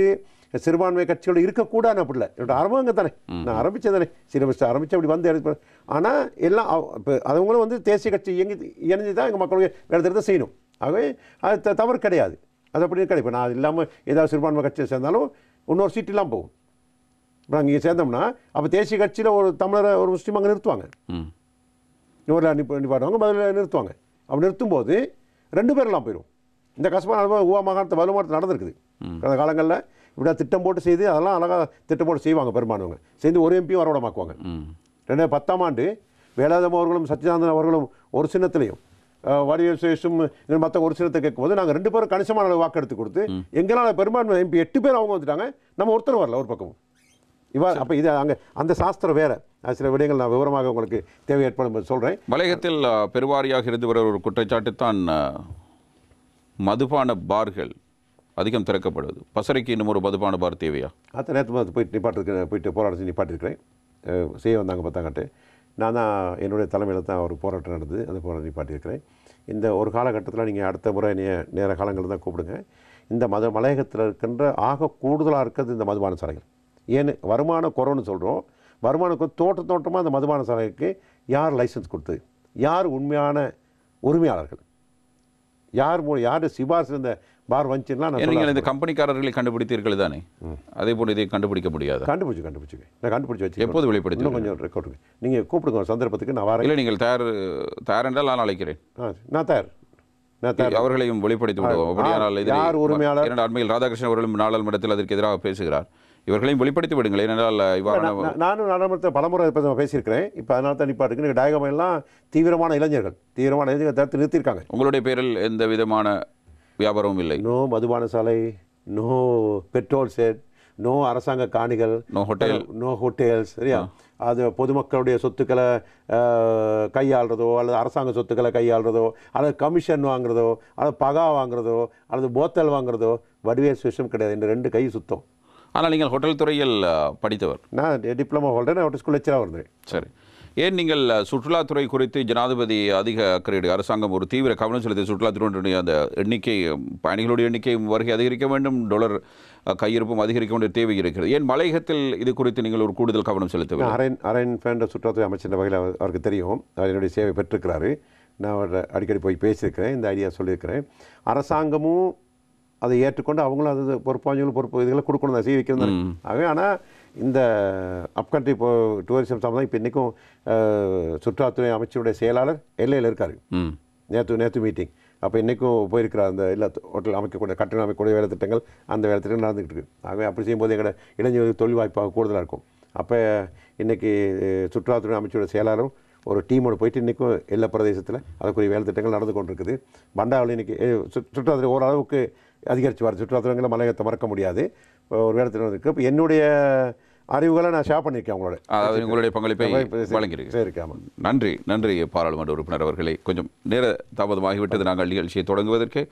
S2: சிறுபான்மை கட்சிகள் இருக்கக்கூடாது. அப்படி இல்லை, என்னோட ஆரம்பங்க தானே, நான் ஆரம்பித்தேன் தானே, சிலபஸ் ஆரம்பித்து அப்படி வந்து எடுத்து. ஆனால் எல்லாம் இப்போ அவங்களும் வந்து தேசிய கட்சி இணைஞ்சு தான் எங்கள் மக்களுடைய வேலை செய்யணும். ஆகவே அது தவறு கிடையாது, அது அப்படி கிடையாது. இப்போ நான் இல்லாமல் ஏதாவது சிறுபான்மை கட்சியில் சேர்ந்தாலும் இன்னொரு சீட்டெல்லாம் போகும். இப்போ நாங்கள் இங்கே சேர்ந்தோம்னா அப்போ தேசிய கட்சியில் ஒரு தமிழரை ஒரு முஸ்லீம் அங்கே நிறுத்துவாங்க, இவரில் நிப்பாடுவாங்க, பதில் நிறுத்துவாங்க. அப்படி நிறுத்தும்போது 2 பேரெல்லாம் போயிடும். இந்த கசப்பான அனுபவம் ஊவா மாகாணத்தை வலுமாட்டத்தில் நடந்திருக்குது. கடந்த காலங்களில் இப்படி திட்டம் போட்டு செய்து அதெல்லாம் அழகாக திட்டம் போட்டு செய்வாங்க. பெரும்பானவங்க சேர்ந்து ஒரு எம்பியும் வரவிடமாக்குவாங்க. 2010ஆம் ஆண்டு வேலாயுதம் அவர்களும் சச்சிதானந்தன் அவர்களும் ஒரு சின்னத்திலையும் வடிவேல் சேஷும் மற்ற ஒரு சின்னத்தை கேட்கும்போது நாங்கள் 2 பேரும் கணிசமான வாக்கு எடுத்து கொடுத்து எங்களால் பெரும்பான்மை எம்பி 8 பேர் அவங்க வந்துட்டாங்க, நம்ம ஒருத்தர் வரல ஒரு பக்கமும். அப்போ இது அங்கே அந்த சாஸ்திரம் வேறு. சில விடயங்கள் நான் விவரமாக உங்களுக்கு தேவை ஏற்படும் சொல்கிறேன்.
S1: மலையகத்தில் பெருவாரியாக இருந்து வர ஒரு குற்றச்சாட்டு தான் மதுபான பார்கள் அதிகம் திறக்கப்படுவது. பசறைக்கு இன்னும் ஒரு மதுபான பார் தேவையா? அத்தை
S2: நேற்று போயிட்டு போராட்டம் நிப்பாட்டிருக்கிறேன். செய்ய வந்தாங்க பார்த்தாங்கட்டு. நான் தான் என்னுடைய தலைமையில் தான் ஒரு போராட்டம் நடந்தது, அந்த போராட்டம் நிப்பாட்டியிருக்கிறேன். இந்த ஒரு காலகட்டத்தில் நீங்கள் அடுத்த முறை நேர காலங்களில் தான் கூப்பிடுங்க. இந்த மலையகத்தில் இருக்கின்ற ஆக கூடுதலாக இருக்கிறது இந்த மதுபான சாலைகள். ஏன்னு வருமான குறைன்னு சொல்கிறோம். வருமானம் தோட்டமாக அந்த மதுபான சாலைக்கு யார் லைசன்ஸ் கொடுத்தது, யார் உண்மையான உரிமையாளர்கள், யார் சிபாரிசு இந்த பார் வந்துச்சுன்னா
S1: நீங்கள் இந்த கம்பெனிக்காரர்களை கண்டுபிடித்தீர்கள் தானே, அதே போல் இதை கண்டுபிடிக்க முடியாது?
S2: கண்டுபிடிச்சு நான் கண்டுபிடிச்சி வச்சு
S1: எப்போது வெளிப்படுத்தி
S2: கொஞ்சம் ரெக்கார்டுங்க. நீங்கள் கூப்பிடுங்க ஒரு சந்தர்ப்பத்துக்கு நான் வரேன்.
S1: இல்லை நீங்கள் தயார் என்றால் நான் அழைக்கிறேன்.
S2: நான் தயார்.
S1: அவர்களையும் வெளிப்படுத்தி விடுவோம். அப்படியானால்
S2: யார் உரிமையாளர்?
S1: அண்மையில் ராதாகிருஷ்ணன் அவர்களும் நாடாளுமன்றத்தில் அதற்கு எதிராக பேசுகிறார். இவர்களையும் வெளிப்படுத்தி விடுங்கள். ஏனென்றால்
S2: நானும் நாடாளுமன்றத்தில் பலமுறை பேசியிருக்கிறேன். இப்போ அதனால தான் நிப்பாட்டுக்கு நீங்கள் டயகம் எல்லாம் தீவிரமான இளைஞர்கள் தடுத்து நிறுத்தியிருக்காங்க.
S1: உங்களுடைய பேரில் எந்த விதமான வியாபாரமும் இல்லை.
S2: நோ மதுபான சாலை, நோ பெட்ரோல் செட், நோ அரசாங்க காணிகள், நோ ஹோட்டல்ஸ். சரியா? அது பொதுமக்களுடைய சொத்துக்களை கையாளுறதோ அல்லது அரசாங்க சொத்துக்களை கையாளுறதோ அல்லது கமிஷன் வாங்குறதோ அல்லது பகா வாங்குறதோ அல்லது போத்தல் வாங்குறதோ வடிவேல் விஷயம் கிடையாது. இந்த 2 கை சுத்தம்.
S1: ஆனால் நீங்கள் ஹோட்டல் துறையில் படித்தவர்.
S2: நான் டிப்ளமோ ஹோல்டர், நான் ஹோட்டல் ஸ்கூல் லெக்சராக இருந்தேன்.
S1: சரி, ஏன் நீங்கள் சுற்றுலாத்துறை குறித்து ஜனாதிபதி அதிக அக்கறை, அரசாங்கம் ஒரு தீவிர கவனம் செலுத்தி சுற்றுலாத்துறையினுடைய அந்த எண்ணிக்கை, பயணிகளுடைய எண்ணிக்கை வருகை அதிகரிக்க வேண்டும், டாலர் கையிருப்பும் அதிகரிக்க வேண்டிய தேவை இருக்கிறது, ஏன் மலையகத்தில் இது குறித்து நீங்கள் ஒரு கூடுதல் கவனம் செலுத்த வேண்டும்?
S2: அரேன் ஃபேண்ட சுற்றுலாத்துறை அமைச்சர் வகையில் அவருக்கு தெரியும், அவர் என்னுடைய சேவை பெற்றிருக்கிறாரு. நான் அவரை அடிக்கடி போய் பேசியிருக்கிறேன், இந்த ஐடியா சொல்லியிருக்கிறேன். அரசாங்கமும் அதை ஏற்றுக்கொண்டு அவங்களும் அது பொறுப்பு இதுகளை கொடுக்கணும், அதை செய்ய வைக்கிறது. ஆகவே ஆனால் இந்த அப்கண்ட்ரி டூரிசம் சம்பந்தம் இப்போ இன்றைக்கும் சுற்றுலாத்துறை அமைச்சருடைய செயலாளர் எல்லையில் இருக்கார். நேற்று மீட்டிங் அப்போ இன்றைக்கும் போயிருக்கிறார். அந்த எல்லா ஹோட்டல் அமைக்கக்கூடிய கட்டணம் அமைக்கக்கூடிய வேலை திட்டங்கள், அந்த வேலை திட்டங்கள் நடந்துகிட்டு இருக்குது. ஆகவே அப்படி செய்யும்போது எங்களோட இளைஞர்களுக்கு தொழில் வாய்ப்பாக கூடுதலாக இருக்கும். அப்போ இன்றைக்கி சுற்றுலாத்துறை அமைச்சருடைய செயலாளரும் ஒரு டீமோடு போயிட்டு இன்றைக்கும் எல்லா பிரதேசத்தில் அதுக்குரிய வேலை திட்டங்கள் நடந்து கொண்டிருக்குது. பண்டாவில் இன்றைக்கி சுற்றுலாத்துறை ஓரளவுக்கு அதிகரித்து வர சுற்றுலாத்துறைகளை மலையகத்தை மறக்க முடியாது, ஒரு வேலை திட்டம் இருக்குது. இப்போ என்னுடைய அறிவுகளை நான் ஷேர் பண்ணியிருக்கேன்
S1: உங்களுடைய பங்களிப்பை வழங்கியிருக்கேன். நன்றி பாராளுமன்ற உறுப்பினர் அவர்களை. கொஞ்சம் நேர தாமதமாகிவிட்டது நாங்கள் நிகழ்ச்சியை தொடங்குவதற்கு.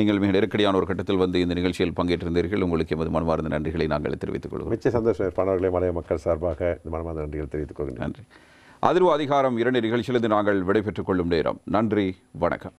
S1: நீங்கள் மிக நெருக்கடியான ஒரு கட்டத்தில் வந்து இந்த நிகழ்ச்சியில் பங்கேற்றிருந்தீர்கள். உங்களுக்கு எமது மனமார்ந்த நன்றிகளை நாங்கள் தெரிவித்துக் கொள்கிறோம்.
S2: மிச்ச சந்தோஷம் பாடல்களை மலைய மக்கள் சார்பாக இந்த மனமார்ந்த நன்றிகள் தெரிவித்துக் கொள்கிறேன்.
S1: நன்றி. அதிர்வு அதிகாரம் 2 நிகழ்ச்சியிலிருந்து நாங்கள் விடைபெற்றுக் கொள்ளும் நேரம். நன்றி, வணக்கம்.